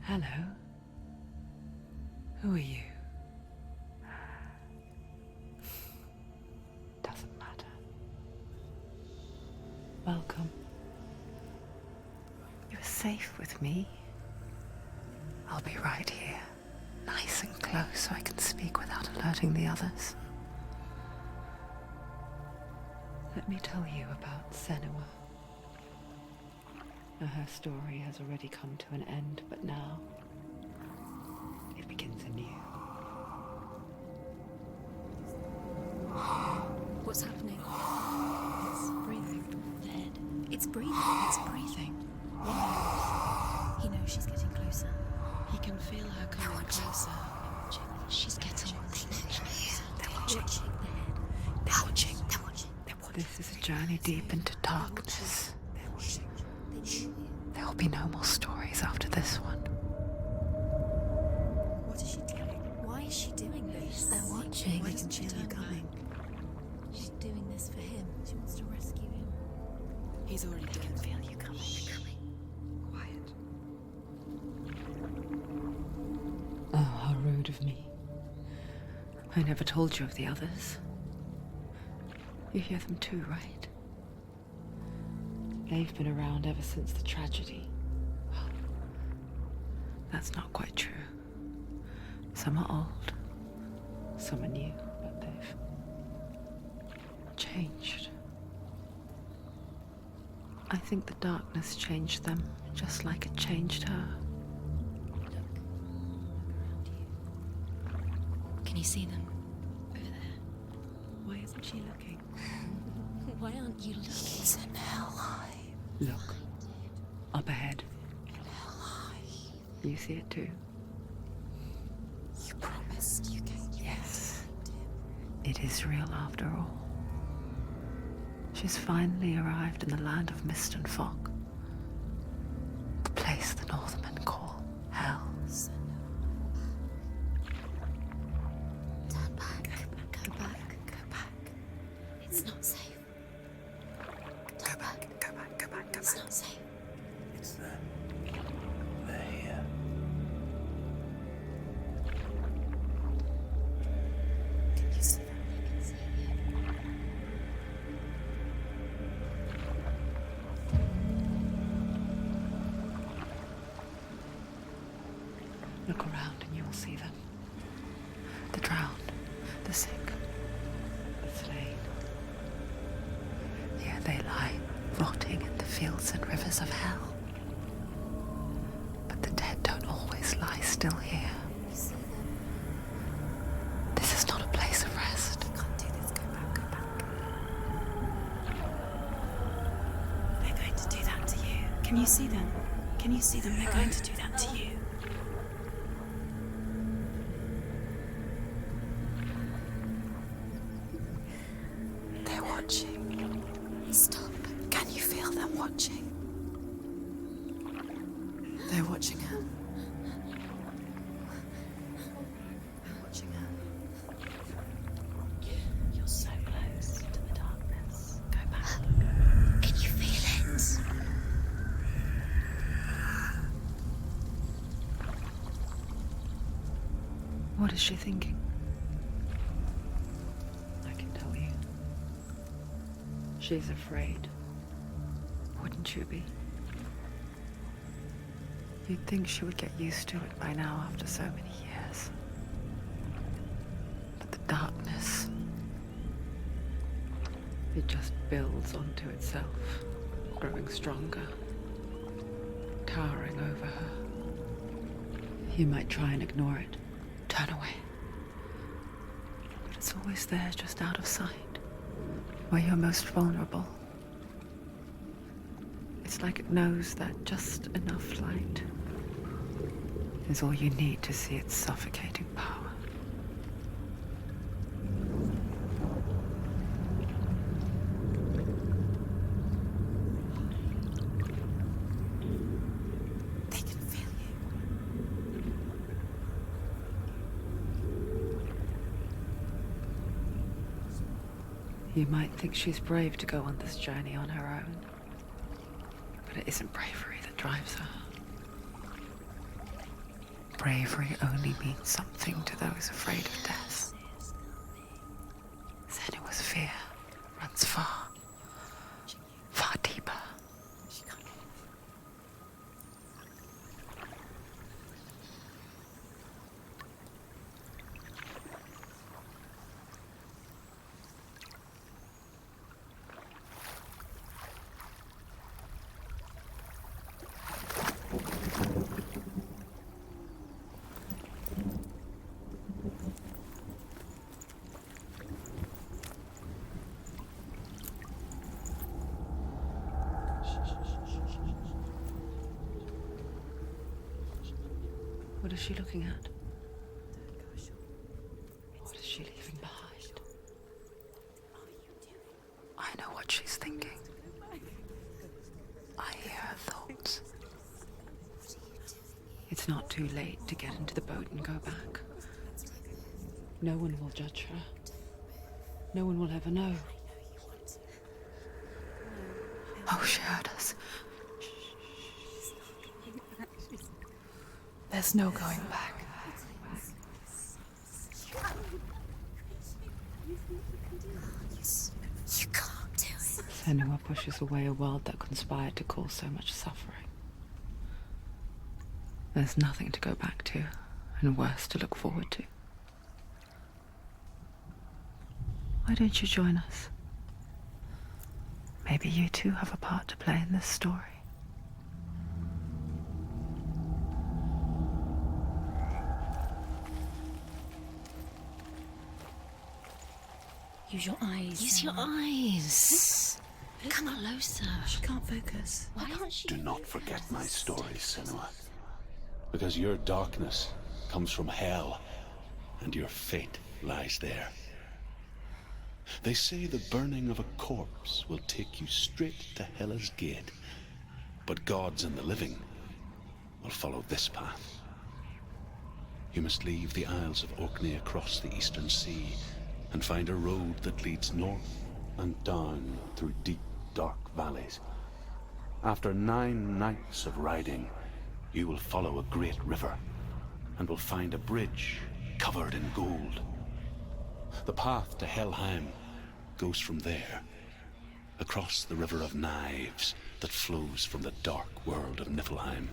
Hello. Who are you? Doesn't matter. Welcome. You're safe with me. I'll be right here, nice and close so I can speak without alerting the others. Let me tell you about Senua. Her story has already come to an end, but now it begins anew. What's happening? It's breathing. Dead. It's breathing. It's breathing. Why? He knows she's getting closer. He can feel her coming closer. She's getting closer. They're watching. They're watching. They're watching. This is a journey deep into darkness. There will be no more stories after this one. What is she doing? Why is she doing this? They're watching. Why doesn't she feel her coming? She's doing this for him. She wants to rescue him. He's already done. I can feel you coming. Quiet. Oh, how rude of me. I never told you of the others. You hear them too, right? They've been around ever since the tragedy. Well, that's not quite true. Some are old, some are new, but they've changed. I think the darkness changed them, just like it changed her. Look around you. Can you see them? Over there. Why isn't she looking? Why aren't you looking? He's in Hellblade. Look, up ahead. In Hellblade. You see it too? You promised you came. Yes. It is real after all. She's finally arrived in the land of mist and fog. The place the Northmen call Hell. Turn back. Go back. Go back. It's not safe. Go back. Go back. Go back. Go It's back. not safe. It's them. They're here. Can you see them? I can see you. Look around and you will see them. The drowned, the sick, the slain. Here they lie, rotting in the fields and rivers of hell. But the dead don't always lie still here. You see them? This is not a place of rest. You can't do this. Go back. Go back. They're going to do that to you. Can you see them? Can you see them? They're going to do that to you. They're watching. Stop. Can you feel them watching? They're watching her. They're watching her. You're so close to the darkness. Go back. Can you feel it? What is she thinking? I can tell you. She's afraid. Wouldn't you be? You'd think she would get used to it by now after so many years. But the darkness, it just builds onto itself, growing stronger, towering over her. You might try and ignore it, turn away. But it's always there, just out of sight, where you're most vulnerable. It's like it knows that just enough light is all you need to see its suffocating power. They can feel you. You might think she's brave to go on this journey on her own, but it isn't bravery that drives her. bravery only means something to those afraid of death. Senua's fear runs far, far deeper. What is she looking at? What is she leaving behind? I know what she's thinking. I hear her thoughts. It's not too late to get into the boat and go back. No one will judge her. No one will ever know. Oh, she heard us. There's no going back. You can't do it. Senua pushes away a world that conspired to cause so much suffering. There's nothing to go back to, and worse to look forward to. Why don't you join us? Maybe you too have a part to play in this story. Use your eyes. Use your eyes. Come closer. She can't focus. Why can't she? Do not forget my story, Senua. Because your darkness comes from hell, and your fate lies there. They say the burning of a corpse will take you straight to Hela's gate, but gods and the living will follow this path. You must leave the Isles of Orkney across the eastern sea and find a road that leads north and down through deep, dark valleys. After 9 nights of riding, you will follow a great river and will find a bridge covered in gold. The path to Helheim goes from there, across the river of knives that flows from the dark world of Niflheim.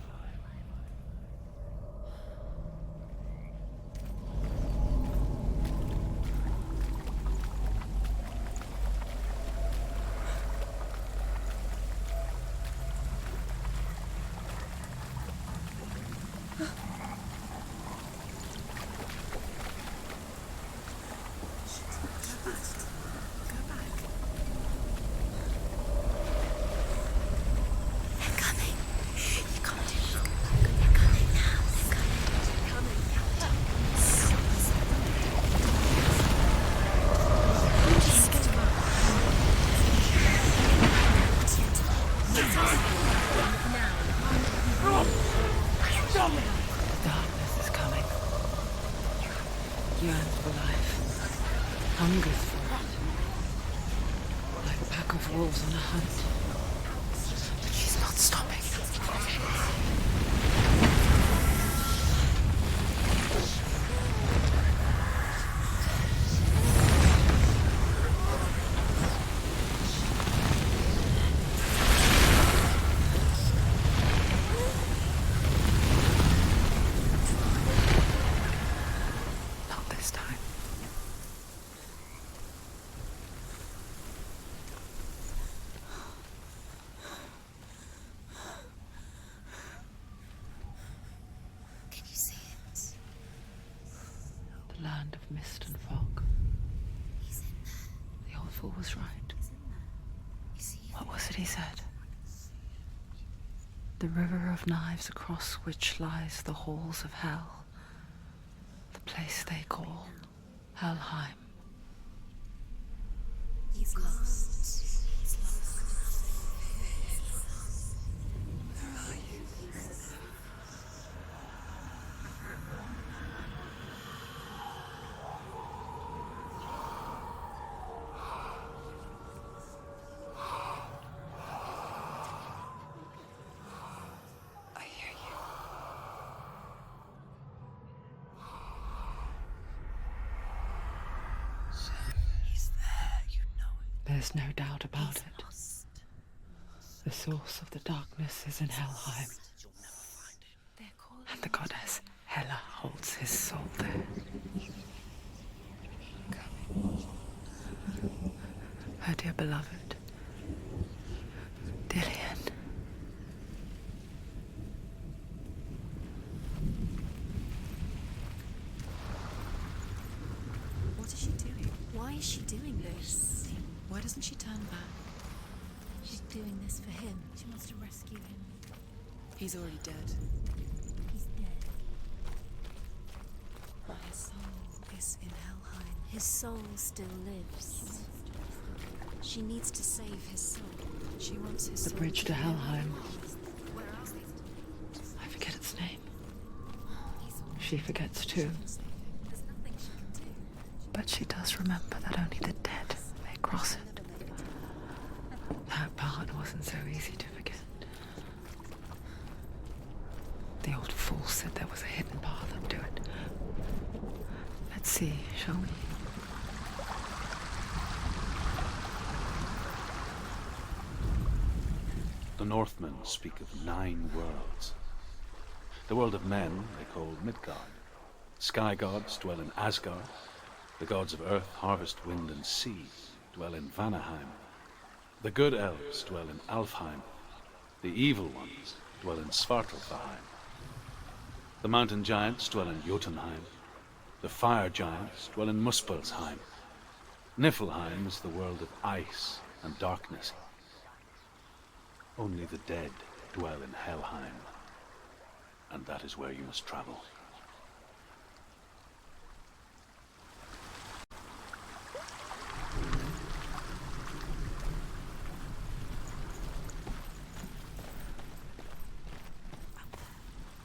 Darkness is coming. Yearns for life. Hungers for it. Like a pack of wolves on a hunt. But she's not stopping. Not this time. Can you see it? The land of mist and fog. He's in there. The old fool was right. He's in there. You see it? What was it he said? The river of knives across which lies the halls of hell. The place they call Helheim. He's lost. He's lost. Where are you? I hear you. There's no doubt about it. The source of the darkness is in Helheim. And the goddess Hela holds his soul there. Her dear beloved, Dillian. What is she doing? Why is she doing this? Why doesn't she turn back? She's doing this for him. She wants to rescue him. He's already dead. He's dead. But his soul is in Helheim. His soul still lives. She needs to save his soul. She wants his The soul bridge to Helheim. Where else? I forget its name. She forgets too. There's nothing she can do. But she does remember that only the dead may cross it. That part wasn't so easy to forget. The old fool said there was a hidden path up to it. Let's see, shall we? The Northmen speak of 9 worlds. The world of men they call Midgard. Sky gods dwell in Asgard. The gods of earth, harvest, wind, and sea dwell in Vanaheim. The good elves dwell in Alfheim. The evil ones dwell in Svartalfheim. The mountain giants dwell in Jotunheim. The fire giants dwell in Muspelheim. Niflheim is the world of ice and darkness. Only the dead dwell in Helheim, and that is where you must travel.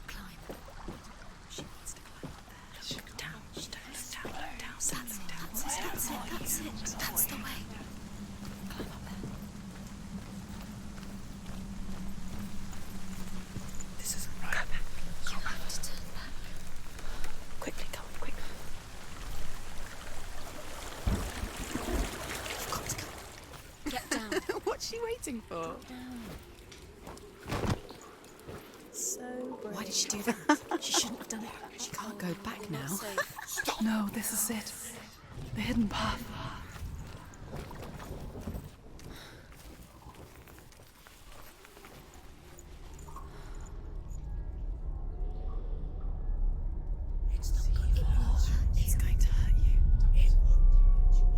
Climb. She needs to climb up there. Look down. That's it. That's the way. Climb up there. This isn't right. You have to turn back. Quickly, come on, quick. You've got to go. Get down. What's she waiting for? So brave. Why did she do that? She shouldn't have done it. She can't go back now. Safe. No, this is it. The hidden path. It will hurt. It's going to hurt you.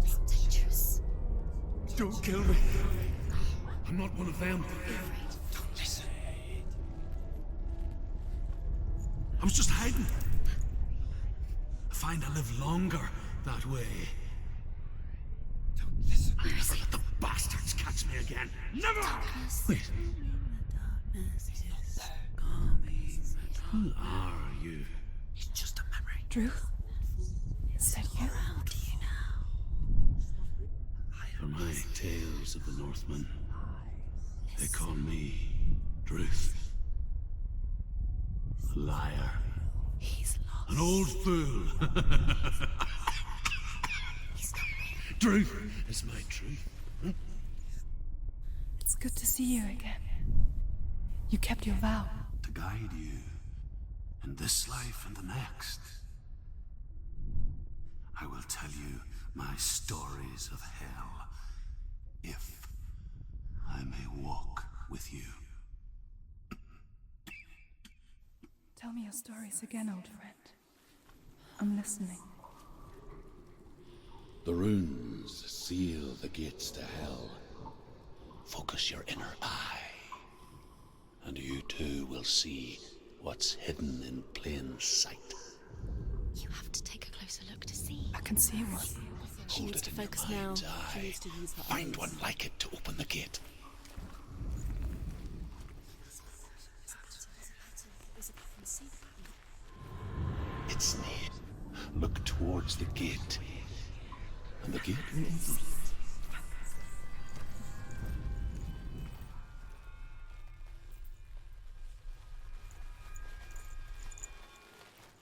It's dangerous. Don't kill me. I'm not one of them. Don't listen. I was just hiding. I find I live longer that way. Don't listen. I'll never let the bastards catch me again. Never! Wait. Who are you? It's just a memory. Drew? Is that you? Around you now. For my tales of the Northmen, they call me Druth. A liar. He's lost. An old fool. Druth is my truth. It's good to see you again. You kept your vow. To guide you in this life and the next. I will tell you my stories of hell, if I may walk with you. Tell me your stories again, old friend. I'm listening. The runes seal the gates to hell. Focus your inner eye, and you too will see what's hidden in plain sight. You have to take a closer look to see. I can see one. She Hold needs it to in your focus now. mind's She eye. needs to use her Find eyes. one like it to open the gate. It's near. Look towards the gate, and the gate will open.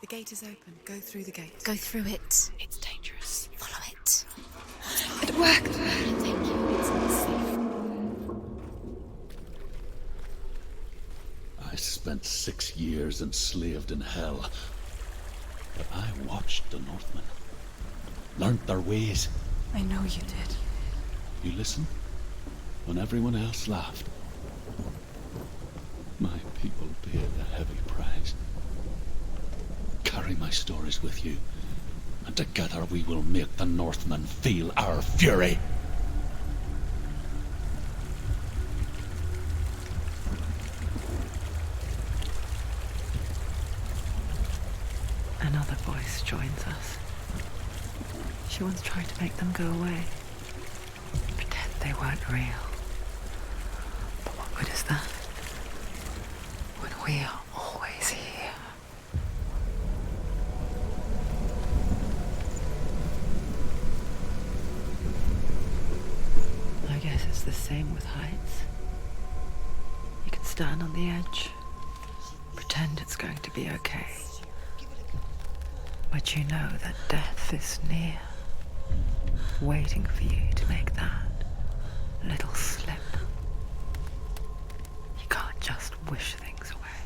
The gate is open. Go through the gate. Go through it. It's dangerous. Follow it. It worked. Thank you. It's spent 6 years enslaved in hell. But I watched the Northmen, learnt their ways. I know you did. You listened when everyone else laughed. My people paid a heavy price. Carry my stories with you, and together we will make the Northmen feel our fury. Another voice joins us. She once tried to make them go away. Pretend they weren't real. But what good is that? When we are always here. I guess it's the same with heights. You can stand on the edge, pretend it's going to be okay. But you know that death is near, waiting for you to make that little slip. You can't just wish things away.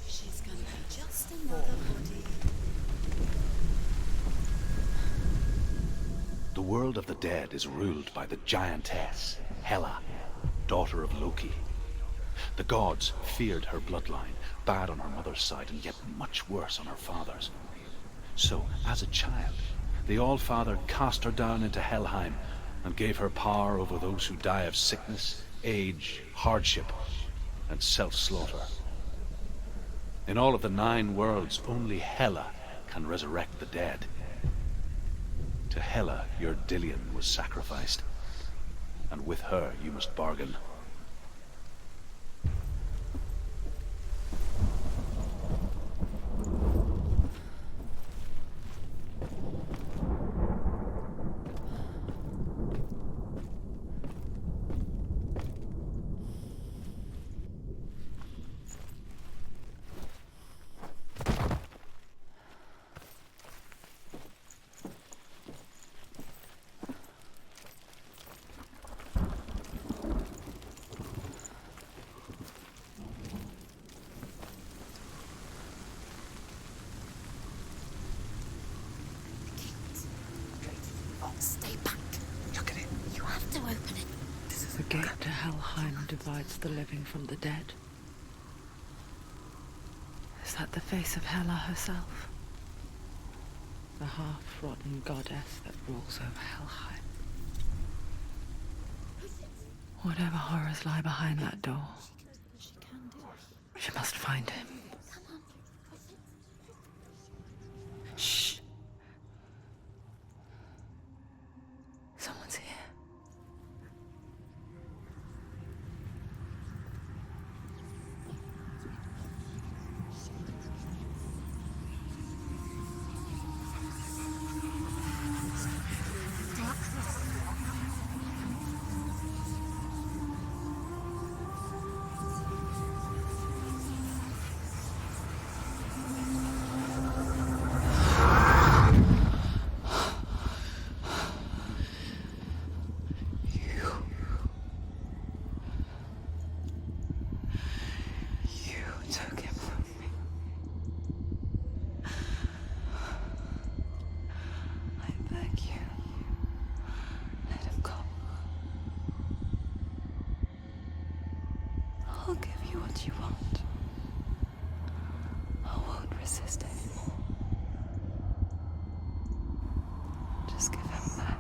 She's gonna be just another body. The world of the dead is ruled by the giantess, Hela, daughter of Loki. The gods feared her bloodline, bad on her mother's side and yet much worse on her father's. So, as a child, the All-Father cast her down into Helheim and gave her power over those who die of sickness, age, hardship, and self-slaughter. In all of the 9 worlds, only Hela can resurrect the dead. To Hela, your Dillion was sacrificed, and with her you must bargain. Stay back. Look at it. You have to open it. The gate to Helheim divides the living from the dead. Is that the face of Hela herself? The half-rotten goddess that rules over Helheim. Whatever horrors lie behind that door, she must find him. Shh. Someone's here. Took him from me. I beg you, let him go. I'll give you what you want. I won't resist anymore. Just give him back.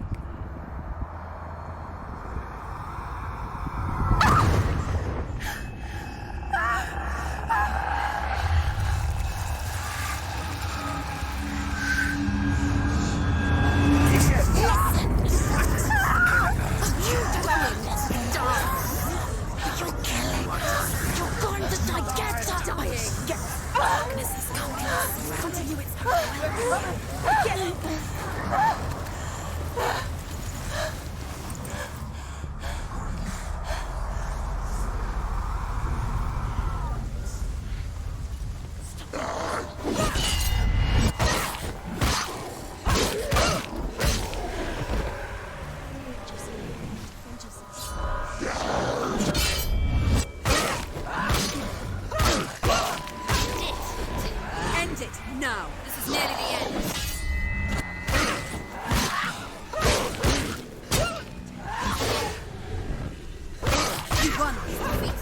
This is nearly the end. You won. Defeat.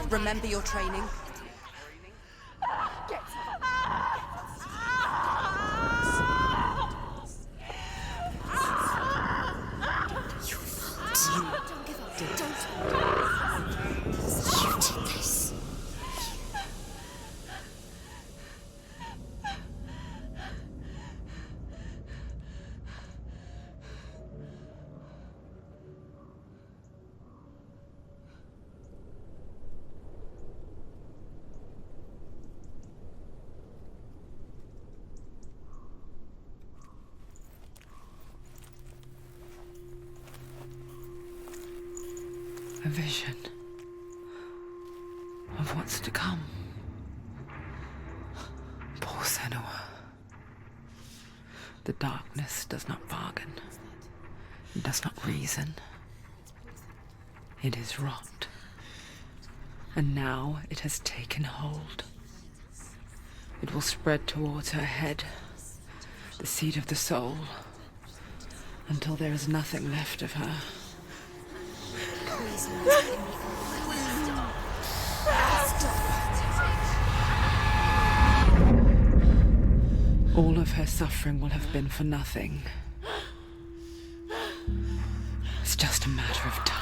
Remember your training. A vision of what's to come. Poor Senua. The darkness does not bargain. It does not reason. It is rot. And now it has taken hold. It will spread towards her head, the seat of the soul, until there is nothing left of her. All of her suffering will have been for nothing. It's just a matter of time.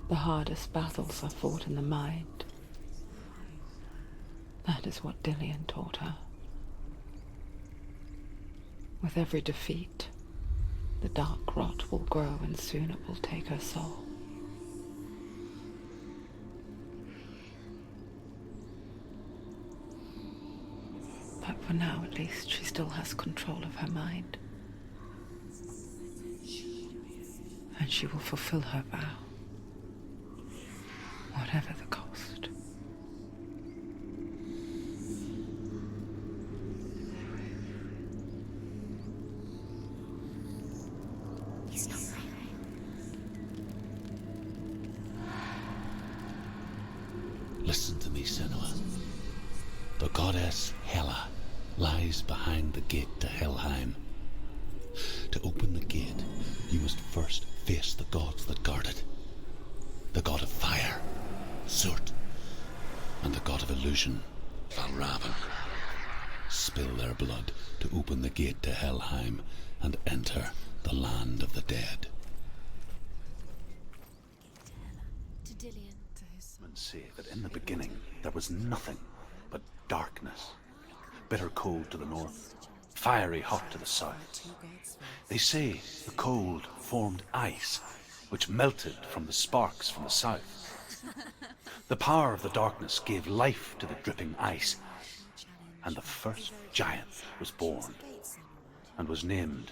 The hardest battles are fought in the mind. That is what Dillian taught her. With every defeat, the dark rot will grow and soon it will take her soul. But for now, at least, she still has control of her mind. And she will fulfill her vow. Whatever the cost. He's not right. Listen to me, Senua. The goddess Hela lies behind the gate to Helheim. To open the gate, you must first face the gods that guard it. The god of fire, Ozesrt, and the god of illusion, Valravn. Spill their blood to open the gate to Helheim and enter the land of the dead. To Dillian. Men say that in the beginning there was nothing but darkness. Bitter cold to the north, fiery hot to the south. They say the cold formed ice, which melted from the sparks from the south. The power of the darkness gave life to the dripping ice, and the first giant was born, and was named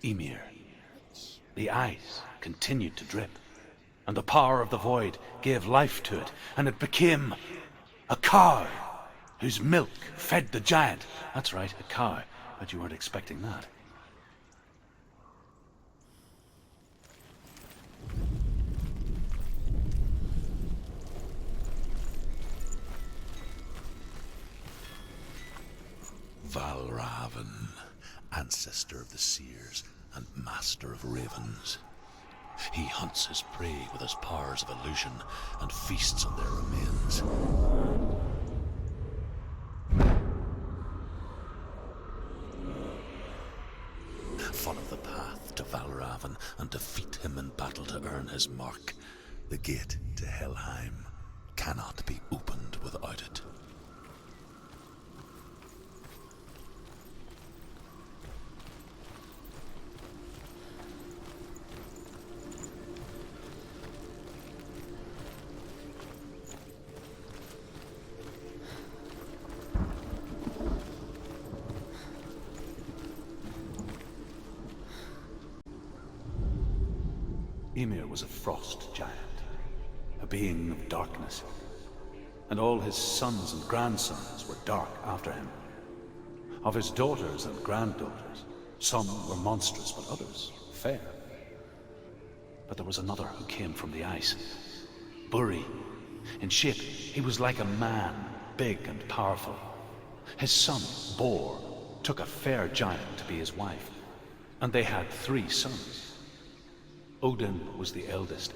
Ymir. The ice continued to drip, and the power of the void gave life to it, and it became a cow, whose milk fed the giant. That's right, a cow, but you weren't expecting that. Valravan, ancestor of the seers and master of ravens. He hunts his prey with his powers of illusion and feasts on their remains. Follow the path to Valravan and defeat him in battle to earn his mark. The gate to Helheim cannot be opened without it. Ymir was a frost giant, a being of darkness, and all his sons and grandsons were dark after him. Of his daughters and granddaughters, some were monstrous, but others fair. But there was another who came from the ice. Buri. In shape, he was like a man, big and powerful. His son, Bor, took a fair giant to be his wife, and they had 3 sons. Odin was the eldest,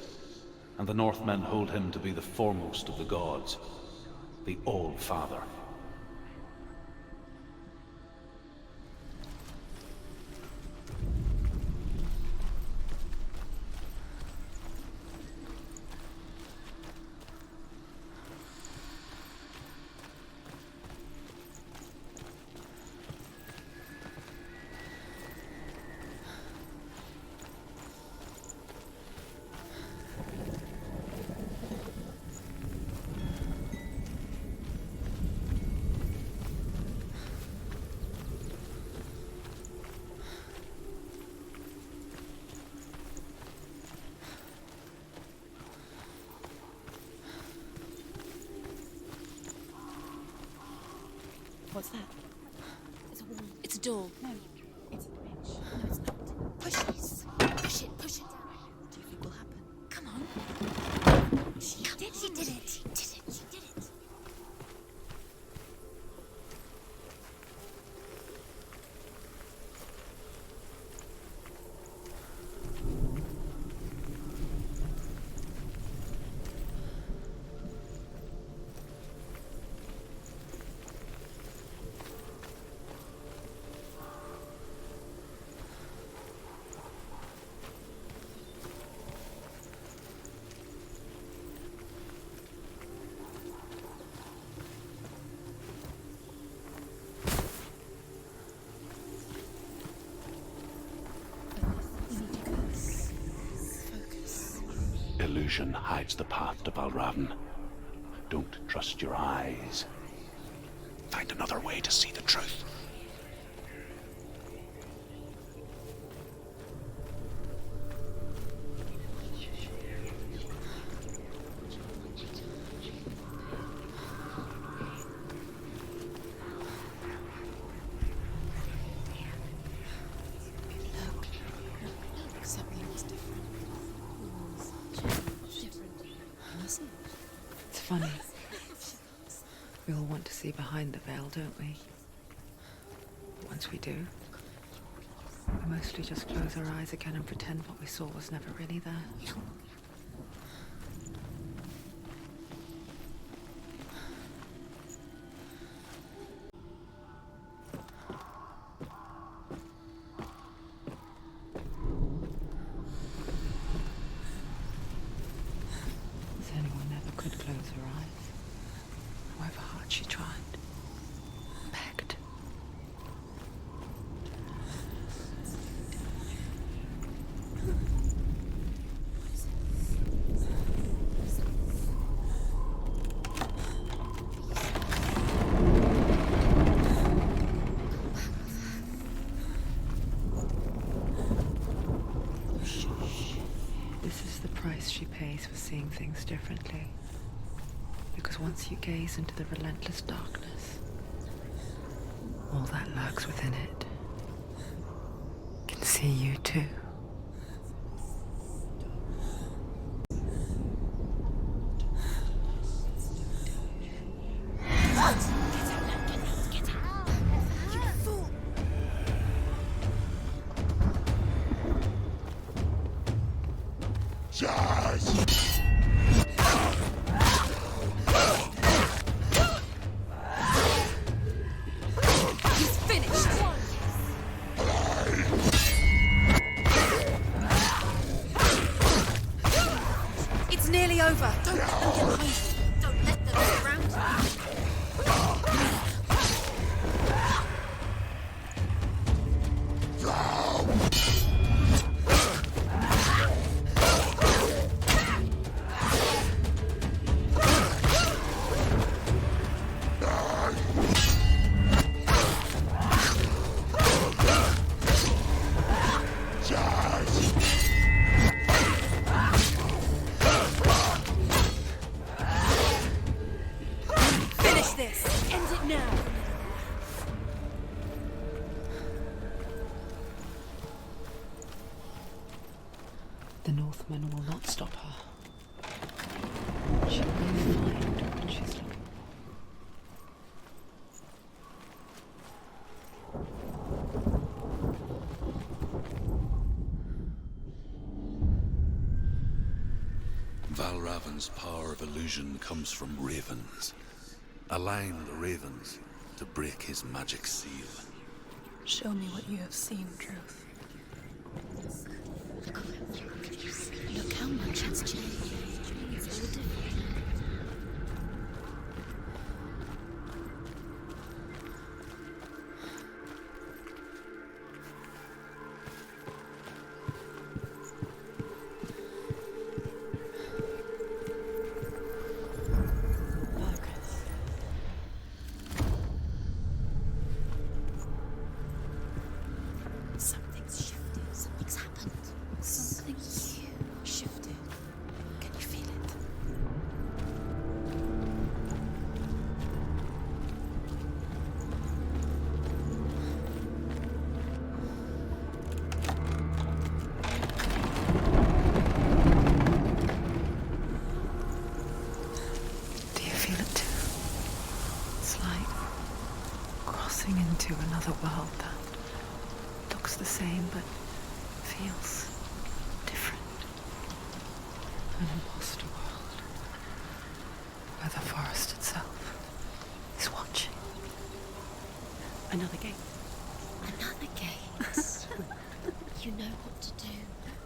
and the Northmen hold him to be the foremost of the gods, the All-Father. What's that? It's a wall. It's a door. No, it's a bridge. No, it's not. Push this. Push it. Push it down. What do you think will happen? Come on. She did it. She did it. She did it. She did it. Illusion hides the path to Valravan. Don't trust your eyes. Find another way to see the truth. It's funny. We all want to see behind the veil, don't we? Once we do, we mostly just close our eyes again and pretend what we saw was never really there. Senua never could close her eyes, however hard she tried. Begged. This is the price she pays for seeing things differently. Because once you gaze into the relentless darkness, all that lurks within it can see you too. Get out! You fool! He's finished. It's nearly over. Don't let them get behind you. Don't let them surround you. Finish this. End it now. The Northmen will not stop her. She will find what she's looking for. Valravan's power of illusion comes from ravens. Align the ravens to break his magic seal. Show me what you have seen, Truth. Look how much it's changed. It's all different. Something's shifted. Something's happened. Something huge shifted. Can you feel it? Do you feel it too? It's like crossing into another world that looks the same but feels different. An imposter world where the forest itself is watching. Another gate. Another gate. You know what to do.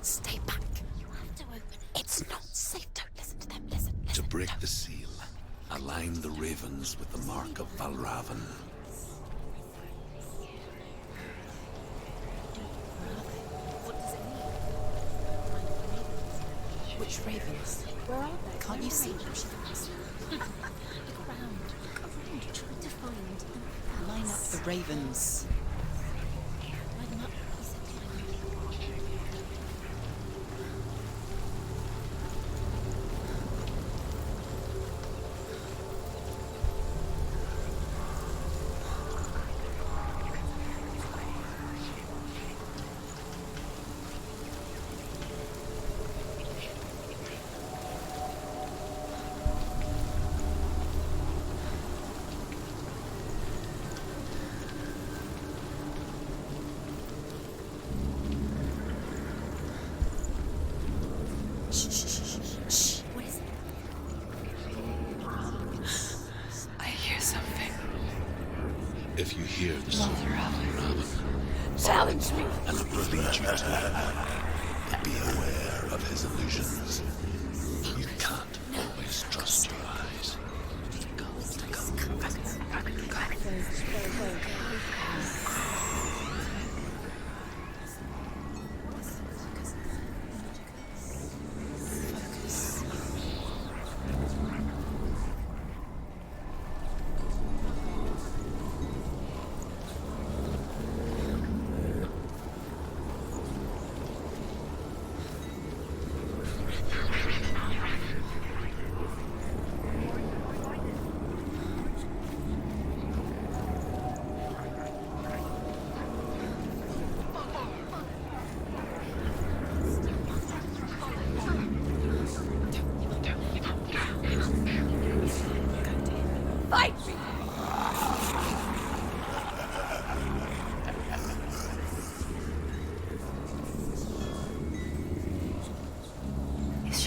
Stay back. You have to open it. It's not safe. Don't listen to them. Listen. To break the seal, align the ravens with the mark of Valravan. What does it mean? Which ravens? Where are they? Can't you see them? Look around. Look around. Try to find. Line up the ravens. Line them up. He said line them up. Shh, shh, shh, shh, shh. What is it? I hear something. If you hear the sound of Valravan, Challenge me! and it will lead you to him, but be aware of his illusions. You can't always trust your eyes.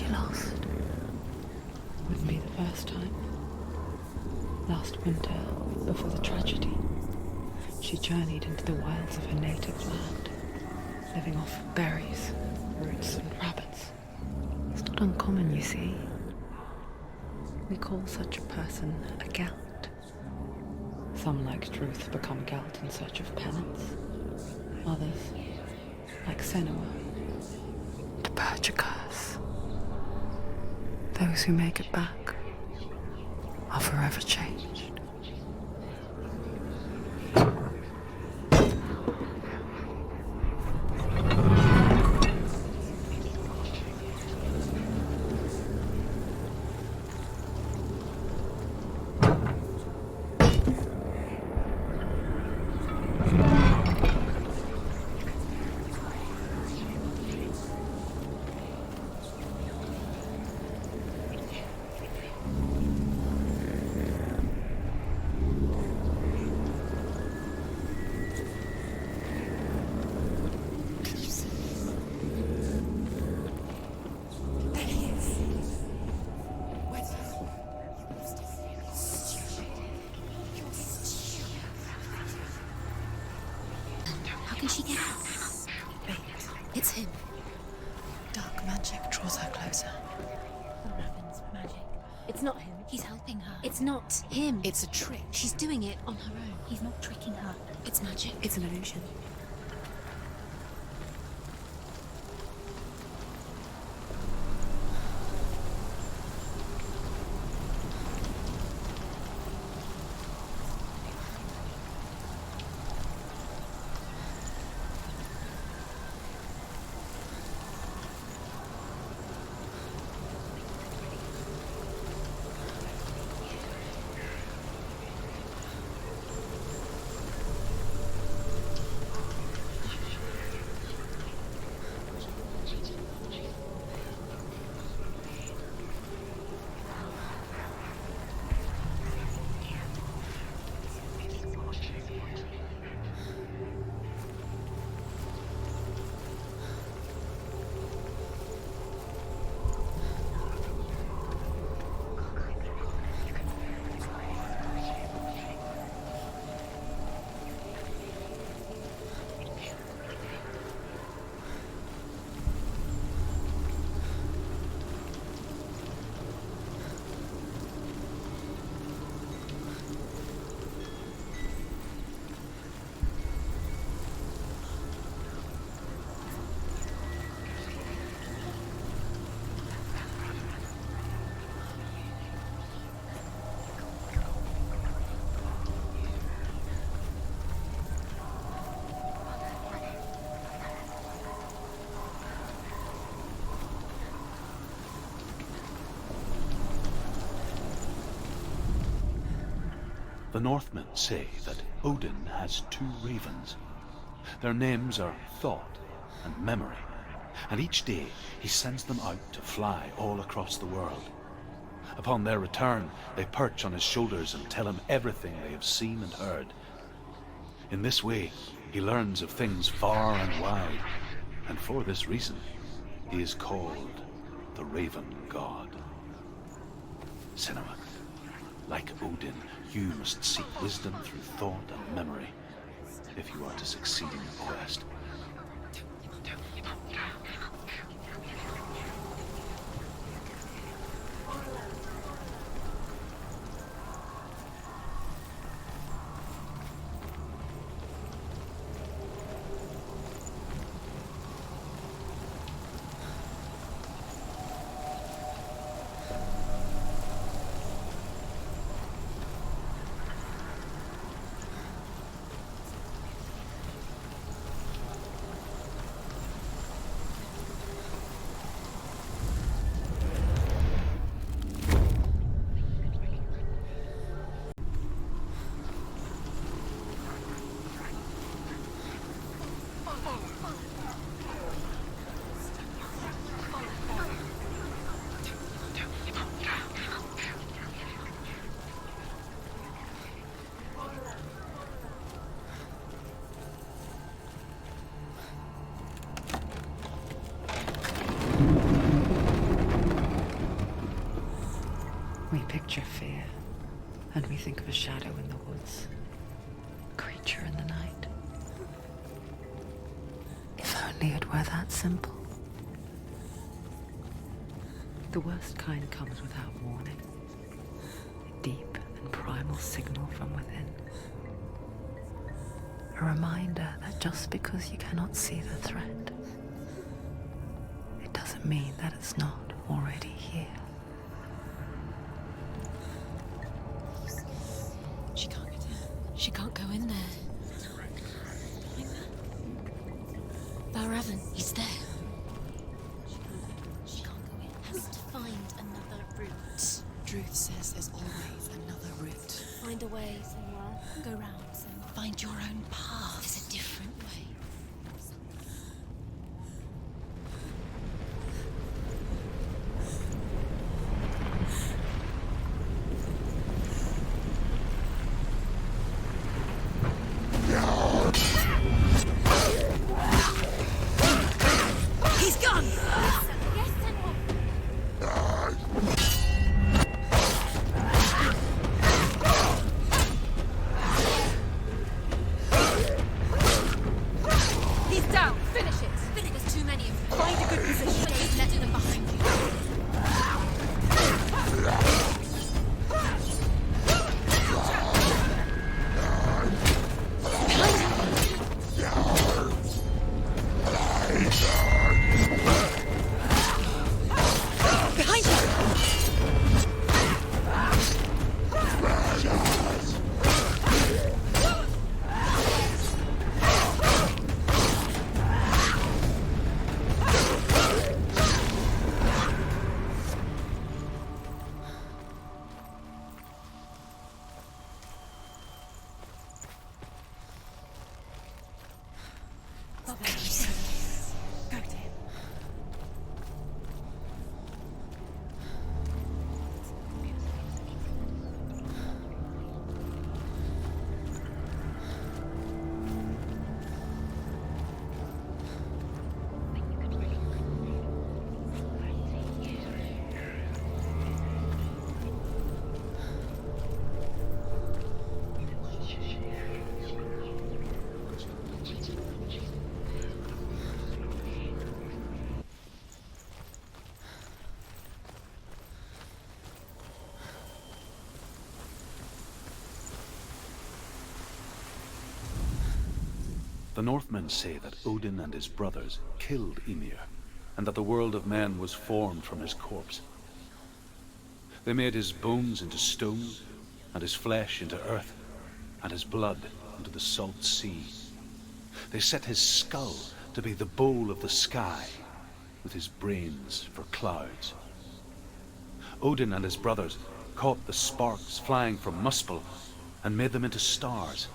she lost. Wouldn't be the first time. Last winter, before the tragedy, she journeyed into the wilds of her native land, living off berries, roots, and rabbits. It's not uncommon, you see. We call such a person a Gelt. Some, like Truth, become Gelt in search of penance. Others, like Senua, to purge a curse. Those who make it back are forever changed. How can she get out? Wait, it's him. Dark magic draws her closer. What happens? Magic. It's not him. He's helping her. It's not him. It's a trick. She's doing it on her own. He's not tricking her. It's magic. It's an illusion. The Northmen say that Odin has two ravens. Their names are Thought and Memory, and each day he sends them out to fly all across the world. Upon their return, they perch on his shoulders and tell him everything they have seen and heard. In this way, he learns of things far and wide, and for this reason, he is called the Raven God. Senua, like Odin, you must seek wisdom through thought and memory if you are to succeed in your quest. picture fear, and we think of a shadow in the woods, a creature in the night. If only it were that simple. The worst kind comes without warning. A deep and primal signal from within. A reminder that just because you cannot see the threat, it doesn't mean that it's not already here. She can't get in. She can't go in there. Behind her. Valravan, he's there. She can't go in. Has to find another route. Druth says there's always another route. Find a way, Senua. Go round, Senua. Find your own path. There's a different way. He's gone! Yes, Senua. He's down. Finish it. There's too many of them. Find a good position. Don't let them behind you. Behind you. Go to him. The Northmen say that Odin and his brothers killed Ymir, and that the world of men was formed from his corpse. They made his bones into stone, and his flesh into earth, and his blood into the salt sea. They set his skull to be the bowl of the sky, with his brains for clouds. Odin and his brothers caught the sparks flying from Muspel and made them into stars.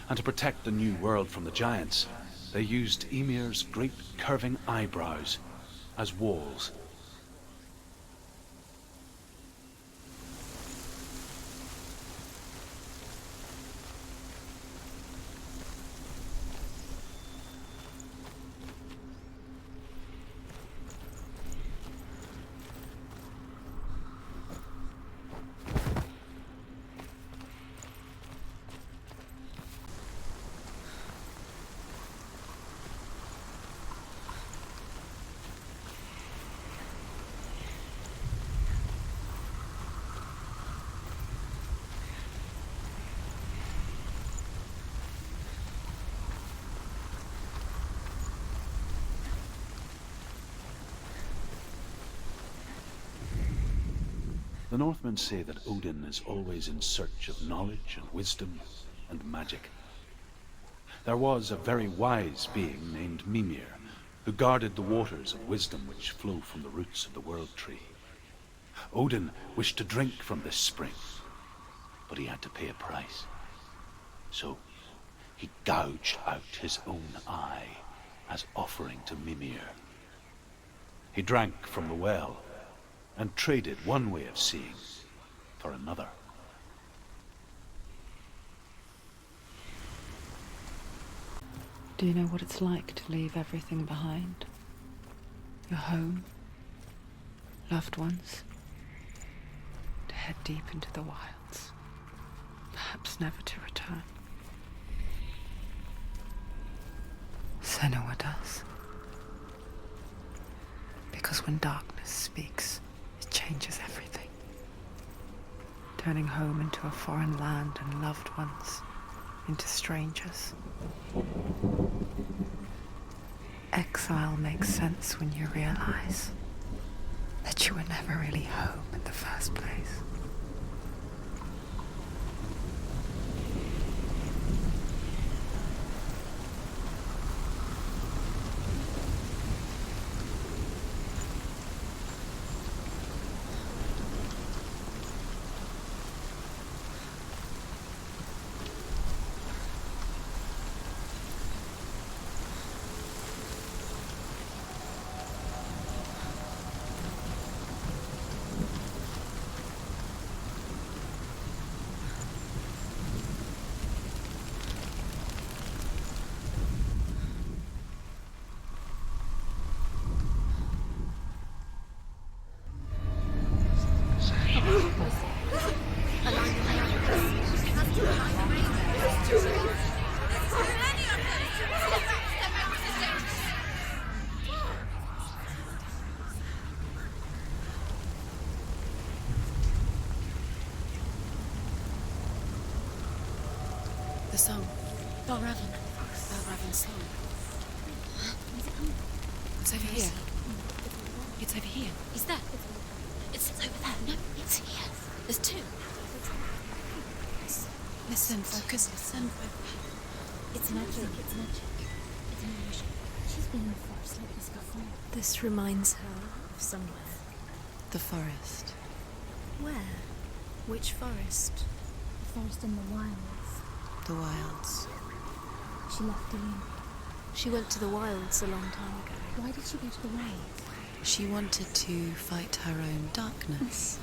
And to protect the new world from the giants, they used Ymir's great curving eyebrows as walls. The Northmen say that Odin is always in search of knowledge and wisdom and magic. There was a very wise being named Mimir, who guarded the waters of wisdom which flow from the roots of the World Tree. Odin wished to drink from this spring, but he had to pay a price. So he gouged out his own eye as offering to Mimir. He drank from the well, and traded one way of seeing for another. Do you know what it's like to leave everything behind? Your home, loved ones, to head deep into the wilds, perhaps never to return. Senua does. Because when darkness speaks, it changes everything, turning home into a foreign land and loved ones into strangers. Exile makes sense when you realize that you were never really home in the first place. The song. Balraven's song. It's over here. It's over here. Is that? It's over there. No, it's here. There's two. Listen, focus, listen. It's magic. It's magic. It's an illusion. She's been in the forest like this before. This reminds her of somewhere. The forest. Where? Which forest? The forest in the wilds. The wilds. She left Dillian. She went to the wilds a long time ago. Why did she go to the wilds? She wanted to fight her own darkness.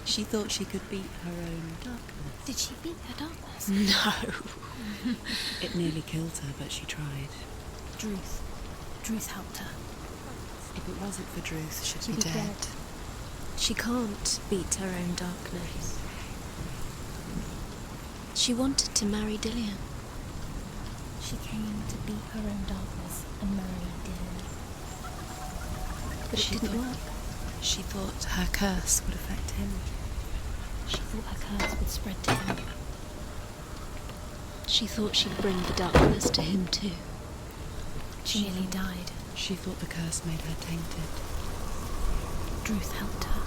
She thought she could beat her own darkness. Did she beat her darkness? No. It nearly killed her, but she tried. Druth helped her. If it wasn't for Druth, she'd She'd be be dead. dead. She can't beat her own darkness. She wanted to marry Dillian. She came to beat her own darkness and marry Dillian. But it didn't work. She thought her curse would affect him. She thought her curse would spread to him. She thought she'd bring the darkness to him too. She nearly died. She thought the curse made her tainted. Druth helped her.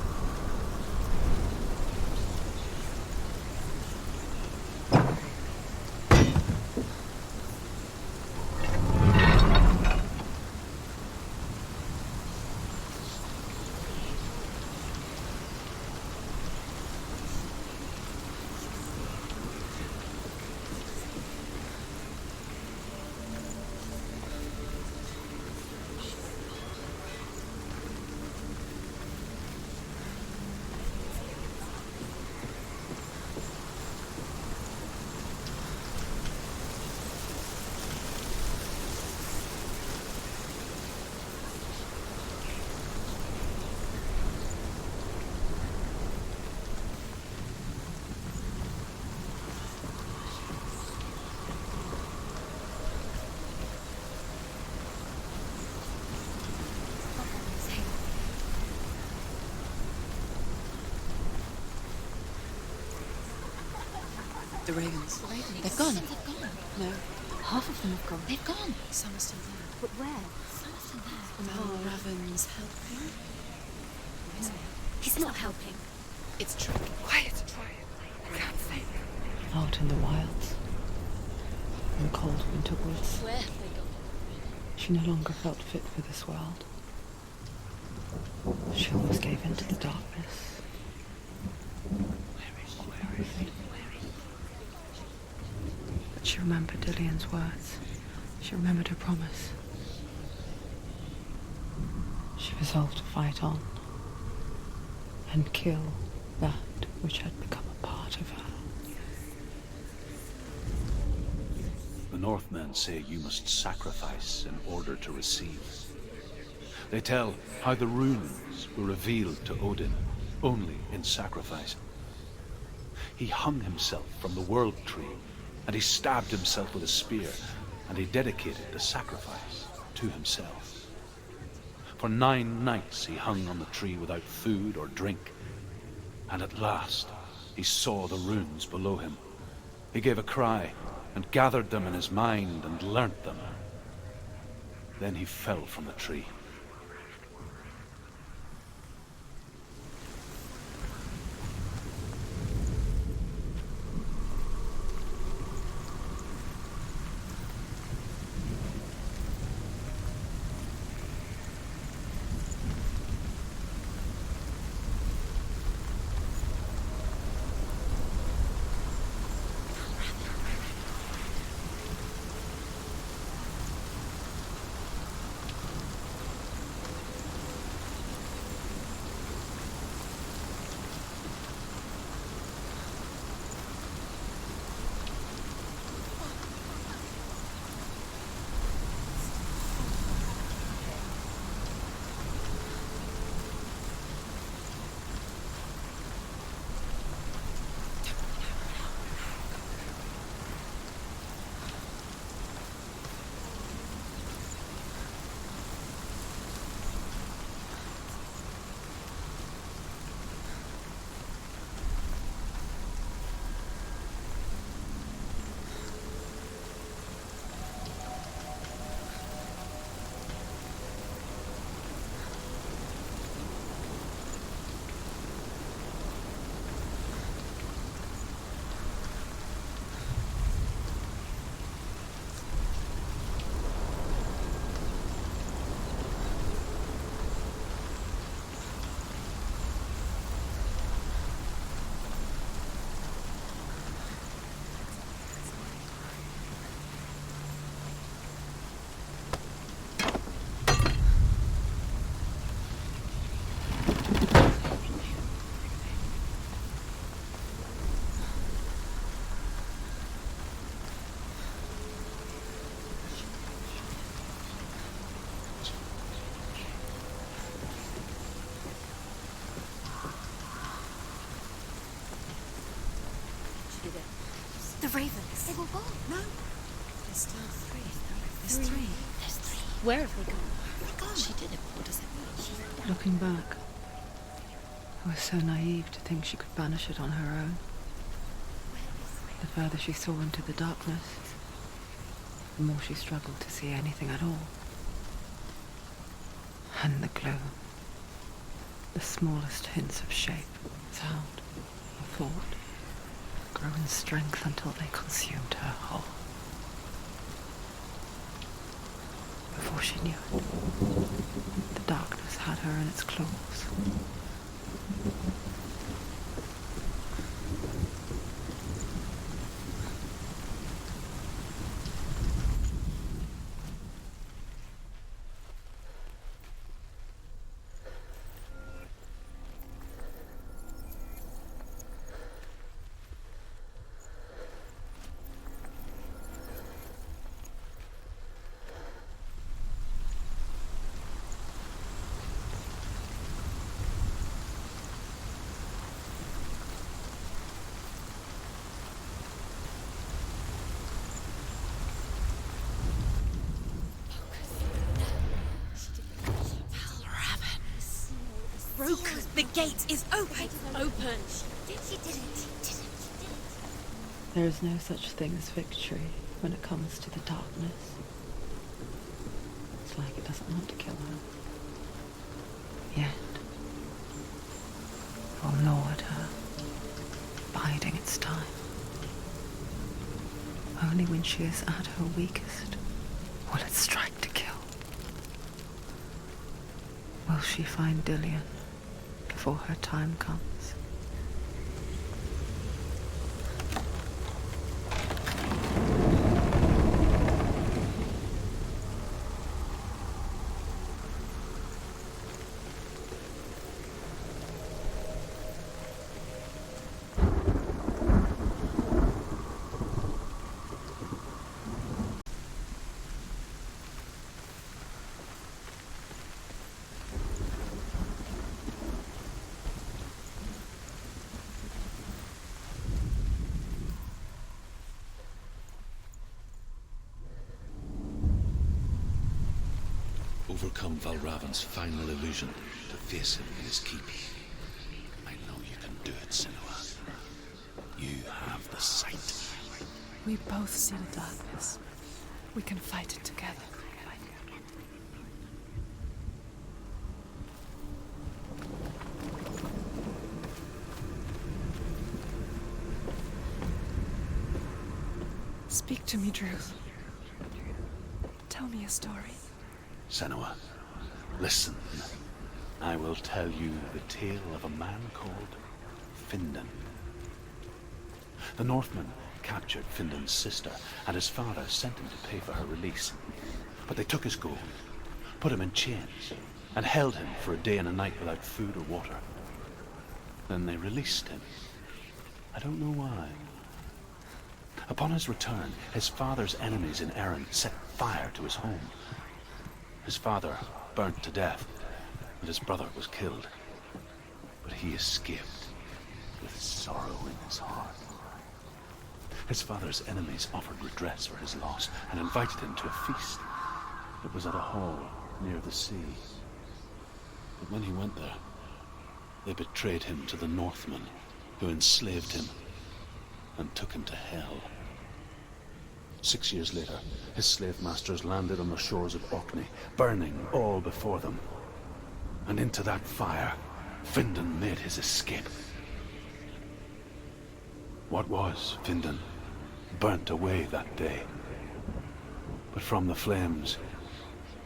The ravens. The ravens. They've gone. They've gone. No. Half of them have gone. They've gone. Some are still there. But where? Some are still there. Balraven's helping. He's not helping. It's trick. Quiet. I can't think. Out in the wilds, in the cold winter woods, Where have they gone? she no longer felt fit for this world. She almost gave in to the darkness. Where is it? But she remembered Dillian's words. She remembered her promise. She resolved to fight on and kill that which had become a part of her. The Northmen say you must sacrifice in order to receive. They tell how the runes were revealed to Odin only in sacrifice. he hung himself from the world tree, and he stabbed himself with a spear, and he dedicated the sacrifice to himself. For 9 nights he hung on the tree without food or drink, and at last he saw the runes below him. He gave a cry, and gathered them in his mind, and learnt them. Then he fell from the tree. The ravens. They were gone. No. There's still 3. There's 3. There's 3. Where have they gone? They're gone. She did it. What does it mean? Looking back, I was so naive to think she could banish it on her own. The further she saw into the darkness, the more she struggled to see anything at all. And the gloom, the smallest hints of shape, sound, or thought, grew in strength until they consumed her whole. Before she knew it, the darkness had her in its claws. Broken. The gate is open. Open! She did it. There is no such thing as victory when it comes to the darkness. It's like it doesn't want to kill her. Yet, it will gnaw at her, biding its time. Only when she is at her weakest will it strike to kill. Will she find Dillion before her time comes? overcome Valravan's final illusion to face him in his keep. I know you can do it, Senua. You have the sight. We both see the darkness. We can fight it together. Speak to me, Druth. Tell me a story. Senua, listen. I will tell you the tale of a man called Findan. The Northmen captured Findan's sister, and his father sent him to pay for her release. But they took his gold, put him in chains, and held him for a day and a night without food or water. Then they released him. I don't know why. Upon his return, his father's enemies in Erin set fire to his home. His father burnt to death, and his brother was killed. But he escaped with sorrow in his heart. His father's enemies offered redress for his loss and invited him to a feast. It was at a hall near the sea. But when he went there, they betrayed him to the Northmen, who enslaved him and took him to hell. 6 years later, his slave masters landed on the shores of Orkney, burning all before them. And into that fire, Findan made his escape. What was Findan burnt away that day. But from the flames,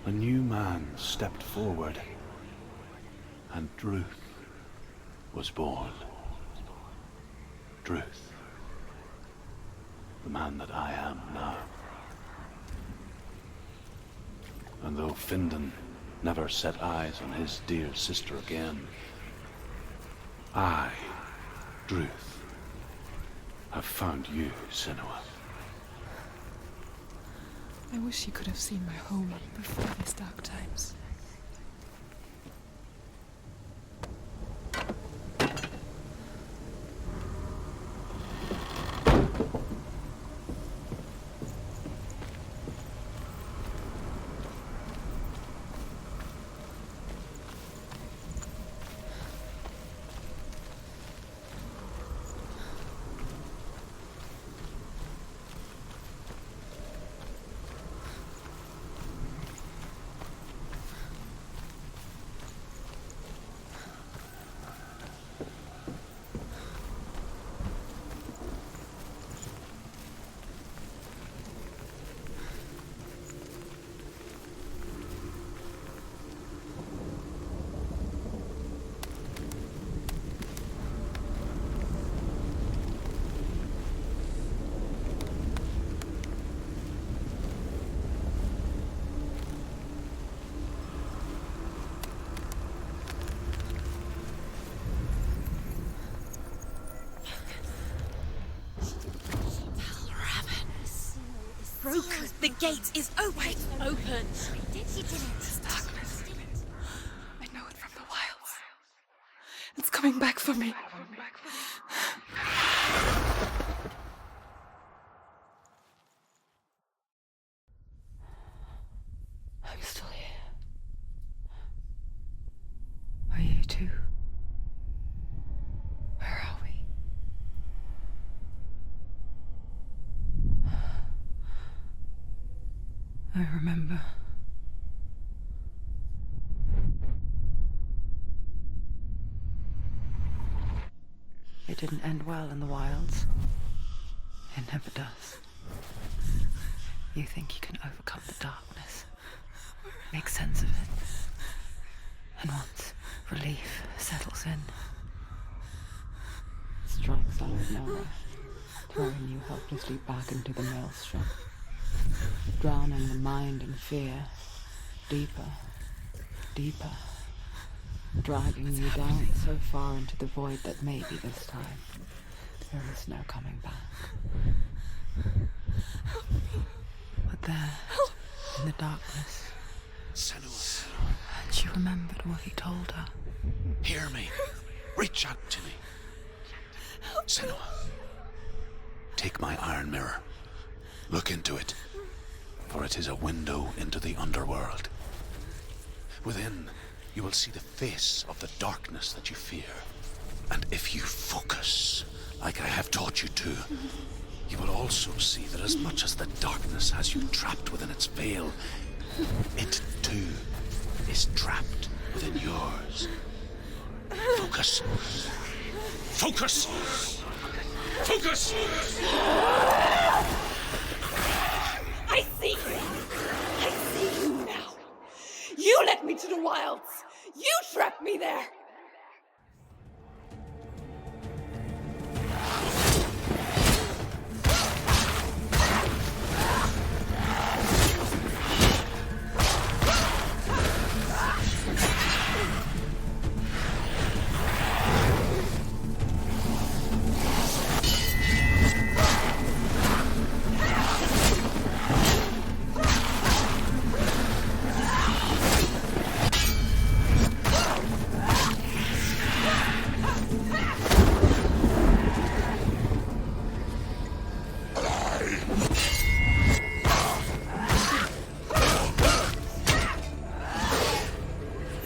a new man stepped forward, and Druth was born. Druth. The man that I am now. And though Findan never set eyes on his dear sister again, I, Druth, have found you, Senua. I wish you could have seen my home before these dark times. The gate is open. Open. Did it? Darkness. I know it from the wilds. It's coming back for me. I'm still here. Are you too? Where are we? I remember. It didn't end well in the wilds. It never does. You think you can overcome the darkness, make sense of it, and once relief settles in, it strikes out of nowhere, throwing you helplessly back into the maelstrom, drowning the mind in fear, deeper, deeper, dragging you down so far into the void that maybe this time there is no coming back. But there, in the darkness, Senua, and she remembered what he told her. hear me. Reach out to me. Senua, take my iron mirror. Look into it, for it is a window into the underworld. Within, you will see the face of the darkness that you fear. And if you focus, like I have taught you to, you will also see that as much as the darkness has you trapped within its veil, it too is trapped within yours. Focus. Focus! Focus! I see you! I see you now! You led me to the wilds! You trapped me there!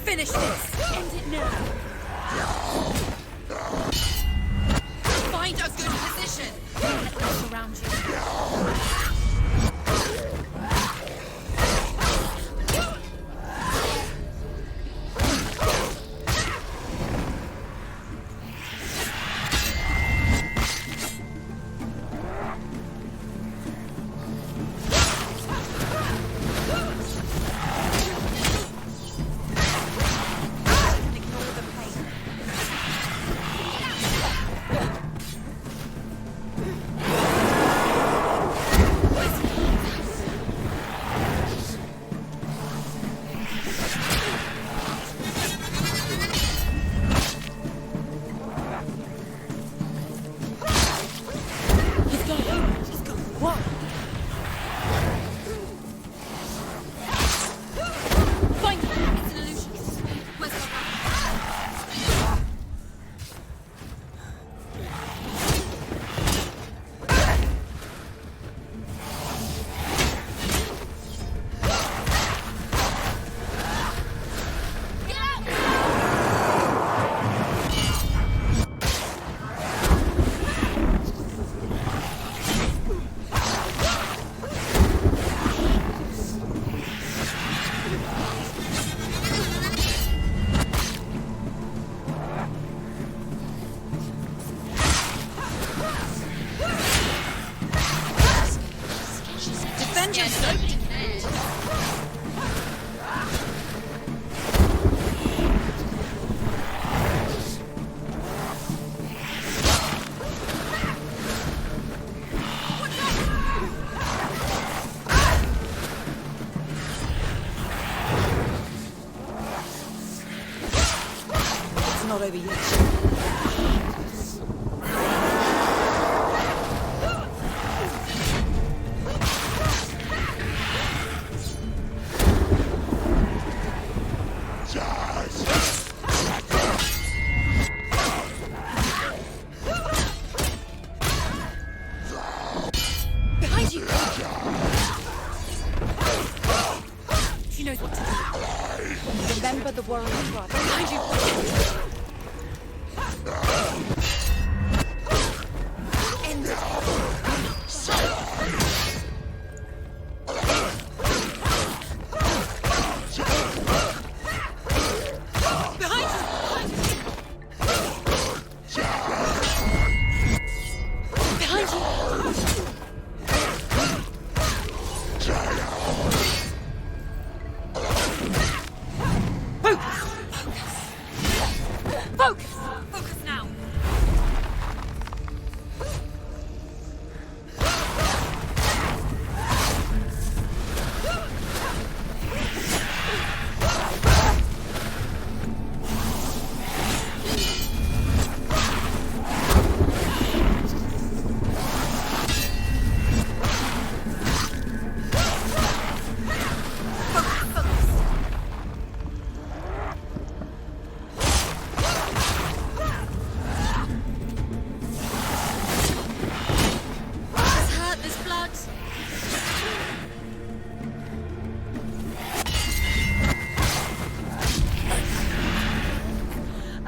Finish this! End it now! Find a good position! Let us around you. Not over yet. Behind you! She knows what to do. Remember the warrior tribe. Behind you!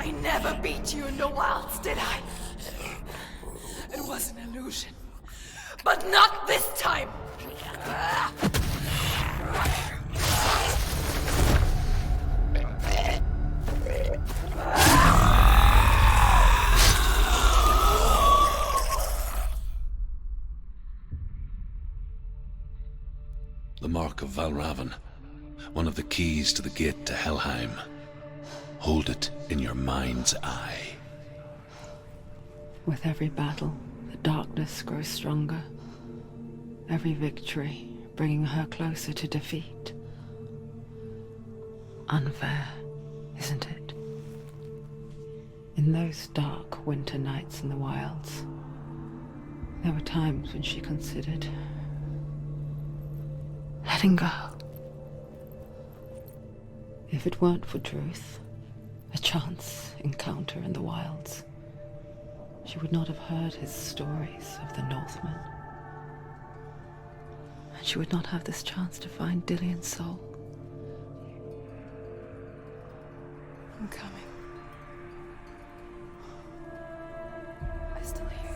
I never beat you in the wilds, did I? It was an illusion. But not this time! The mark of Valravan, one of the keys to the gate to Helheim. Hold it in your mind's eye. With every battle, the darkness grows stronger. Every victory bringing her closer to defeat. Unfair, isn't it? In those dark winter nights in the wilds, there were times when she considered letting go. If it weren't for Truth, a chance encounter in the wilds, she would not have heard his stories of the Northmen. And she would not have this chance to find Dillion's soul. I'm coming. I still hear you.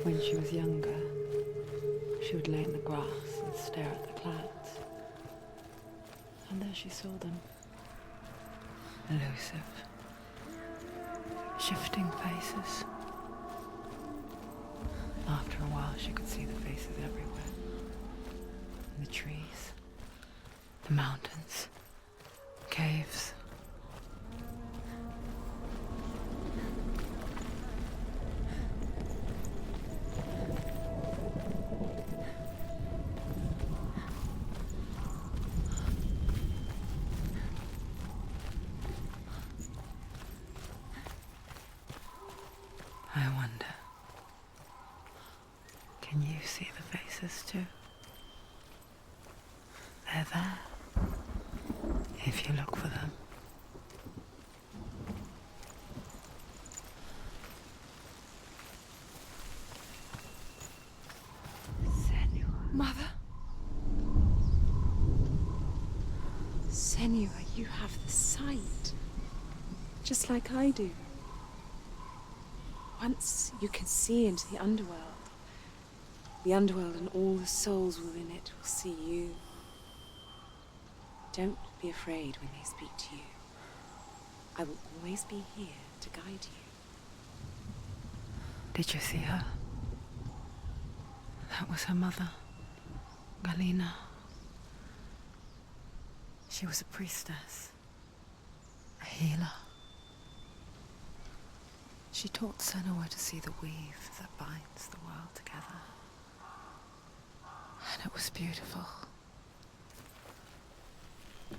When she was younger, she would lay in the grass and stare at the clouds. And there she saw them. Elusive. Shifting faces. After a while, she could see the faces everywhere. In the trees, the mountains, caves. I wonder, can you see the faces too? They're there, if you look for them. Senua. Mother? Senua, you have the sight. Just like I do. Once you can see into the underworld and all the souls within it will see you. Don't be afraid when they speak to you. I will always be here to guide you. Did you see her? That was her mother, Galina. She was a priestess, a healer. She taught Senua to see the weave that binds the world together. And it was beautiful.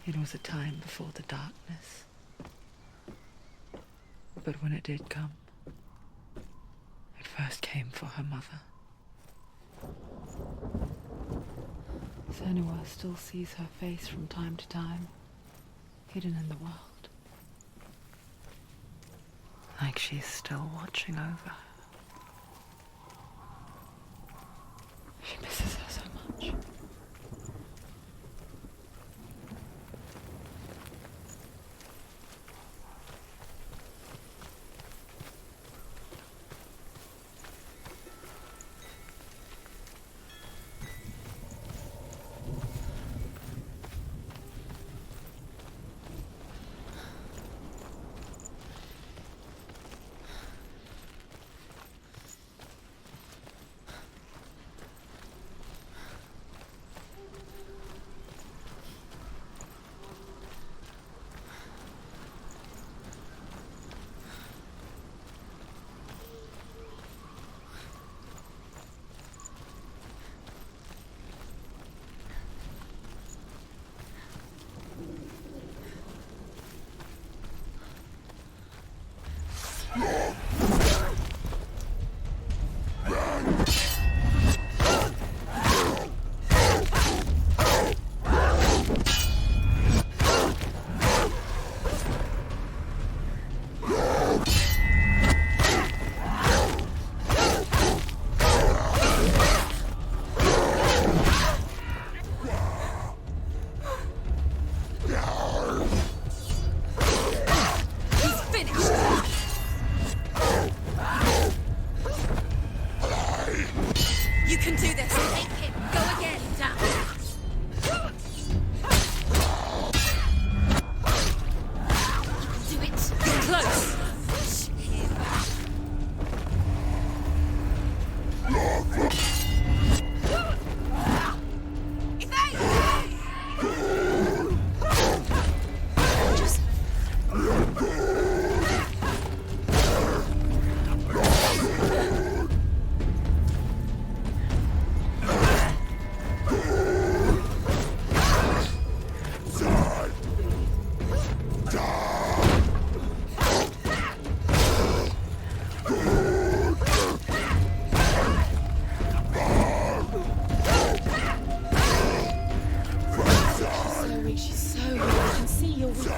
It was a time before the darkness. But when it did come, it first came for her mother. Senua still sees her face from time to time, hidden in the world. Like she's still watching over her. She misses her so much. makes you so weak. I can see you're weak.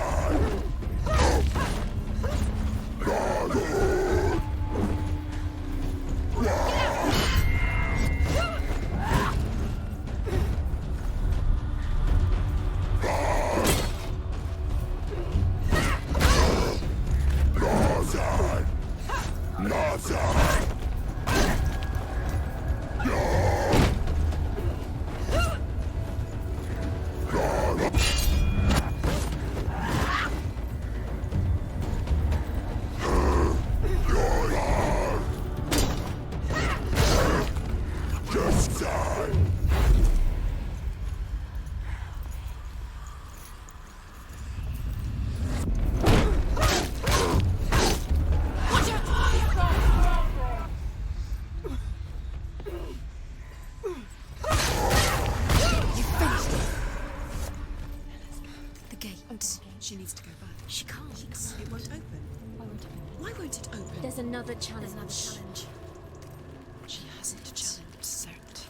She needs to go back. She can't. It won't open. Why won't it open? There's another challenge. She hasn't challenged Ozesrt.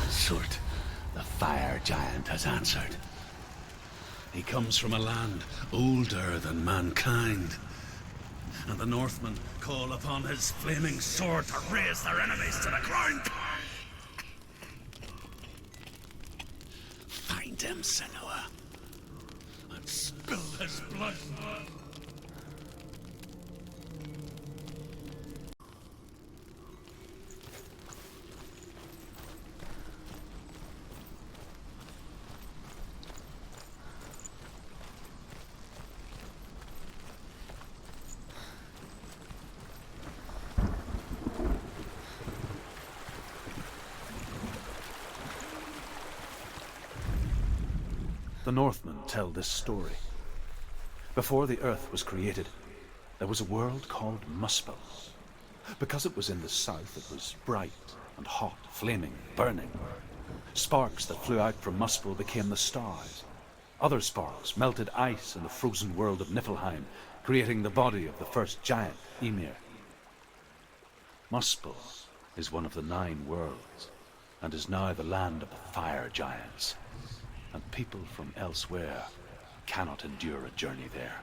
Ozesrt, the fire giant, has answered. He comes from a land older than mankind. And the Northmen call upon his flaming sword to raise their enemies to the ground. Find him, Senua, and spill his blood. The Northmen tell this story. Before the earth was created, there was a world called Muspel. Because it was in the south, it was bright and hot, flaming, burning. Sparks that flew out from Muspel became the stars. Other sparks melted ice in the frozen world of Niflheim, creating the body of the first giant, Ymir. Muspel is one of the 9 worlds, and is now the land of the fire giants. And people from elsewhere cannot endure a journey there.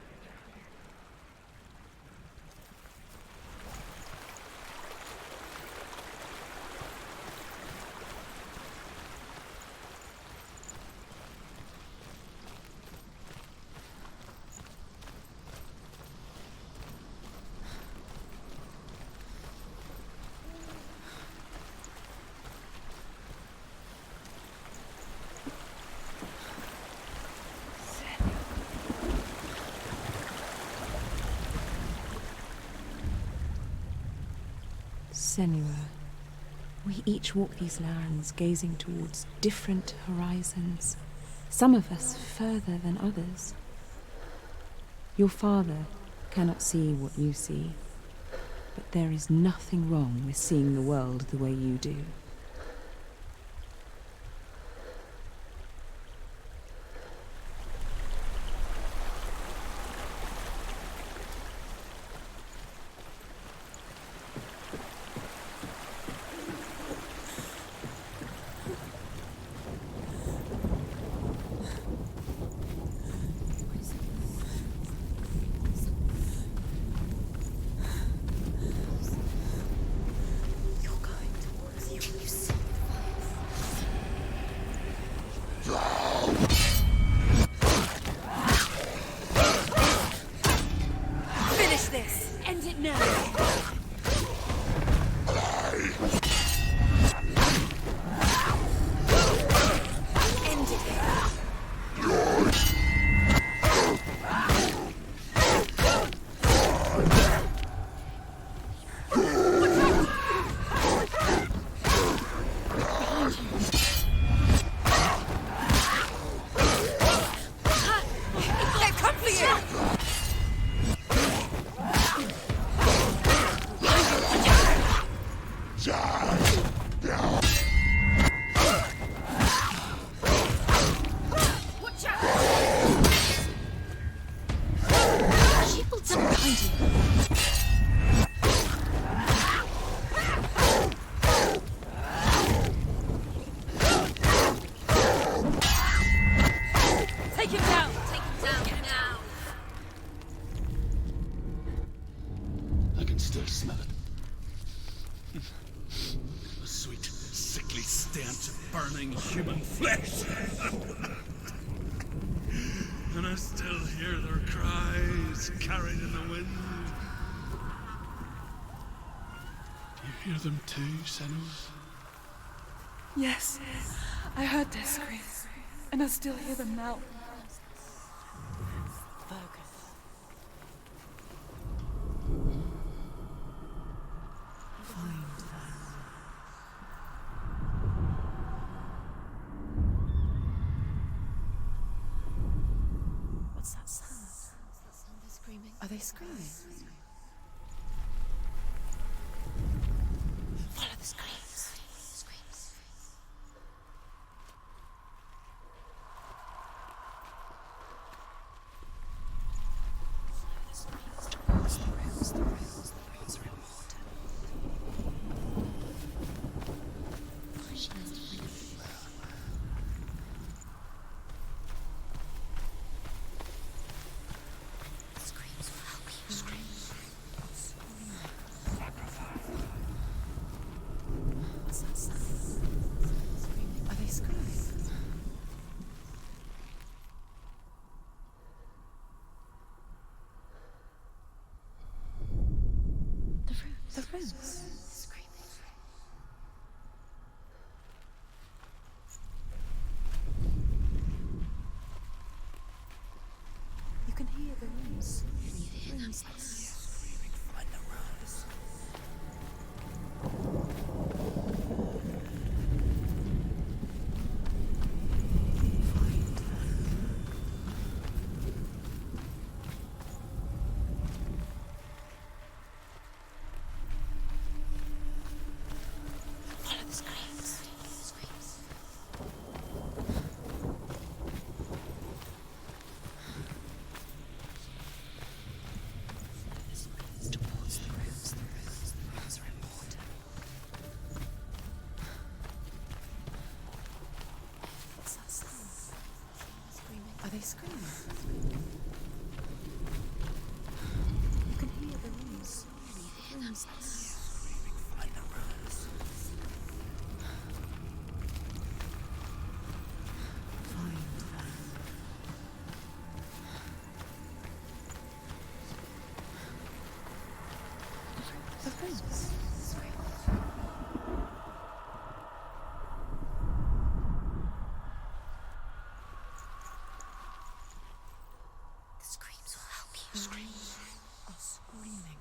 Senua, we each walk these lands gazing towards different horizons, some of us further than others. Your father cannot see what you see, but there is nothing wrong with seeing the world the way you do. You're going towards you. human flesh. And I still hear their cries carried in the wind. Do you hear them too, Senua? Yes, I heard their screams, and I still hear them now. What's that sound? They're screaming. Are they screaming? Follow the screams. Screams. Follow the screams towards the rooms. The rooms are in water. She has to find a screams will help you. Screams. What's that sound? Screaming. Are they screaming? The rooms. The rooms. Screaming. You can hear the rooms. Rooms. Find the rose. Follow the screams. Screams. Follow the screams towards the rooms. The rooms are in water. What's that sound? Screaming. Are they screaming? You can hear the rooms. Rooms. Find the rose. The rooms. The screams will help you. Screams are screaming.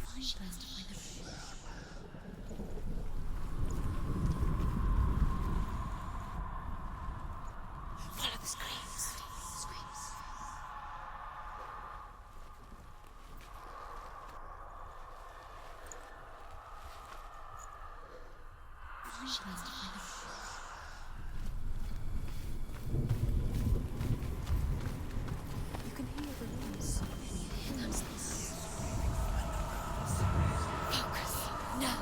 Find them to find a follow the screams. Screams. Find them to find a You can hear the rooms. focus. Now.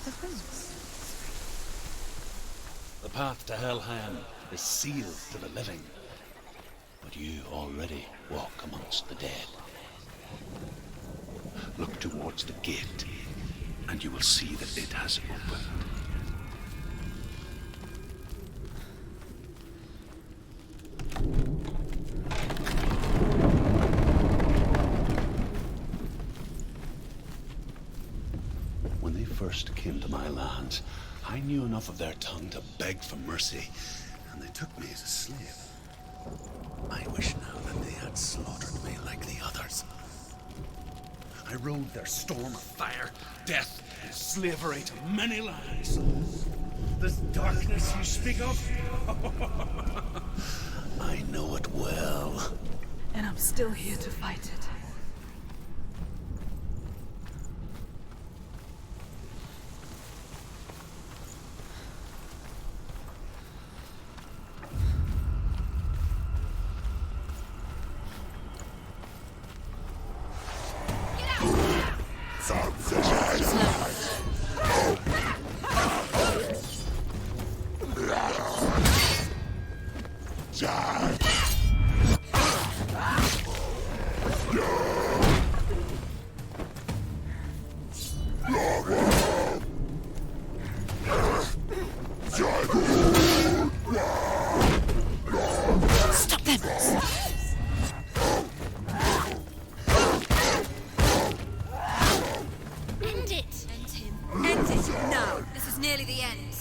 The rooms. The path to Helheim is sealed to the living, but you already walk amongst the dead. Look towards the gate, and you will see that it has opened. When they first came to my lands, I knew enough of their tongue to beg for mercy, and they took me as a slave. I wish now that they had slaughtered me like the others. I rode their storm of fire, death, and slavery to many lands. This darkness you speak of, I know it well. And I'm still here to fight it. Die! End it! End him. End it! No! This is nearly the end.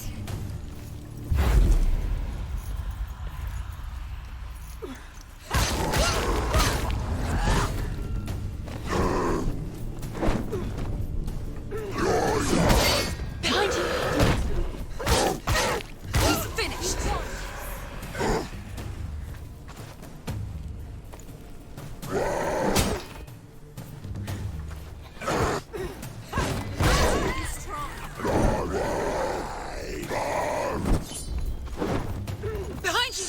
Behind you! He's finished! Behind you!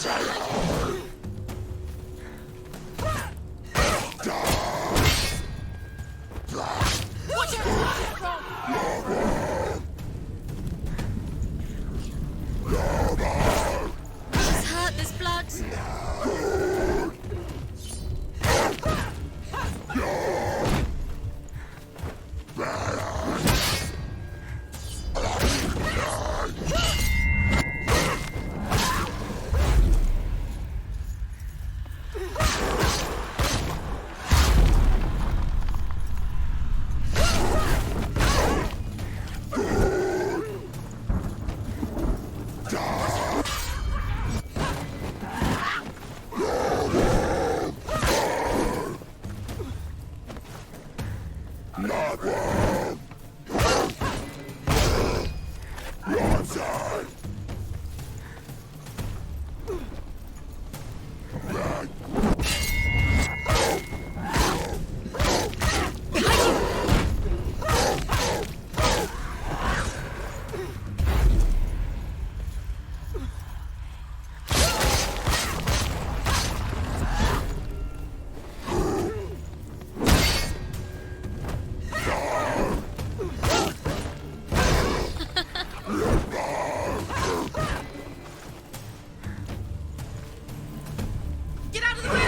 Watch out! She's hurt, there's blood. Get out of the way!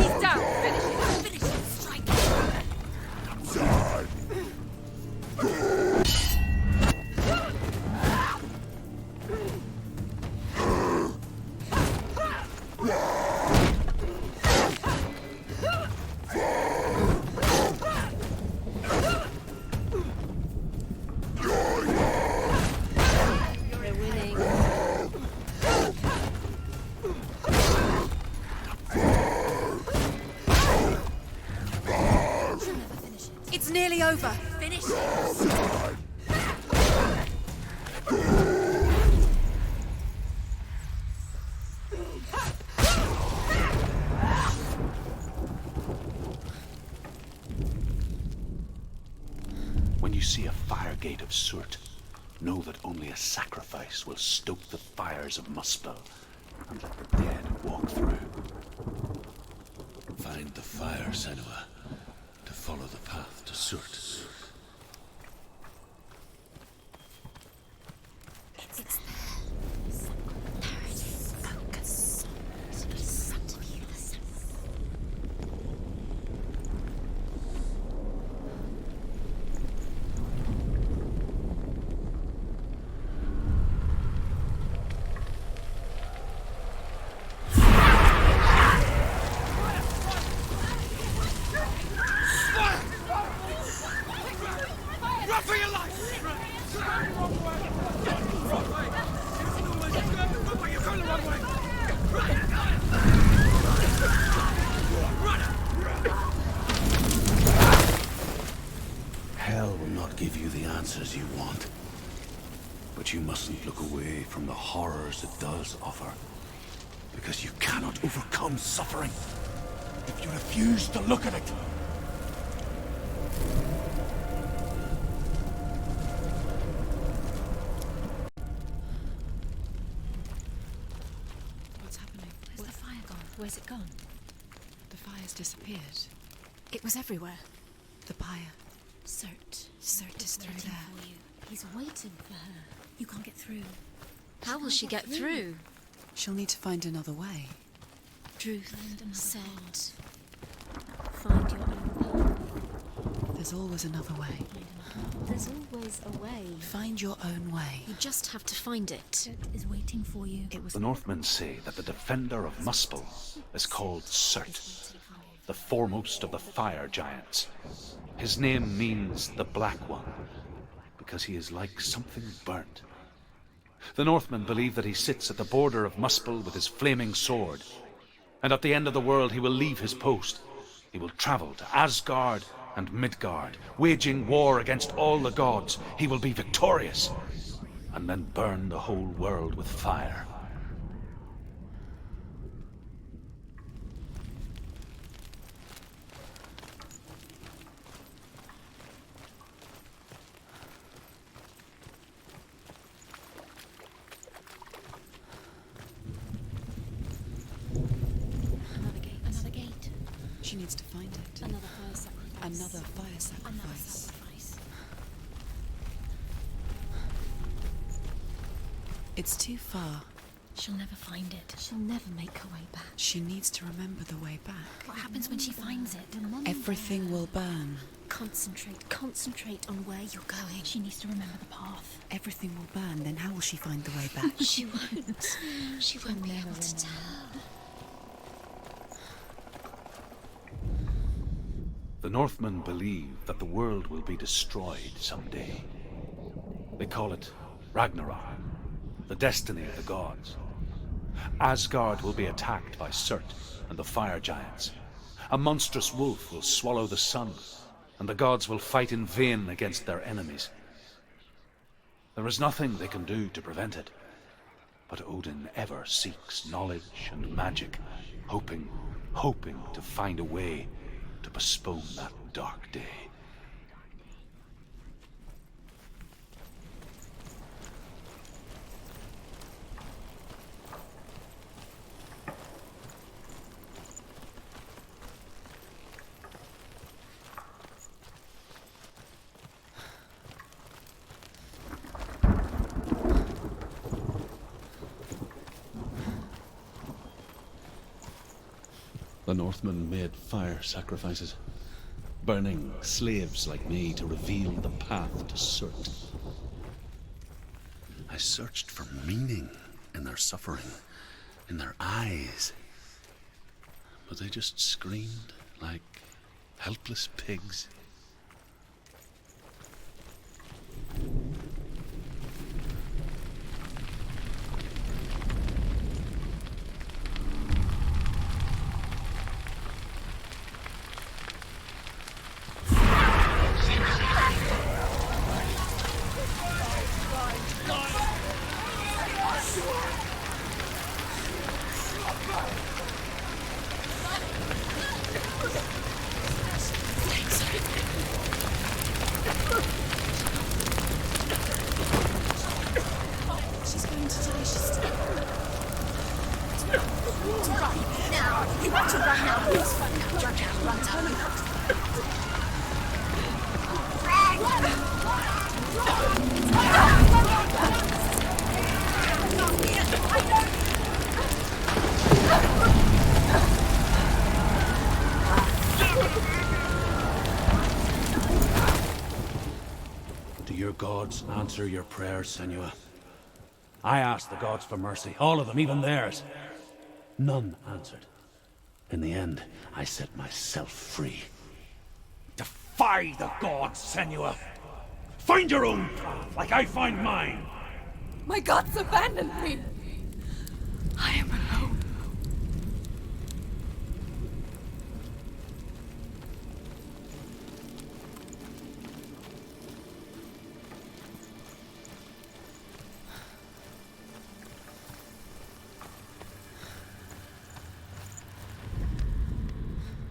He's down. Finish it. Finish it. Strike it. We're winning. It's nearly over. Finish it. When you see a fire gate of Ozesrt, know that only a sacrifice will stoke the fires of Muspel and let the dead walk through. Find the fire, Senua, to follow the path to Ozesrt. It's there. There it is. Focus. It's in front of you. Run for your life! You're going the wrong way! Hell will not give you the answers you want. But you mustn't look away from the horrors it does offer. Because you cannot overcome suffering if you refuse to look at it. What's happening? Where's the fire gone? Where's it gone? The fire's disappeared. It was everywhere. The pyre. Ozesrt. Ozesrt is through Waiting there. for you. He's waiting for her. You can't get through. How will she get through? She'll need to find another way. Truth another said. Find your own path. There's always another way. There's always a way. Find your own way. You just have to find it. Ozesrt is waiting for you. It was The Northmen say that the defender of Muspel is called Ozesrt, the foremost of the fire giants. His name means the Black One, because he is like something burnt. The Northmen believe that he sits at the border of Muspel with his flaming sword, and at the end of the world he will leave his post. He will travel to Asgard and Midgard, waging war against all the gods. He will be victorious, and then burn the whole world with fire. Another gate. She needs to find it. Another fire sacrifice. Another fire sacrifice. Another sacrifice. It's too far. She'll never find it. She'll never make her way back. She needs to remember the way back. What happens when she finds it? Everything will burn. Concentrate on where you're going. She needs to remember the path. Everything will burn, then how will she find the way back? She won't. She won't be able to tell. The Northmen believe that the world will be destroyed someday. They call it Ragnarok, the destiny of the gods. Asgard will be attacked by Surt and the fire giants. A monstrous wolf will swallow the sun, and the gods will fight in vain against their enemies. There is nothing they can do to prevent it, but Odin ever seeks knowledge and magic, hoping to find a way to postpone that dark day. The Northmen made fire sacrifices, burning slaves like me to reveal the path to Surt. I searched for meaning in their suffering, in their eyes, but they just screamed like helpless pigs. She's going to die. She's still... To run now. You want to run now. Please run now. Run, turn around. Do your gods answer your prayers, Senua? I asked the gods for mercy, all of them, even theirs. None answered. In the end, I set myself free. Defy the gods, Senua! Find your own path, like I find mine! My gods abandoned me. I am alone.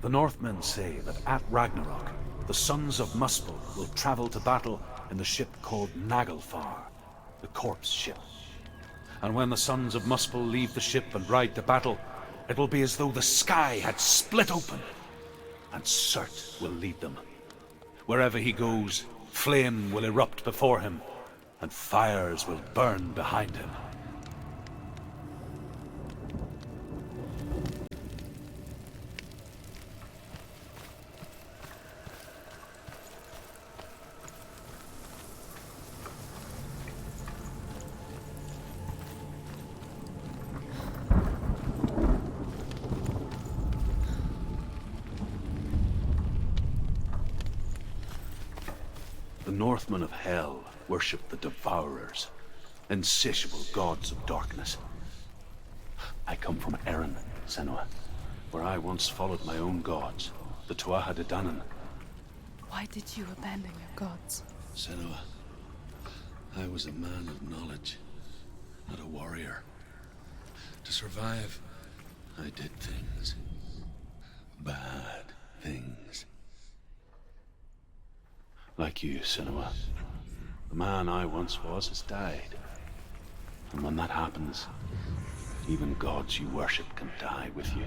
The Northmen say that at Ragnarok, the sons of Muspel will travel to battle in the ship called Naglfar, the corpse ship. And when the sons of Muspel leave the ship and ride to battle, it will be as though the sky had split open, and Surt will lead them. Wherever he goes, flame will erupt before him, and fires will burn behind him. The Northmen of Hell worship the Devourers, insatiable gods of darkness. I come from Erin, Senua, where I once followed my own gods, the Tuatha De Danann. Why did you abandon your gods? Senua, I was a man of knowledge, not a warrior. To survive, I did things. Bad things. Like you, Senua. The man I once was has died. And when that happens, even gods you worship can die with you.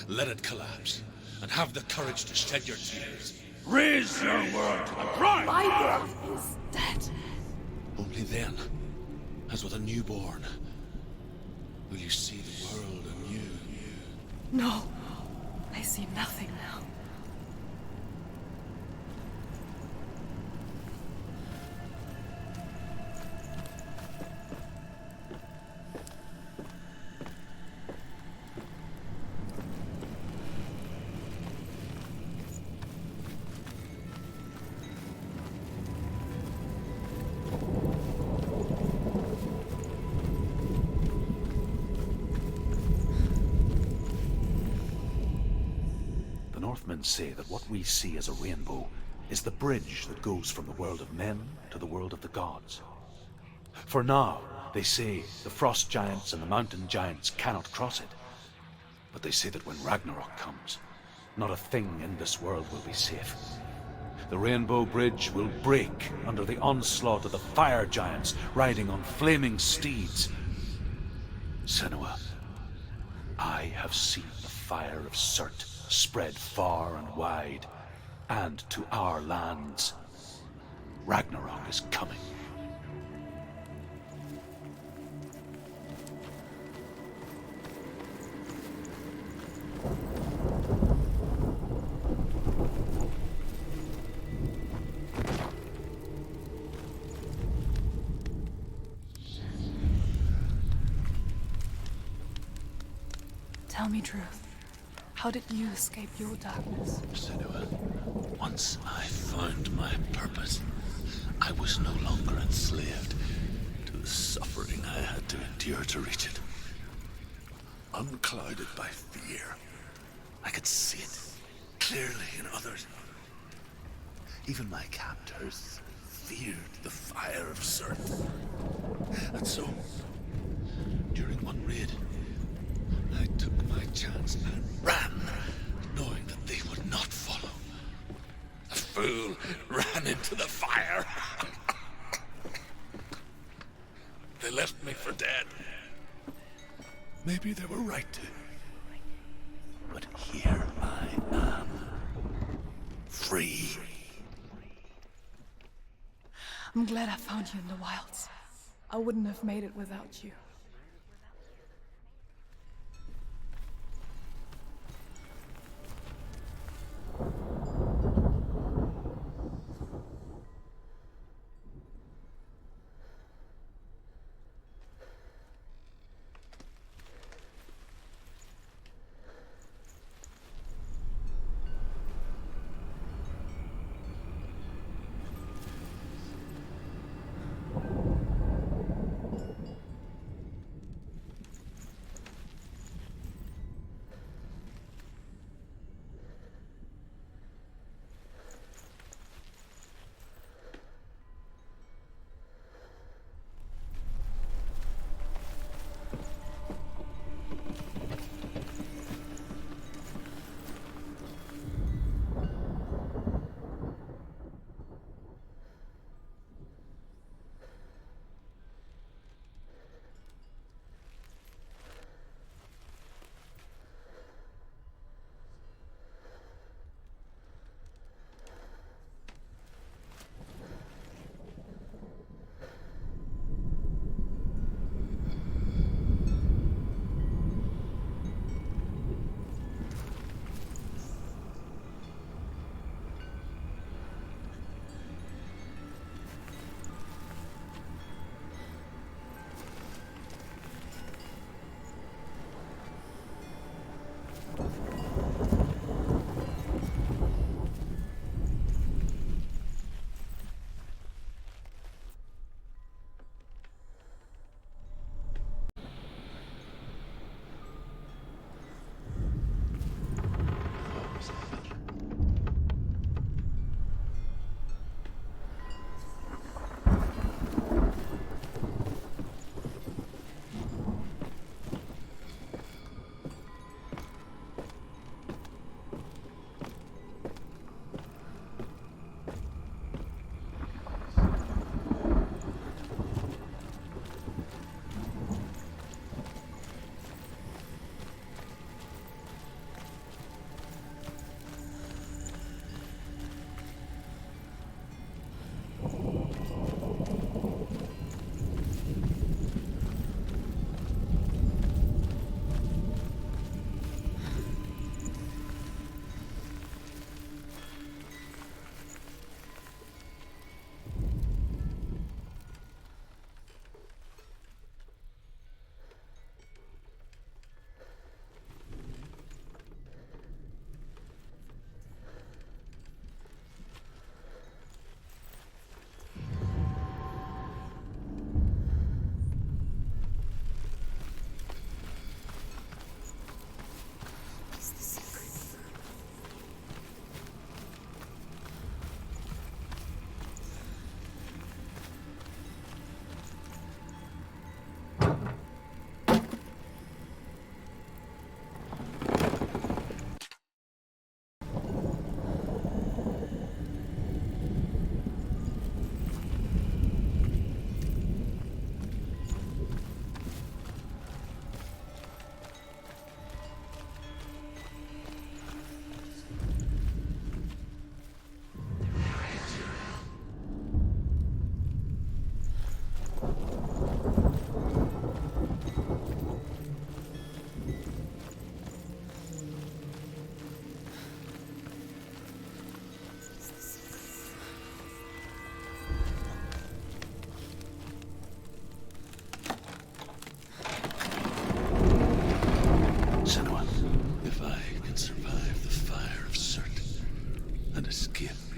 Let it collapse, and have the courage to shed your tears. Raise your world to the pride! My world is dead. Only then, as with a newborn, will you see the world anew. No, I see nothing now. The Northmen say that what we see as a rainbow is the bridge that goes from the world of men to the world of the gods. For now, they say the frost giants and the mountain giants cannot cross it. But they say that when Ragnarok comes, not a thing in this world will be safe. The Rainbow Bridge will break under the onslaught of the fire giants riding on flaming steeds. Senua, I have seen the fire of Surt spread far and wide, and to our lands. Ragnarok is coming. Tell me truth. How did you escape your darkness? Senua, once I found my purpose, I was no longer enslaved to the suffering I had to endure to reach it. Unclouded by fear, I could see it clearly in others. Even my captors feared the fire of Surt. And so, during one raid, I took my chance and ran, knowing that they would not follow. The fool ran into the fire. They left me for dead. Maybe they were right to. But here I am, free. I'm glad I found you in the wilds. I wouldn't have made it without you.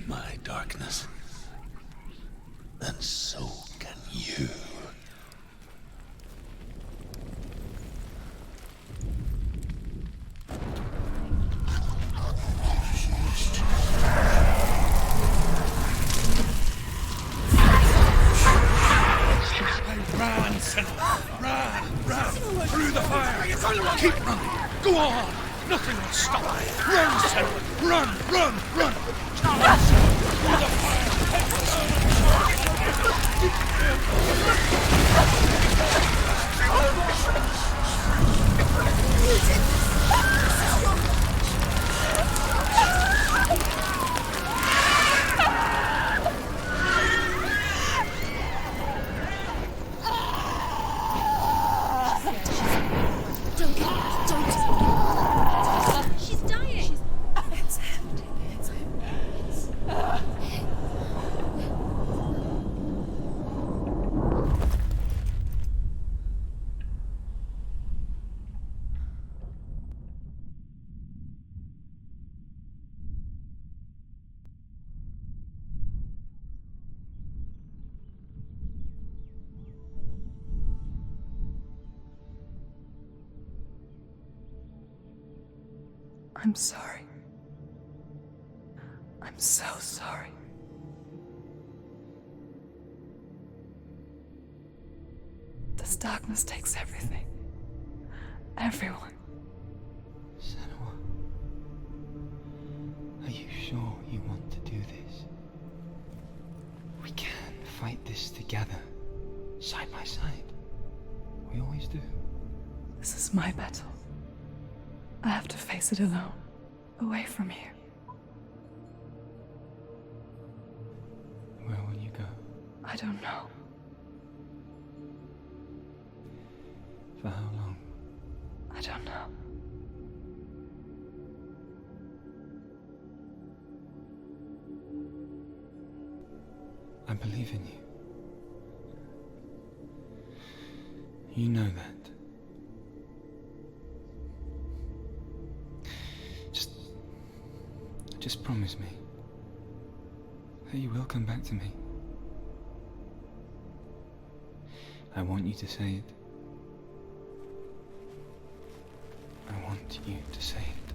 my darkness. And so can you. Run, Senua! Run! Through the fire! Keep running! Go on! Nothing will stop! Run, Senua! Run! Through the fire! She's dying. It's empty. It's empty. I'm sorry. I'm so sorry. This darkness takes everything. Everyone. Senua, are you sure you want to do this? We can fight this together, side by side. We always do. This is my battle. I have to face it alone, away from you. Where will you go? I don't know. For how long? I don't know. I believe in you. You know that. Just promise me that you will come back to me. I want you to say it. I want you to say it.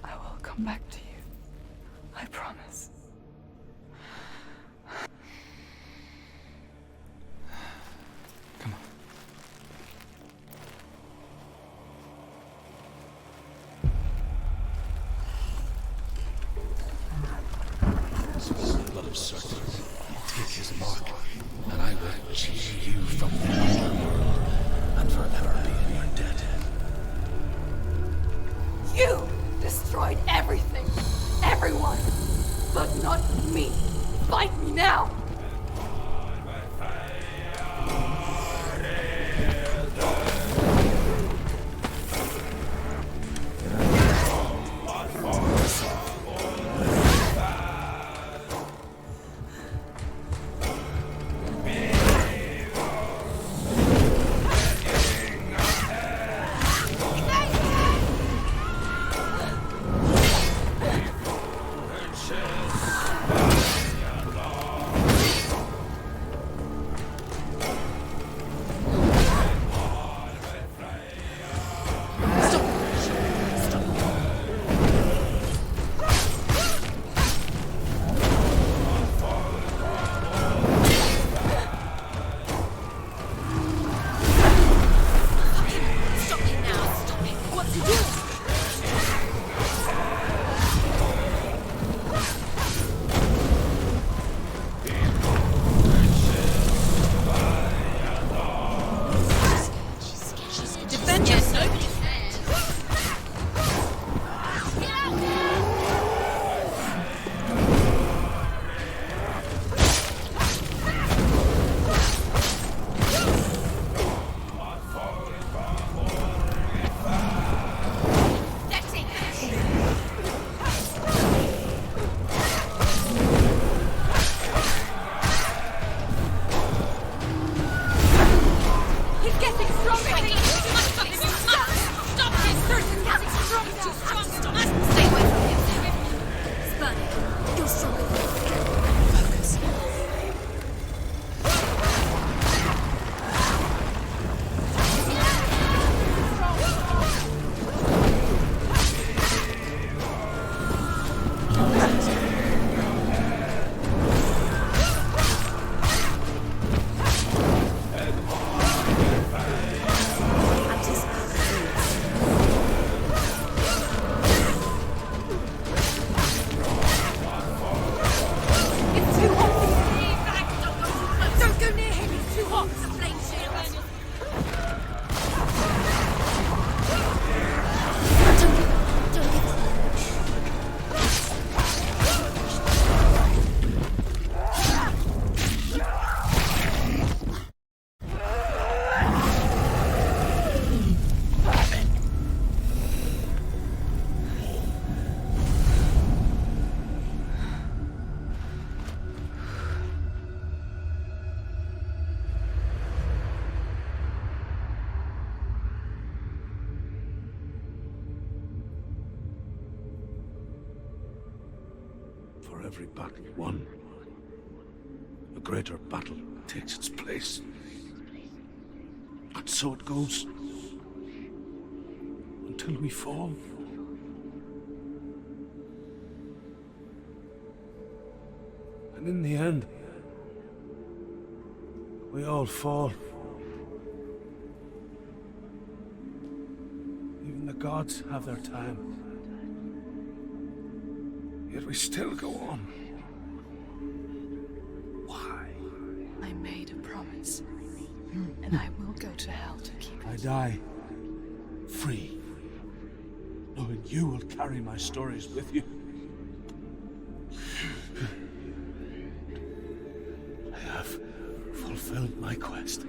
I will come back to you. I promise. Come on. Blood of serpents, take his mark, and I will cheer you from the underworld and forever be in your debt. You destroyed everything, everyone, but not me. Fight me now. For every battle won, a greater battle takes its place. And so it goes. Until we fall. And in the end, we all fall. Even the gods have their time. Yet we still go on. Why? I made a promise, and I will go to hell to keep it. I die free, knowing you will carry my stories with you. I have fulfilled my quest.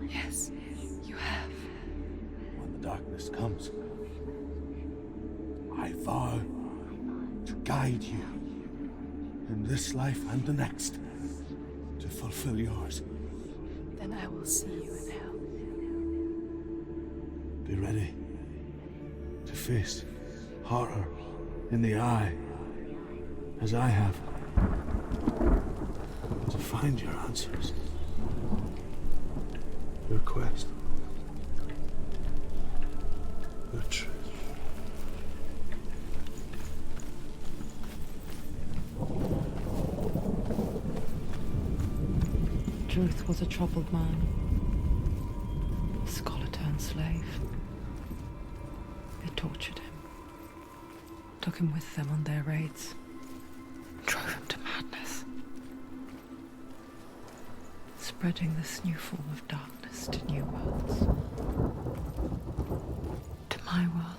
Yes, you have. When the darkness comes, I vow to guide you in this life and the next to fulfill yours. Then I will see you in hell. Be ready to face horror in the eye, as I have, to find your answers, your quest, your truth. Truth was a troubled man, a scholar turned slave. They tortured him, took him with them on their raids, drove him to madness, spreading this new form of darkness to new worlds, to my world.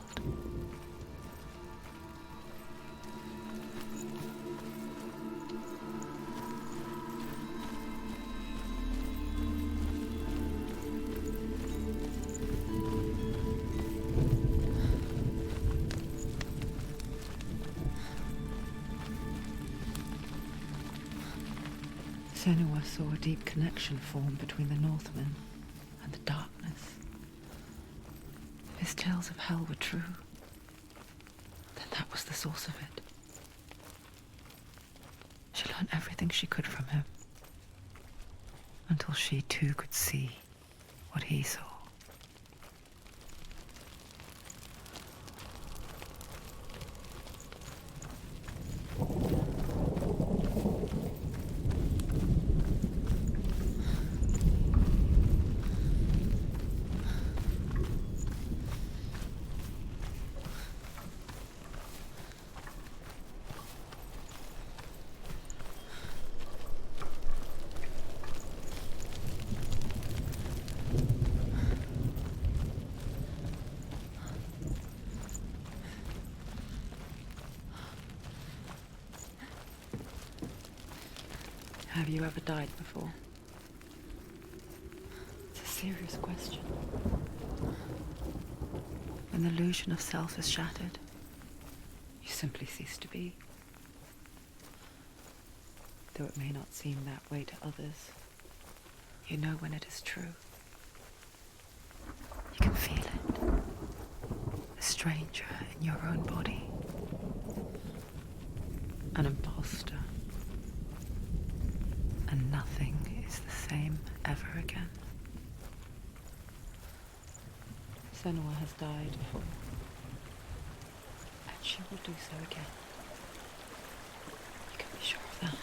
Senua saw a deep connection form between the Northmen and the darkness. If his tales of hell were true, then that was the source of it. She learned everything she could from him, until she too could see what he saw. Have you ever died before? It's a serious question. When the illusion of self is shattered, you simply cease to be. Though it may not seem that way to others, you know when it is true. You can feel it. A stranger in your own body. An imposter. And nothing is the same ever again. Senua has died before, and she will do so again. You can be sure of that.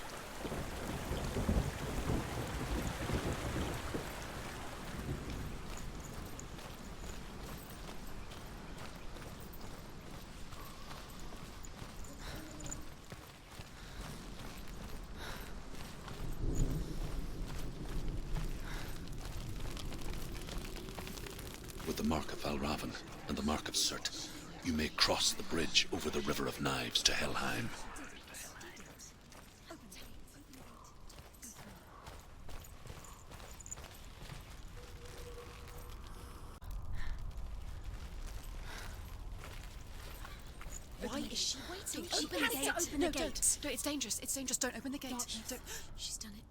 With the mark of Valravan and the mark of Ozesrt, you may cross the bridge over the River of Knives to Helheim. Why is she waiting? She Open the has gate. to open No, the gate. don't. No, it's dangerous. It's dangerous. Don't open the gate. No, Don't. she's done it.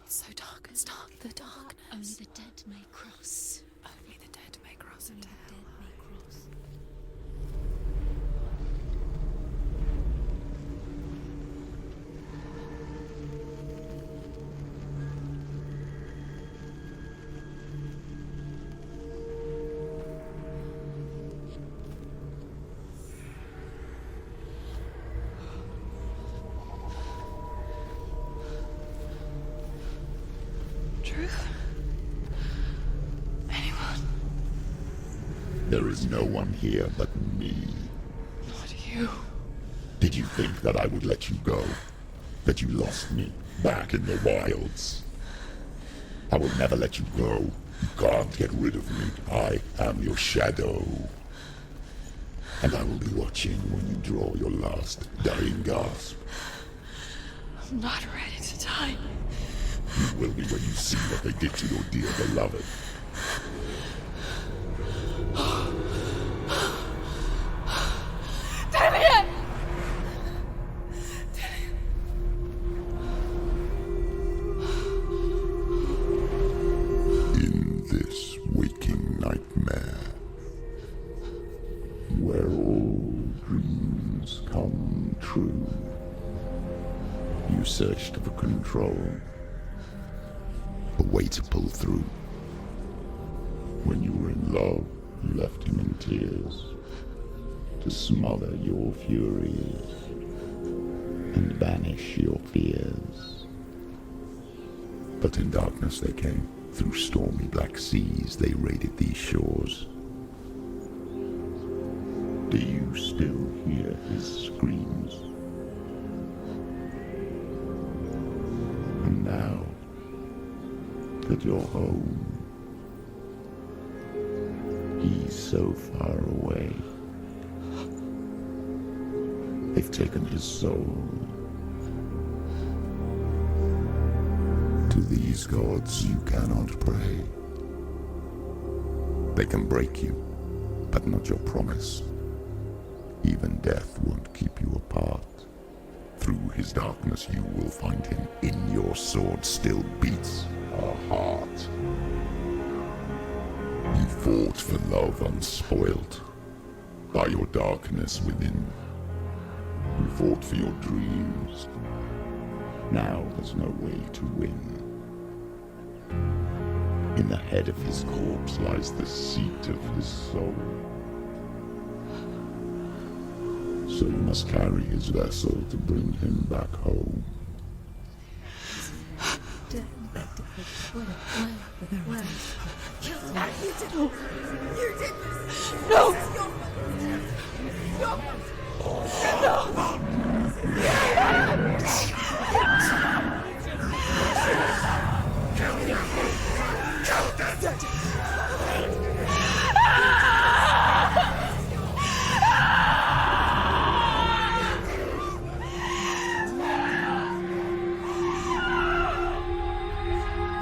It's so dark. It's dark. The darkness. Only the dead may cross. Only the dead may cross Only into the hell. dead may cross. There is no one here but me. Not you. Did you think that I would let you go? That you lost me back in the wilds? I will never let you go. You can't get rid of me. I am your shadow. And I will be watching when you draw your last dying gasp. I'm not ready to die. You will be when you see what they did to your dear beloved. In this waking nightmare, where all dreams come true, you searched for control, a way to pull through. When you were in love, you left him in tears, to smother your furies and banish your fears. But in darkness they came, through stormy black seas they raided these shores. Do you still hear his screams? And now that you're home, he's so far away. They've taken his soul. To these gods you cannot pray. They can break you, but not your promise. Even death won't keep you apart. Through his darkness you will find him. In your sword still beats a heart. You fought for love unspoilt by your darkness within. You fought for your dreams. Now there's no way to win. In the head of his corpse lies the seat of his soul. So you must carry his vessel to bring him back home.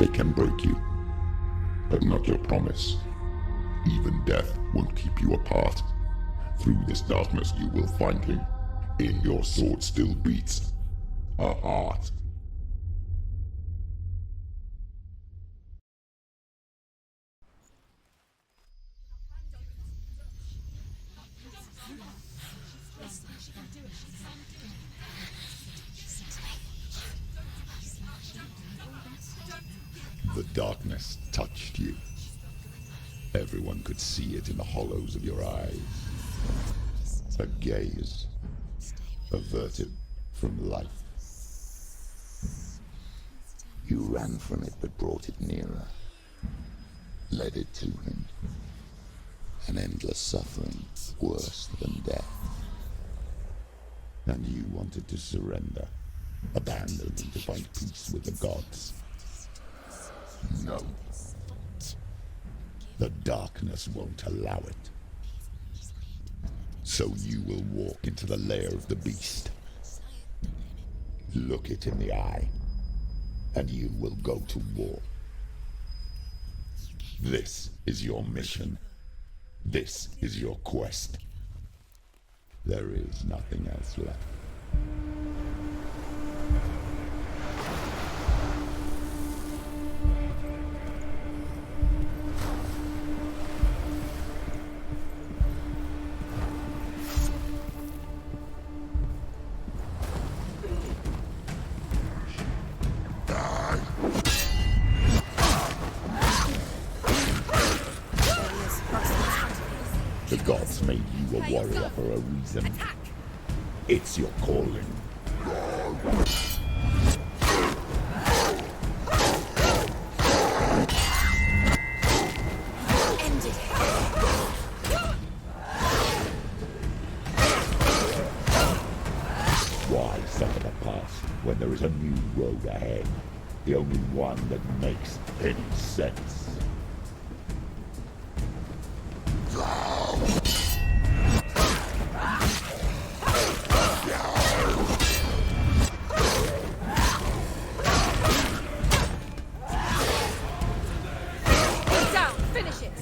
They can break you, but not your promise. Even death won't keep you apart. Through this darkness you will find him. In your sword still beats a heart. The darkness touched you. Everyone could see it in the hollows of your eyes. A gaze averted from life. You ran from it but brought it nearer. Led it to him. An endless suffering, worse than death. And you wanted to surrender, abandon and to find peace with the gods. No. The darkness won't allow it. So you will walk into the lair of the beast. Look it in the eye, and you will go to war. This is your mission. This is your quest. There is nothing else left. The gods made you a warrior for a reason. It's your calling. End it. a new road ahead. The only one that makes any sense. Down! Finish it!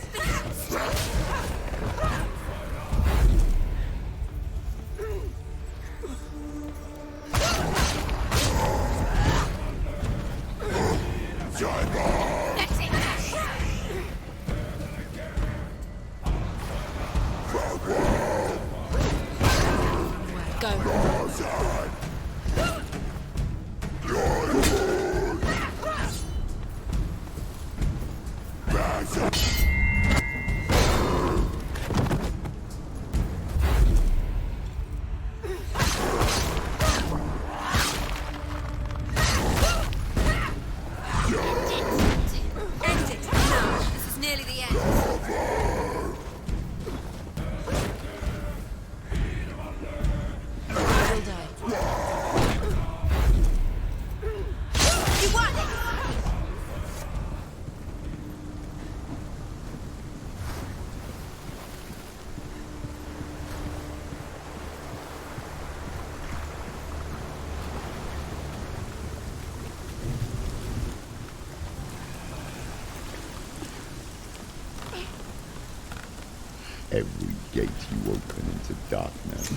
Every gate you open into darkness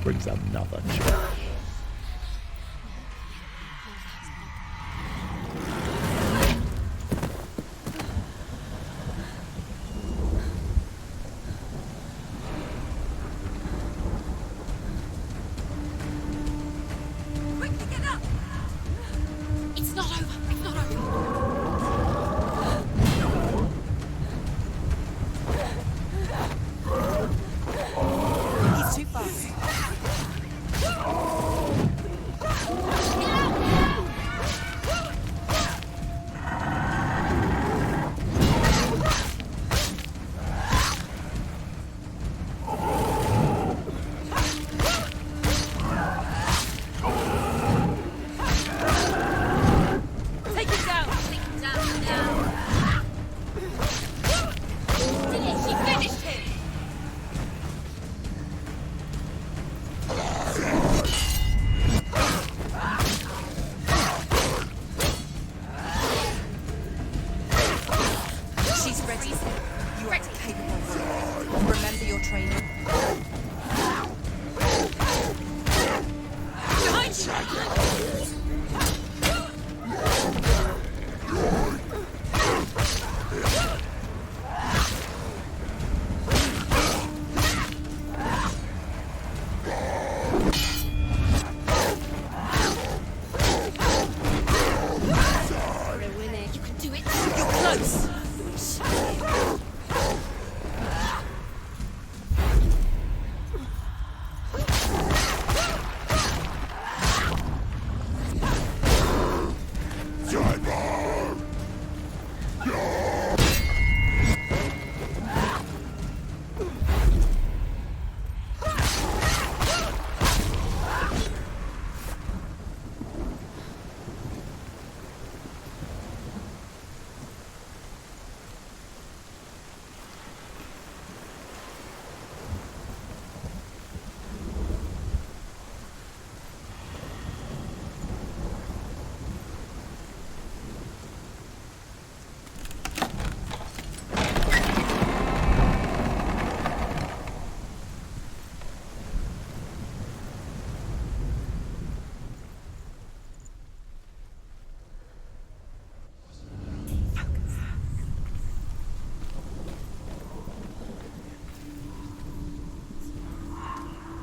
brings another challenge. Quickly get up! It's not over. It's not over. He's too fast. Take him down. Take him down. She finished him. She's ready. You are capable. Remember your training. Behind you! You're a winner. You can do it. You're close.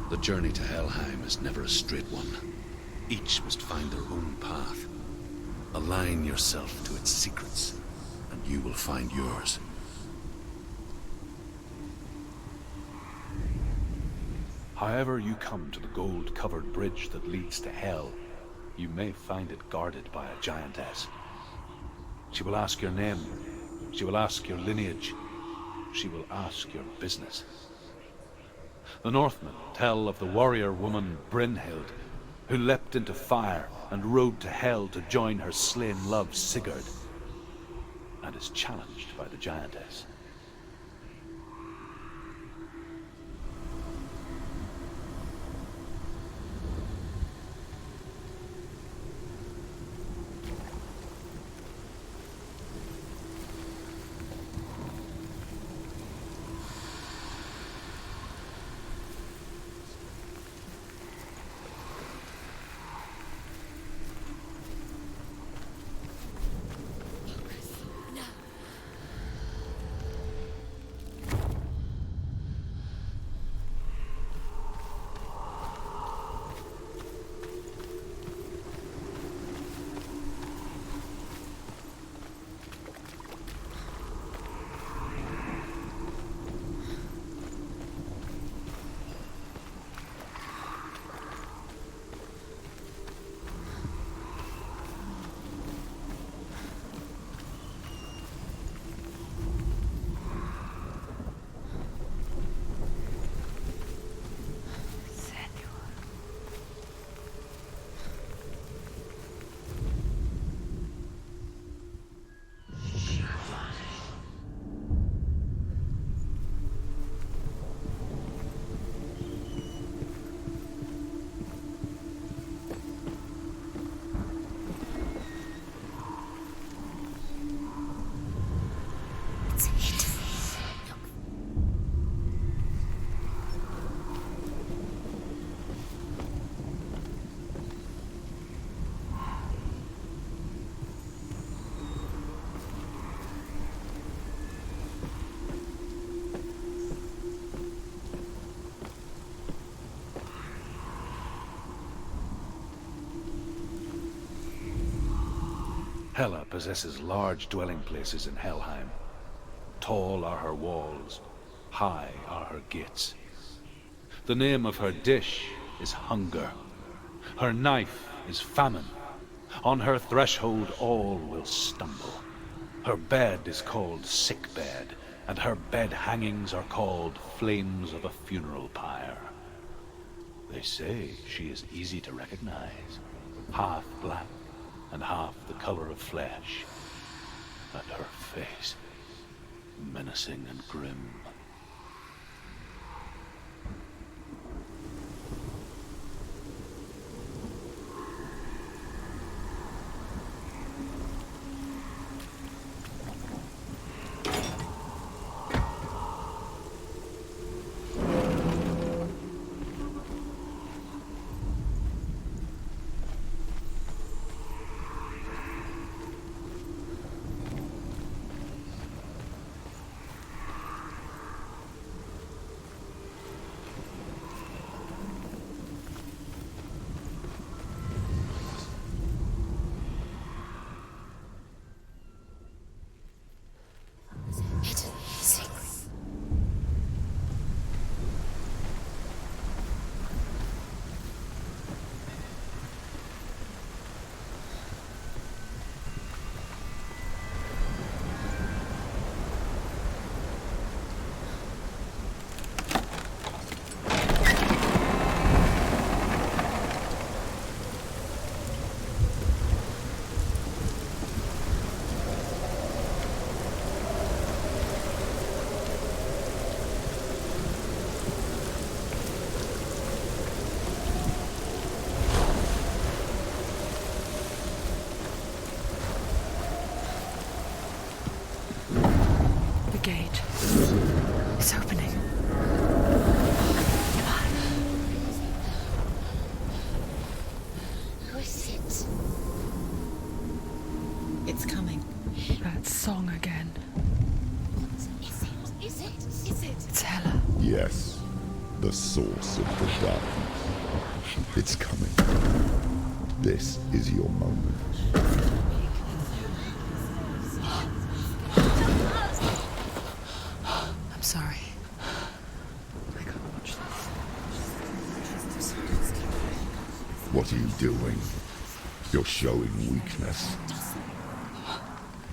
The journey to Helheim is never a straight one. Each must find their own path. Align yourself to its secrets, and you will find yours. However you come to the gold-covered bridge that leads to Hell, you may find it guarded by a giantess. She will ask your name. She will ask your lineage. She will ask your business. The Northmen tell of the warrior woman Brynhild, who leapt into fire and rode to hell to join her slain love Sigurd, and is challenged by the giantess. Hela possesses large dwelling places in Helheim. Tall are her walls, high are her gates. The name of her dish is hunger. Her knife is famine. On her threshold all will stumble. Her bed is called sick bed, and her bed hangings are called flames of a funeral pyre. They say she is easy to recognize, half black and half the color of flesh, and her face menacing and grim. Gate. It's opening. Who is it? It's coming. That song again. Is it? Is it? Is it? It's Hela. Yes, the source of the darkness. It's coming. This is your moment. I'm sorry. I can't watch this. What are you doing? You're showing weakness.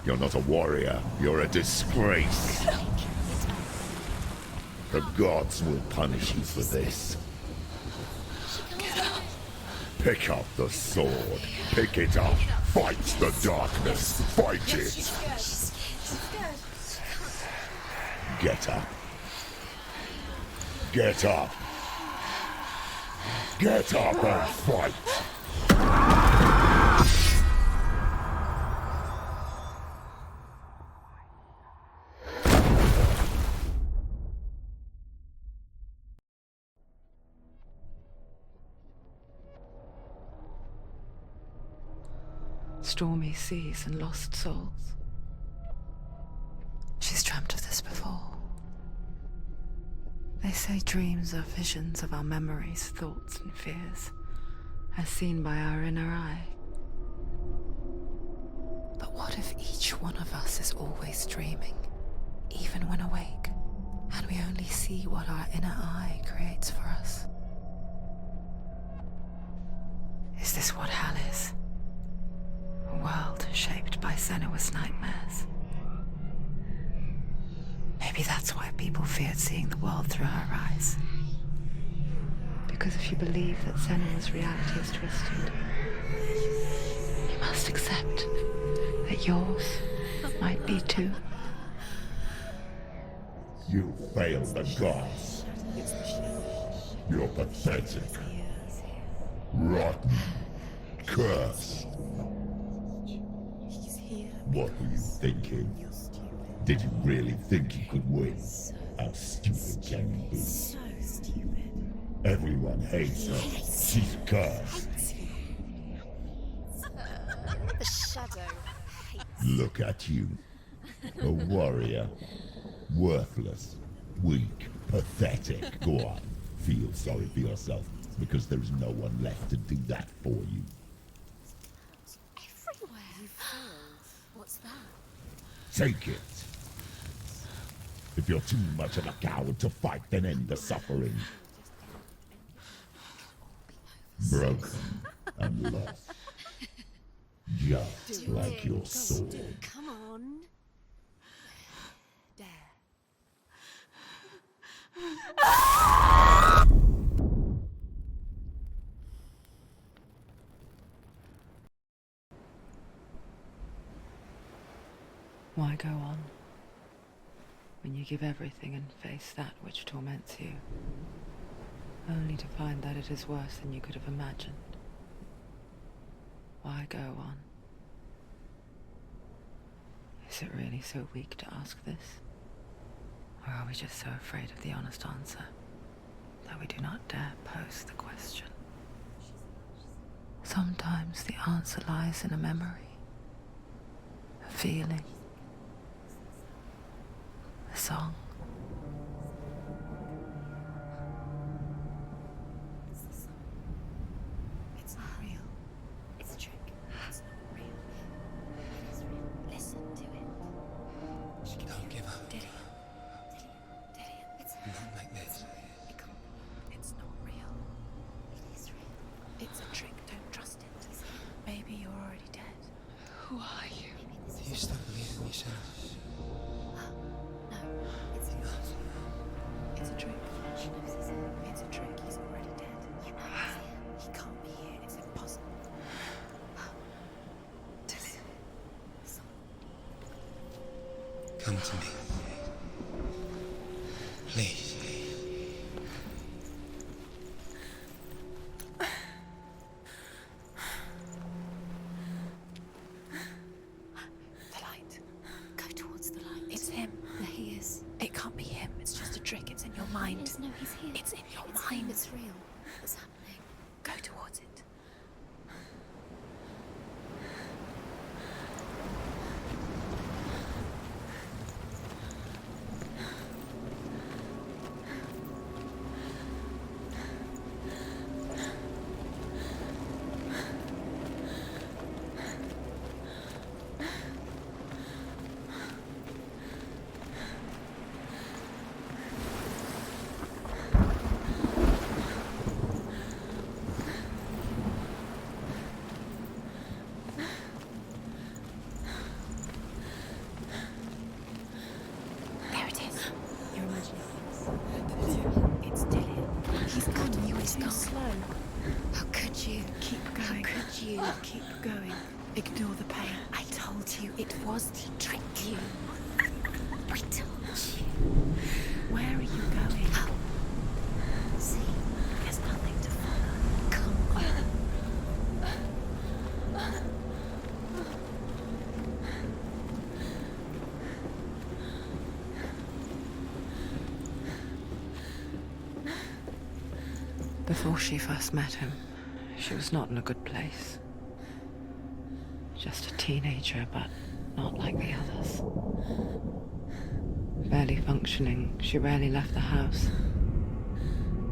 You're not a warrior. You're a disgrace. The gods will punish you for this. Get up. Pick up the sword. Pick it up. Fight the darkness. Fight it. Get up. Get up. Get up and fight. Stormy seas and lost souls. She's dreamt of this before. They say dreams are visions of our memories, thoughts, and fears, as seen by our inner eye. But what if each one of us is always dreaming, even when awake, and we only see what our inner eye creates for us? Is this what hell is? A world shaped by Senua's nightmares. Maybe that's why people feared seeing the world through her eyes. Because if you believe that Senua's reality is twisted, you must accept that yours might be too. You failed the gods. You're pathetic. Rotten. Cursed. What were you thinking? Did you really think you could win? How stupid can you be? So stupid. Everyone hates her. She's cursed. The shadow hates. Look at you. A warrior. Worthless. Weak. Pathetic. Go on. Feel sorry for yourself, because there is no one left to do that for you. Everywhere. You failed. What's that? Take it. If you're too much of a coward to fight, then end the suffering. Broken and lost. Just like your sword. Come on. Dare. Why go on when you give everything and face that which torments you, only to find that it is worse than you could have imagined? Why go on? Is it really so weak to ask this? Or are we just so afraid of the honest answer that we do not dare pose the question? Sometimes the answer lies in a memory, a feeling, a song. It's not real. It's a trick. It's not real. It is real. Listen to it. She Don't give up. Did it? It's Not like this. It can't be. It's not real. It is real. It's a trick. Don't trust it. Maybe you're already dead. Who are you? Do you still believe in yourself? No, it's It's a trick. She knows he's here. It's a trick. He's already dead. You know he's here. He can't be here. It's impossible. Come to me. Please. The light. Go towards the light. It's him. There he is. It can't be him. It's just a trick. It's in your mind. It is. No, he's here. It's in your mind. It's real. What's happening? Go towards it. going? Ignore the pain. I told you it was to trick you. I told you. Where are you going? Oh. See, there's nothing to follow. Come on. Before she first met him, she was not in a good place. Just a teenager, but not like the others. Barely functioning, she rarely left the house.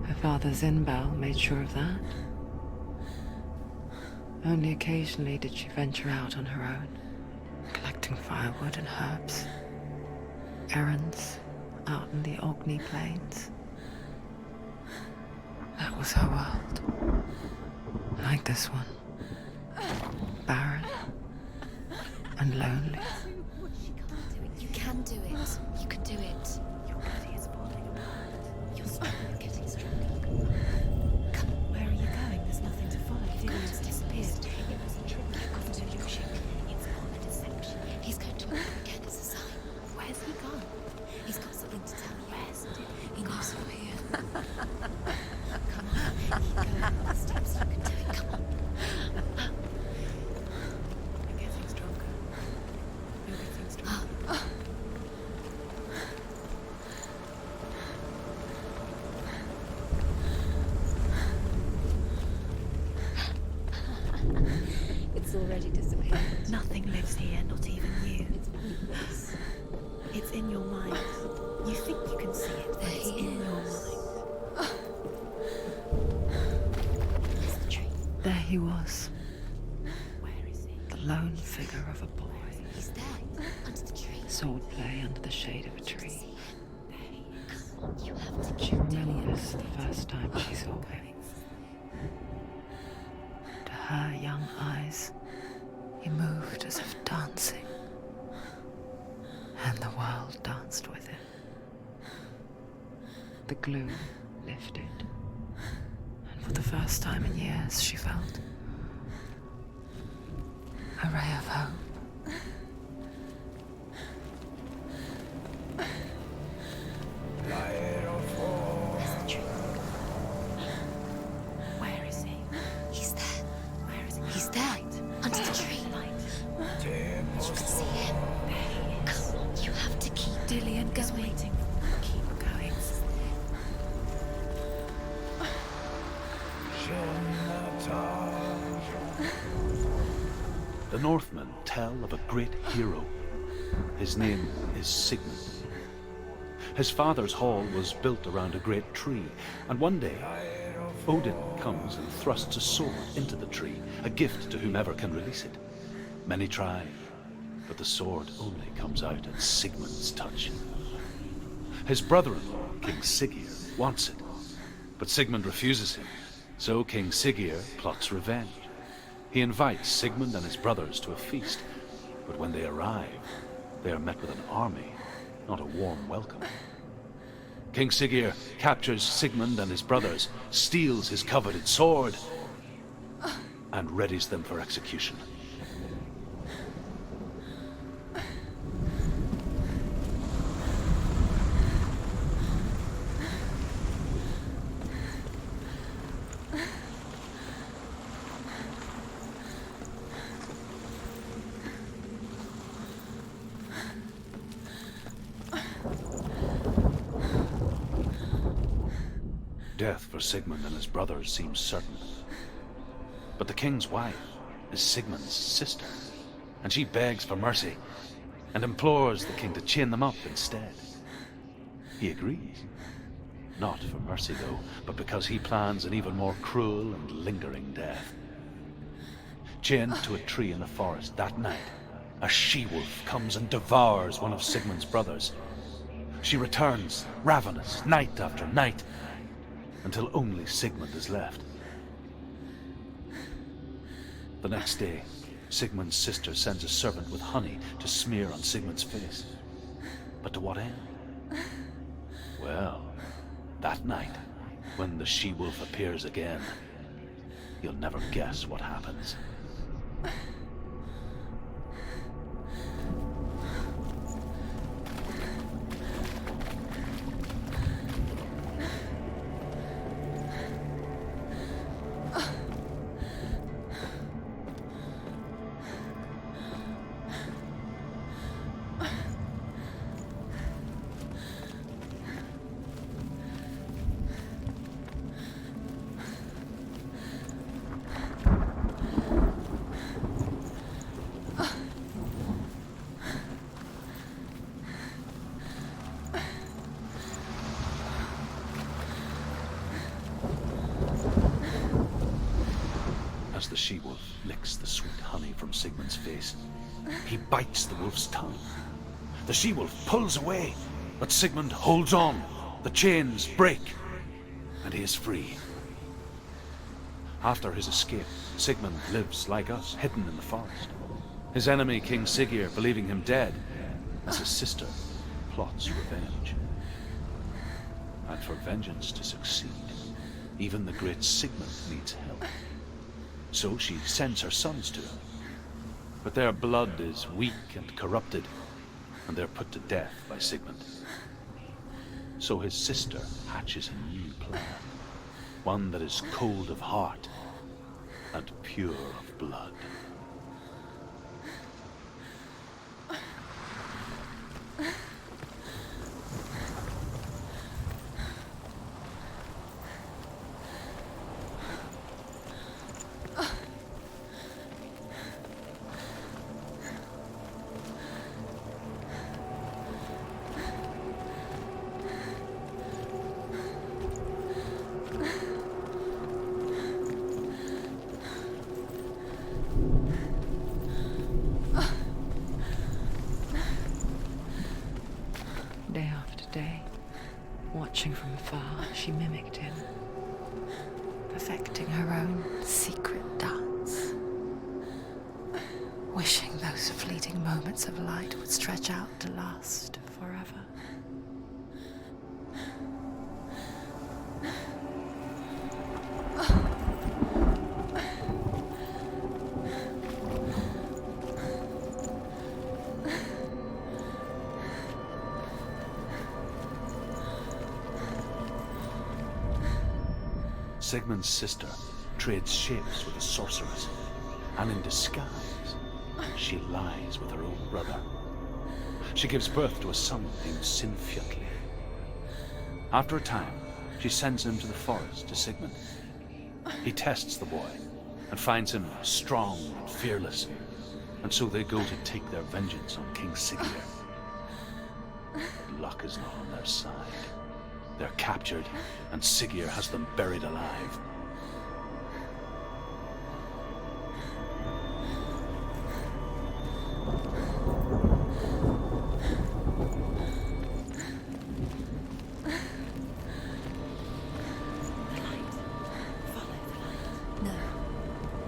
Her father's in-bell made sure of that. Only occasionally did she venture out on her own, collecting firewood and herbs. Errands out in the Ogni Plains. That was her world. Like this one. Barren and lonely. You can do it. You can do it. Your body is falling apart. You're strong. You're getting stronger. Come on. Where are you going? There's nothing to follow. Dillian's disappeared. It was a trick. Of delusion. It's all a deception. He's going to appear again as a sign. Where's he gone? He's got something to tell you. Where's Dillian? He knows you're here. Come on. Keep going up the steps. You can do it. Come on. You're getting stronger. You're getting stronger. It's already disappeared. Nothing lives here, not even you. It's pointless. It's in your mind. You think you can see it, but it's in your mind. It's the tree. There he was, Where is he? the lone figure of a boy. He's there, under the tree. Swordplay under the shade of a tree. There he is. Come on, you have to She remembers the first time she saw him. To her young eyes, he moved as if dancing, and the world danced with him. The gloom lifted, and for the first time in years she felt a ray of hope. There's the tree. Where is he? He's there. Where is he? He's there, under the tree. You can see him. There he is. Come on, you have to keep Dillian is waiting. Keep going. The Northmen tell of a great hero. His name is Sigmund. His father's hall was built around a great tree, and one day, Odin comes and thrusts a sword into the tree, a gift to whomever can release it. Many try, but the sword only comes out at Sigmund's touch. His brother-in-law, King Siggeir, wants it, but Sigmund refuses him, so King Siggeir plots revenge. He invites Sigmund and his brothers to a feast, but when they arrive, they are met with an army, not a warm welcome. King Siggeir captures Sigmund and his brothers, steals his coveted sword, and readies them for execution. Death for Sigmund and his brothers seems certain. But the king's wife is Sigmund's sister, and she begs for mercy and implores the king to chain them up instead. He agrees. Not for mercy, though, but because he plans an even more cruel and lingering death. Chained to a tree in the forest that night, a she-wolf comes and devours one of Sigmund's brothers. She returns, ravenous, night after night, until only Sigmund is left. The next day, Sigmund's sister sends a servant with honey to smear on Sigmund's face. But to what end? Well, that night, when the she-wolf appears again, you'll never guess what happens. As the she-wolf licks the sweet honey from Sigmund's face, he bites the wolf's tongue. The she-wolf pulls away, but Sigmund holds on. The chains break, and he is free. After his escape, Sigmund lives like us, hidden in the forest. His enemy, King Siggeir, believing him dead, as his sister plots revenge. And for vengeance to succeed, even the great Sigmund needs help. So she sends her sons to him. But their blood is weak and corrupted, and they're put to death by Sigmund. So his sister hatches a new plan, one that is cold of heart and pure of blood. Day after day, watching from afar, she mimicked him, perfecting her own secret dance, wishing those fleeting moments of light would stretch out to last forever. Sigmund's sister trades shapes with a sorceress, and in disguise, she lies with her own brother. She gives birth to a son named Sinfjotli. After a time, she sends him to the forest to Sigmund. He tests the boy and finds him strong and fearless, and so they go to take their vengeance on King Siggeir. But luck is not on their side. They're captured, and Siggeir has them buried alive. No,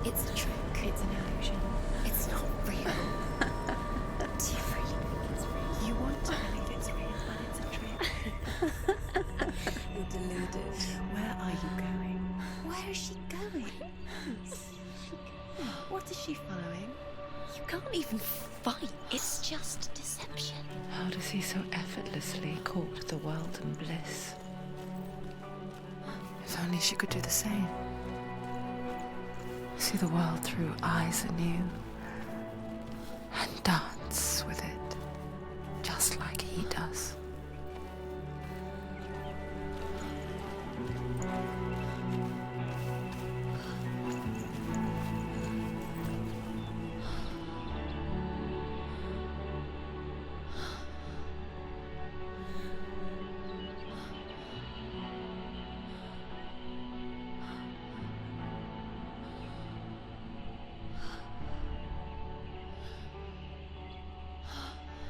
it's a trick. It's an illusion. It's not real. Do you really think it's real? You want to believe it's real, but it's a trick. You're deluded. Where are you going? Where is she going? What is she following? You can't even fight. It's just deception. How does he so effortlessly court the world and bliss? If only she could do the same. See the world through eyes anew and dance with it, just like he does.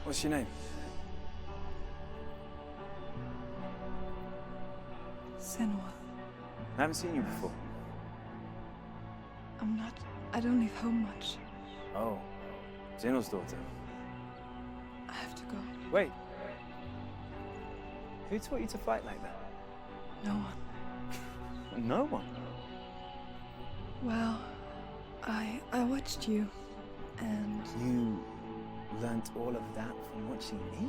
What's your name? Senua. I haven't seen you before. I don't leave home much. Oh, Zenua's daughter. I have to go. Wait. Who taught you to fight like that? No one. No one? Well, I watched you, and You learnt all of that from watching me?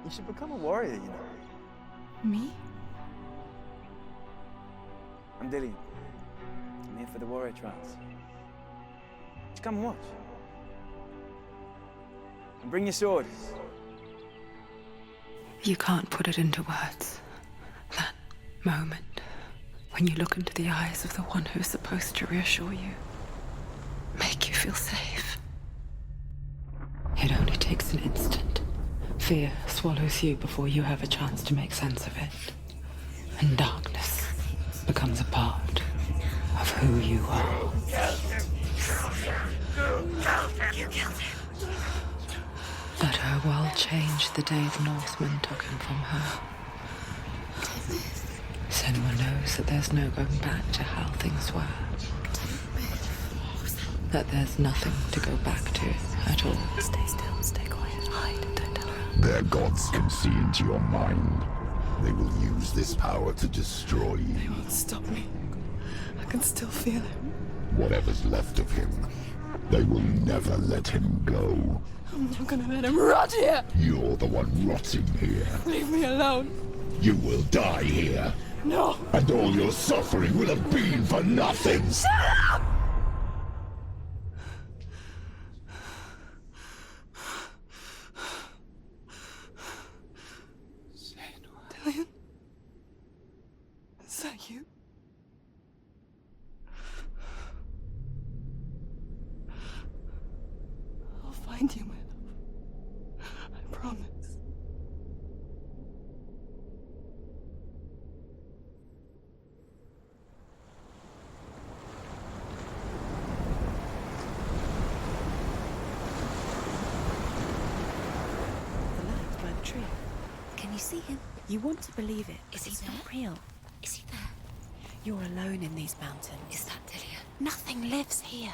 You should become a warrior, you know. me? I'm Dillian. I'm here for the warrior trials. Just come and watch. And bring your sword. You can't put it into words. That moment when you look into the eyes of the one who's supposed to reassure you, make you feel safe. It only takes an instant. Fear swallows you before you have a chance to make sense of it. And darkness becomes a part of who you are. You killed him. But her world changed the day the Northmen took him from her. Senua knows that there's no going back to how things were. That there's nothing to go back to at all. Stay still, stay quiet, hide, don't tell her. Their gods can see into your mind. They will use this power to destroy you. They won't stop me. I can still feel him. Whatever's left of him, they will never let him go. I'm not gonna let him rot here! You're the one rotting here. Leave me alone! You will die here. No! And all your suffering will have been for nothing. Shut up! Dillian? Is that you? I'll find you, my love. I promise. The light by the tree. Can you see him? You want to believe it, Is but he he's there? not real. Is he there? You're alone in these mountains. Is that Dillian? Nothing lives here.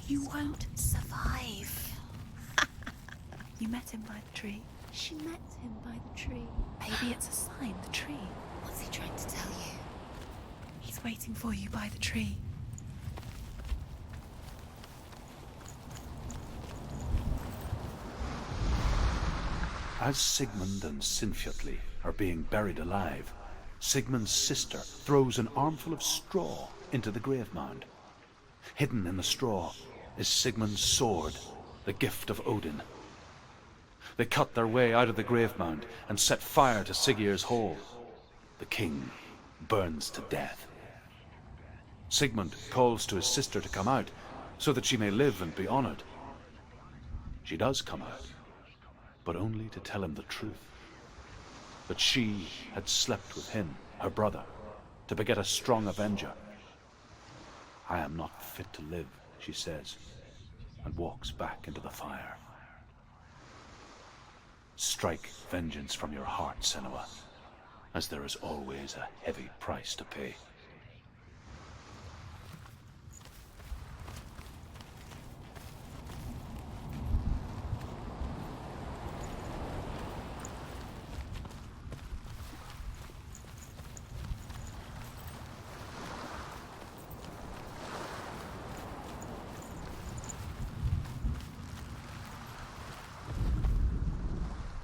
You won't survive. You met him by the tree. She met him by the tree. Maybe it's a sign, the tree. What's he trying to tell you? He's waiting for you by the tree. As Sigmund and Sinfjotli are being buried alive, Sigmund's sister throws an armful of straw into the grave mound. Hidden in the straw is Sigmund's sword, the gift of Odin. They cut their way out of the grave mound and set fire to Siggeir's hall. The king burns to death. Sigmund calls to his sister to come out so that she may live and be honored. She does come out, but only to tell him the truth. That she had slept with him, her brother, to beget a strong avenger. I am not fit to live, she says, and walks back into the fire. Strike vengeance from your heart, Senua, as there is always a heavy price to pay.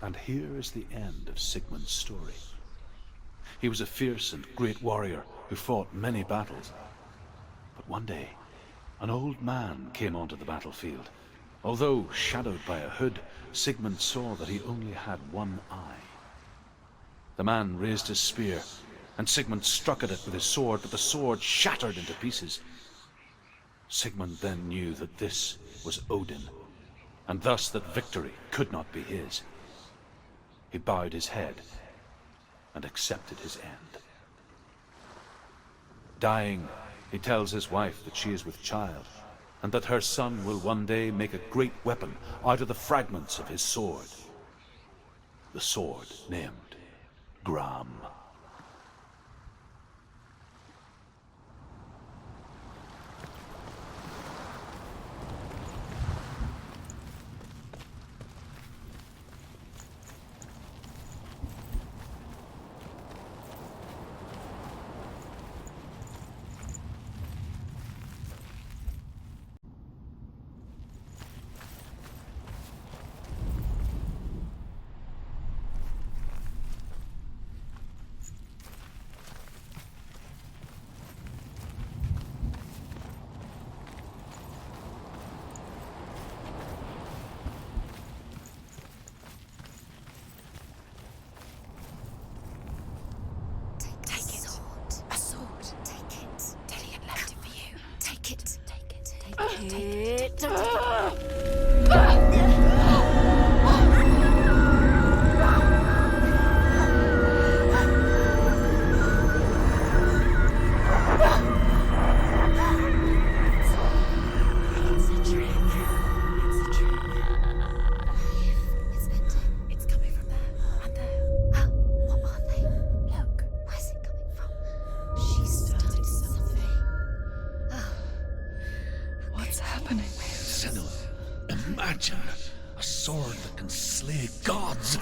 And here is the end of Sigmund's story. He was a fierce and great warrior who fought many battles. But one day, an old man came onto the battlefield. Although shadowed by a hood, Sigmund saw that he only had one eye. The man raised his spear, and Sigmund struck at it with his sword, but the sword shattered into pieces. Sigmund then knew that this was Odin, and thus that victory could not be his. He bowed his head and accepted his end. Dying, he tells his wife that she is with child, and that her son will one day make a great weapon out of the fragments of his sword. The sword named Gram. Take it. Don't take it. It's a trick. It's a trick. It's ending. It's coming from there and there. Oh, what are they? Look. Where's it coming from? She started something. Oh. What's happening? Senua, imagine a sword that can slay gods.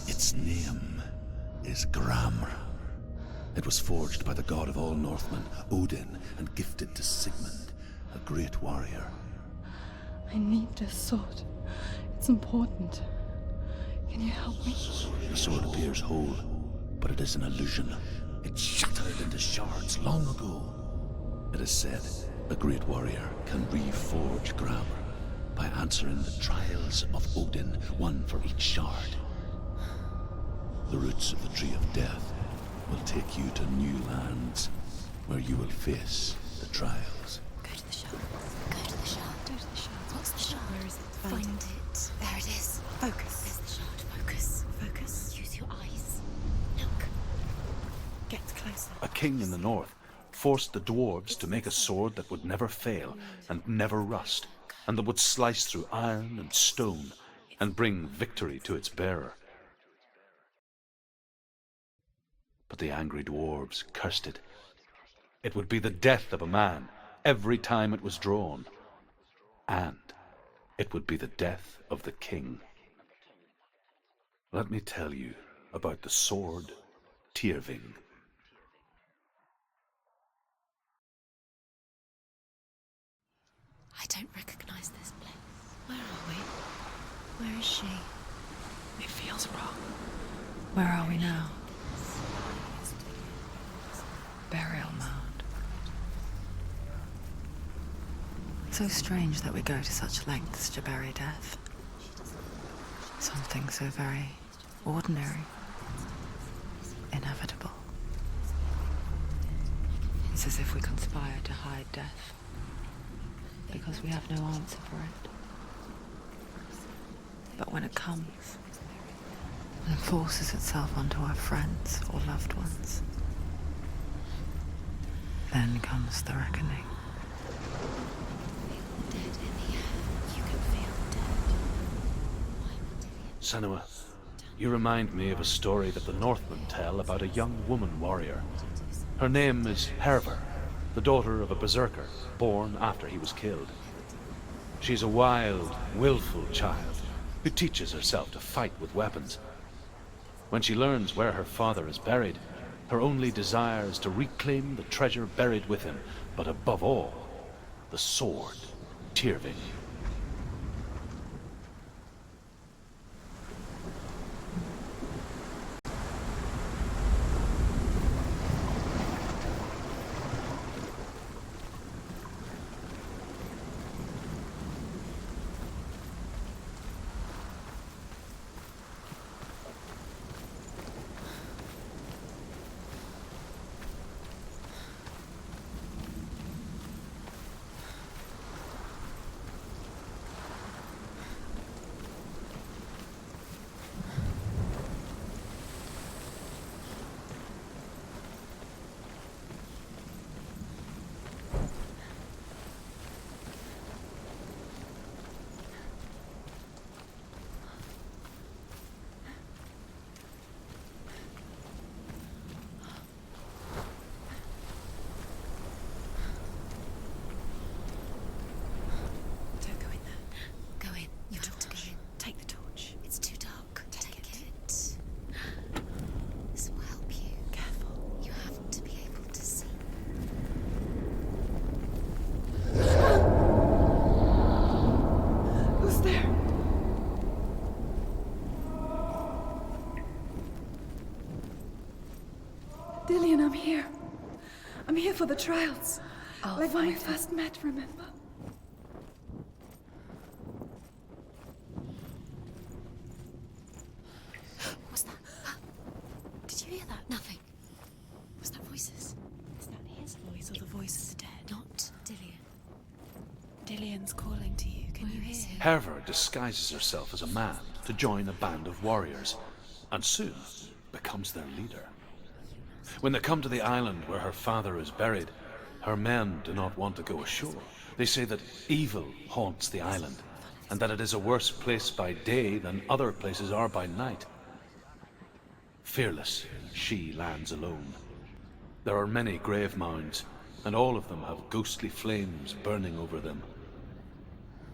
Its name is Gramr. It was forged by the god of all Northmen, Odin, and gifted to Sigmund, a great warrior. I need this sword. It's important. Can you help me? The sword appears whole, but it is an illusion. It shattered into shards long ago. It is said a great warrior can reforge Gramr by answering the trials of Odin, one for each shard. The roots of the Tree of Death will take you to new lands where you will face the trials. Go to the shard. Go to the shard. Go to the shard. What's the shard? Where is it? Find it. There it is. Focus. There's the shard. Focus. Focus. Use your eyes. Look. Get closer. A king in the north forced the dwarves to make a sword that would never fail and never rust, and that would slice through iron and stone and bring victory to its bearer. But the angry dwarves cursed it. It would be the death of a man every time it was drawn. And it would be the death of the king. Let me tell you about the sword Tyrving. I don't recognize this place. Where are we? Where is she? It feels wrong. Where are we now? Burial mound. So strange that we go to such lengths to bury death. Something so very ordinary, inevitable. It's as if we conspire to hide death, because we have no answer for it. But when it comes and forces itself onto our friends or loved ones, then comes the reckoning. Senua, you remind me of a story that the Northmen tell about a young woman warrior. Her name is Hervor, the daughter of a berserker, born after he was killed. She's a wild, willful child who teaches herself to fight with weapons. When she learns where her father is buried, her only desire is to reclaim the treasure buried with him, but above all, the sword Tyrving. Dillian, I'm here. I'm here for the trials. I'll like when we find her. first met, remember? What's that? Did you hear that? Nothing. Was that voices? Is that his voice Herver disguises herself as a man to join a band of warriors, and soon becomes their leader. When they come to the island where her father is buried, her men do not want to go ashore. They say that evil haunts the island, and that it is a worse place by day than other places are by night. Fearless, she lands alone. There are many grave mounds, and all of them have ghostly flames burning over them.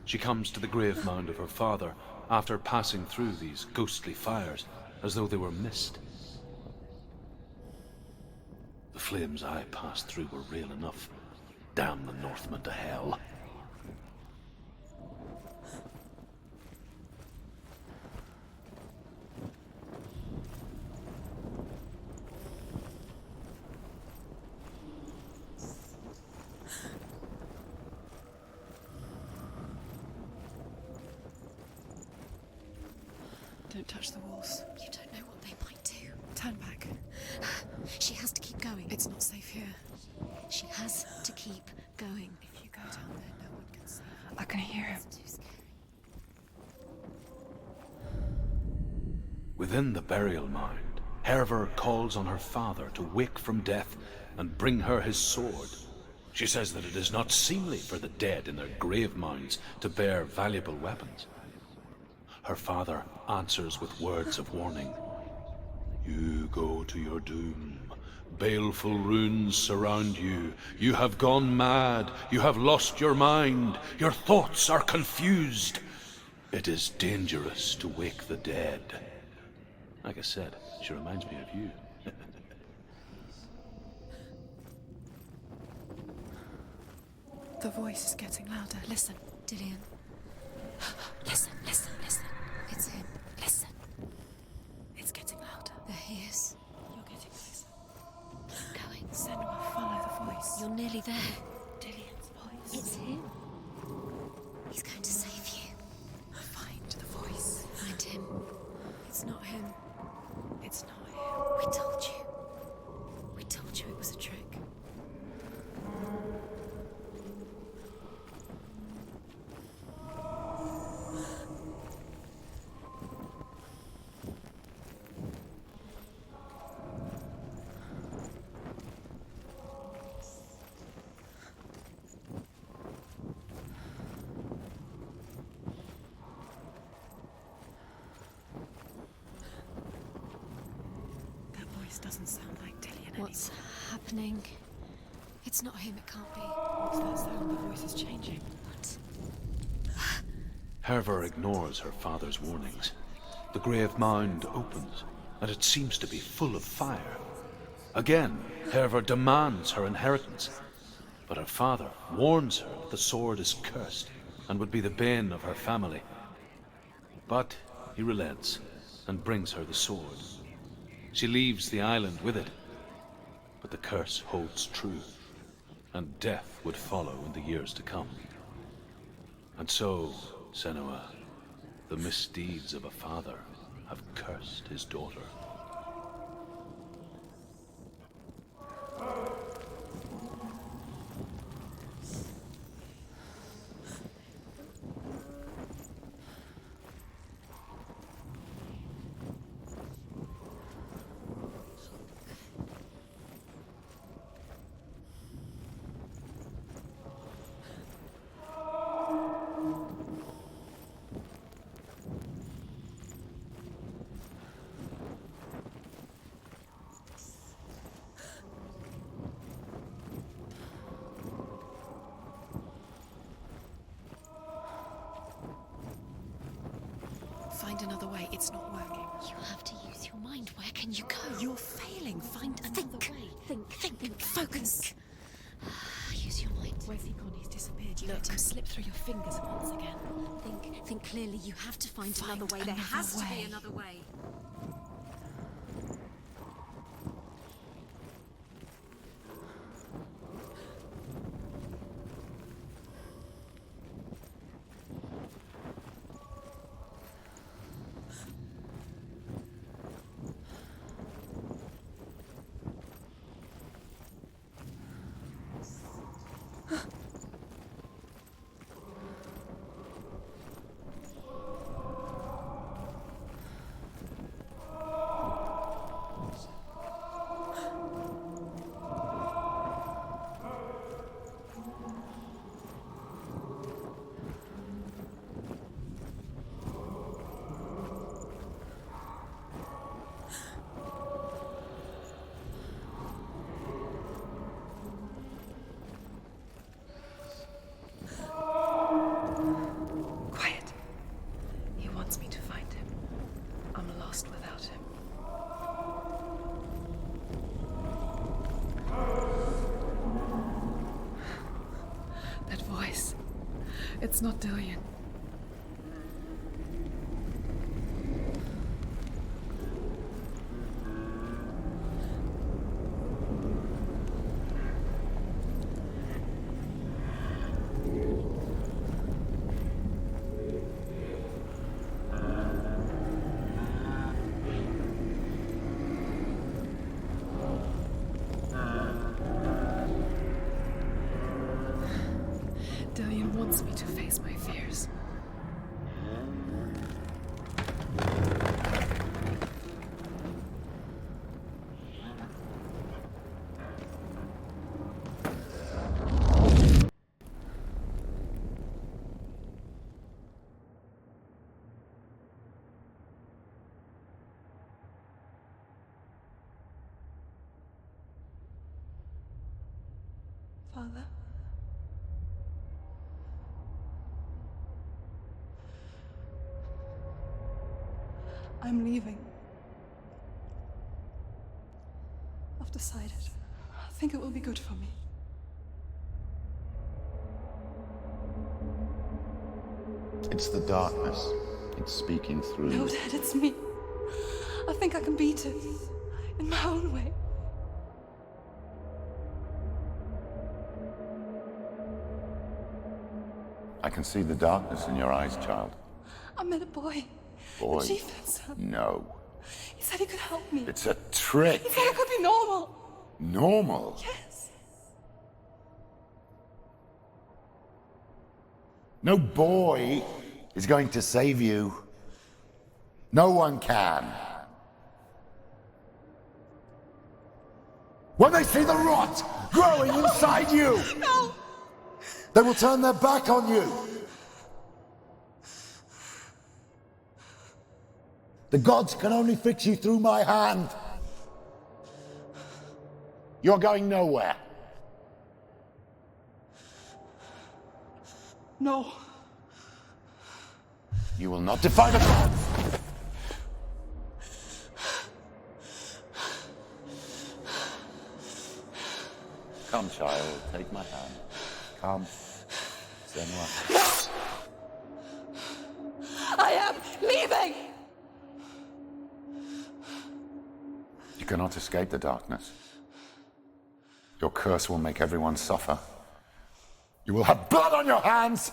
She comes to the grave mound of her father after passing through these ghostly fires, as though they were mist. The flames I passed through were real enough. Damn the Northmen to hell. Don't touch the walls. You don't know what they might do. Turn back. She has to keep going. It's not safe here. She has to keep going. If you go down there, no one can see her. I can hear him. It's too scary. Within the burial mound, Herver calls on her father to wake from death and bring her his sword. She says that it is not seemly for the dead in their grave mounds to bear valuable weapons. Her father answers with words of warning. You go to your doom. Baleful runes surround you. You have gone mad. You have lost your mind. Your thoughts are confused. It is dangerous to wake the dead. Like I said, she reminds me of you. The voice is getting louder. Listen. Dillian. Listen, listen, listen. It's him. Listen. It's getting louder. There he is. You're getting closer. Keep going. Senua, follow the voice. You're nearly there. Dillian's voice. It's him. He's going to save you. Find the voice. Find him. It's not him. It's not him. We told you. We told you it was a trick. Doesn't sound like Dillian anymore. What's happening? It's not him, it can't be. What's that sound? The voice is changing. What? Herver ignores her father's warnings. The grave mound opens, and it seems to be full of fire. Again, Herver demands her inheritance, but her father warns her that the sword is cursed and would be the bane of her family. But he relents and brings her the sword. She leaves the island with it, but the curse holds true, and death would follow in the years to come. And so, Senua, the misdeeds of a father have cursed his daughter. Find another way. It's not working. You have to use your mind. Where can you go? You're failing. Find another way. Think. Focus. Use your mind. Where's he gone? He's disappeared. You let him slip through your fingers once again. Think clearly. You have to find another way. There has to be another way. It's not Dillian. Dillian wants me to face my fears. Father? I'm leaving. I've decided. I think it will be good for me. It's the darkness. It's speaking through No, you. Dad, it's me. I think I can beat it. In my own way. I can see the darkness in your eyes, child. I met a boy. Boy. The chief and son. No. He said he could help me. It's a trick. He said I could be normal. Normal? Yes. No boy is going to save you. No one can. When they see the rot growing inside you, No. they will turn their back on you. The gods can only fix you through my hand. You're going nowhere. No. You will not defy the gods. Come, child, take my hand. Come. Senua. I am leaving! You cannot escape the darkness. Your curse will make everyone suffer. You will have blood on your hands!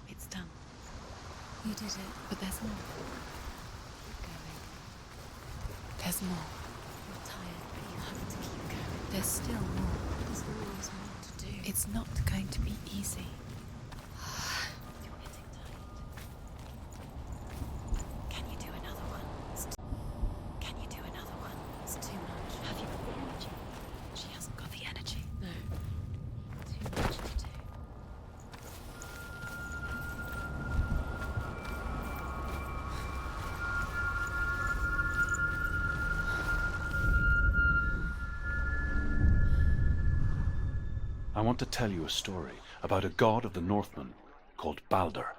It's done. You did it. But there's more. Keep going. There's more. You're tired, but you have to keep going. There's still more. There's always more to do. It's not going to be easy. You're getting tired. Can you do another one? Can you do another one? It's too much. Have you got the energy? She hasn't got the energy. No. Too much to do. I want to tell you a story about a god of the Northmen called Baldur.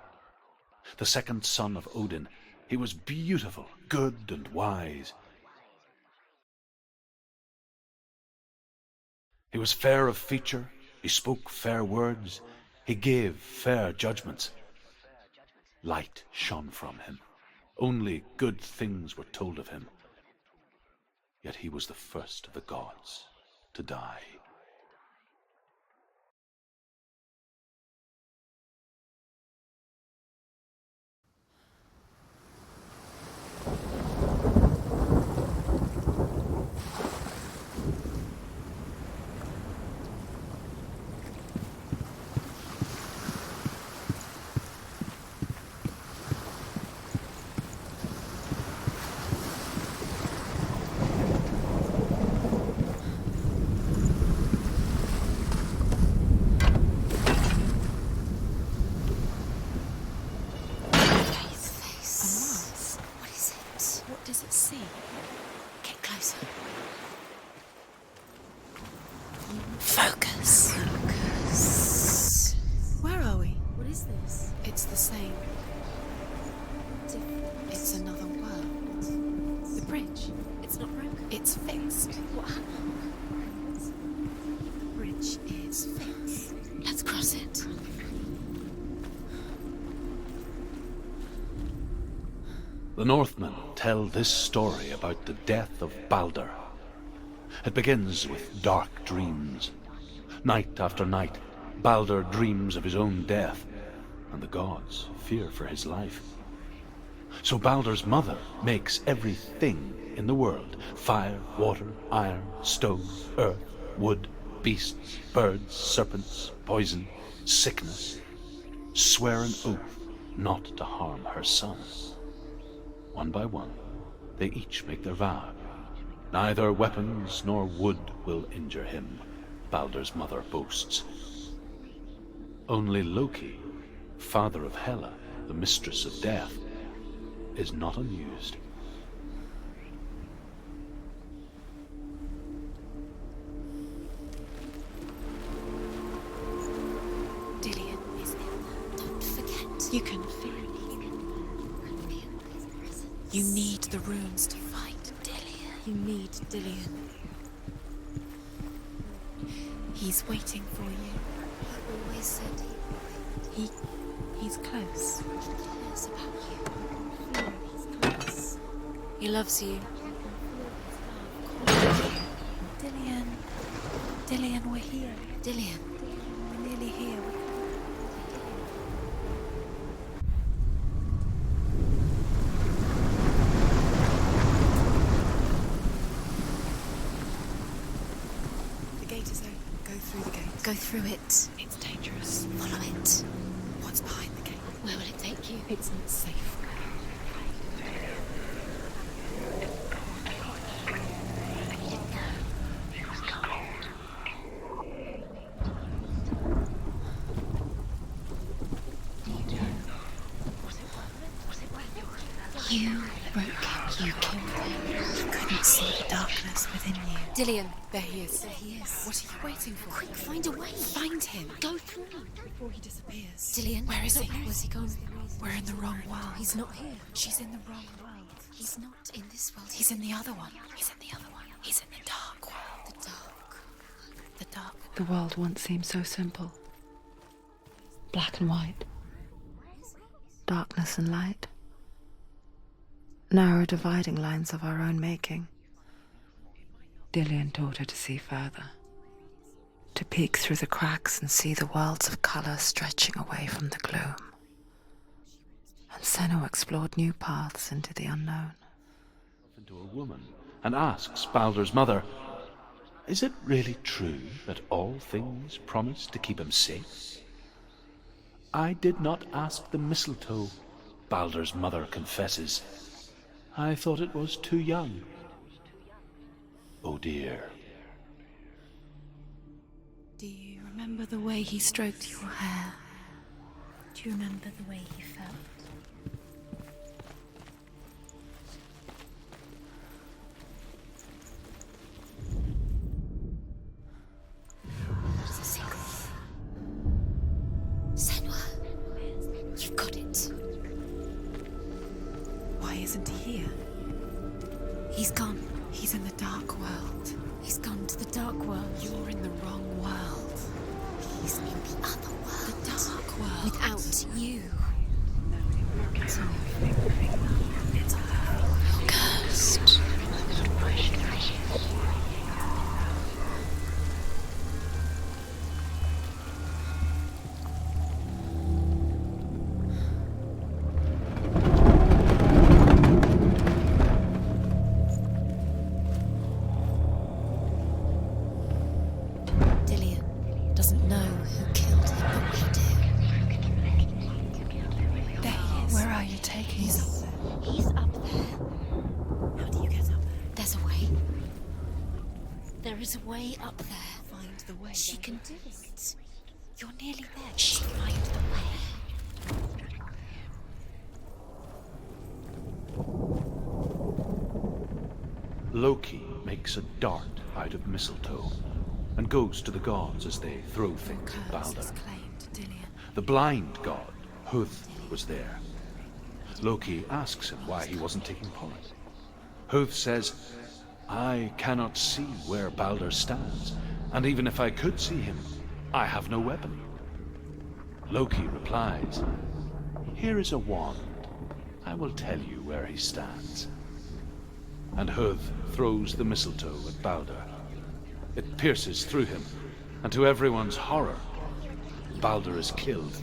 The second son of Odin. He was beautiful, good and wise. He was fair of feature, he spoke fair words, he gave fair judgments. Light shone from him. Only good things were told of him. Yet he was the first of the gods to die. What does it see? Get closer. Focus. Focus. Where are we? What is this? It's the same. It's another world. The bridge. It's not broken. It's fixed. What happened? The bridge is fixed. Let's cross it. The Northmen tell this story about the death of Baldur. It begins with dark dreams. Night after night, Baldur dreams of his own death, and the gods fear for his life. So Baldur's mother makes everything in the world: fire, water, iron, stone, earth, wood, beasts, birds, serpents, poison, sickness, swear an oath not to harm her son. One by one, they each make their vow. Neither weapons nor wood will injure him, Baldur's mother boasts. Only Loki, father of Hela, the mistress of death, is not amused. Dillion is in there. Don't forget. You can feel it. You need the runes to fight Dillion. You need Dillion. He's waiting for you. He always said he's close. He cares about you. He's close. He loves you. Dillion. Dillion, we're here. Dillion. We're nearly here. Go through it. It's dangerous. Follow it. What's behind the gate? Where will it take you? It's not safe. You broke him. You killed him. You couldn't see the darkness within you. Dillion, there he is. There he is. What are you waiting for? Quick, find a way. Find him. Go through before he disappears. Dillion, where is he? Where's he gone? We're in the wrong world. He's not here. She's in the wrong world. He's not in this world. He's in the other one. He's in the other one. He's in the dark world. The dark. The dark. The world once seemed so simple. Black and white. Darkness and light. Narrow dividing lines of our own making. Dillion taught her to see further. To peek through the cracks and see the worlds of colour stretching away from the gloom. And Senua explored new paths into the unknown. Into a woman and asks Baldur's mother, "Is it really true that all things promise to keep him safe?" "I did not ask the mistletoe," Baldur's mother confesses. "I thought it was too young." Oh dear. Do you remember the way he stroked your hair? Do you remember the way he felt? It's a secret. Senua, you've got it. Why isn't he here? He's gone. He's in the dark world. He's gone to the dark world. You're in the wrong world. He's in the other world. The dark world. Without you. It's all It's all cursed. There's a way up there. Find the way. She can do it. You're nearly there. She'll find the way. Loki makes a dart out of mistletoe and goes to the gods as they throw things at Baldur. The blind god, Huth, was there. Loki asks him why he wasn't taking part. Hothe says, I cannot see where Balder stands, and even if I could see him, I have no weapon. Loki replies, here is a wand. I will tell you where he stands. And Hothe throws the mistletoe at Balder. It pierces through him, and to everyone's horror, Balder is killed.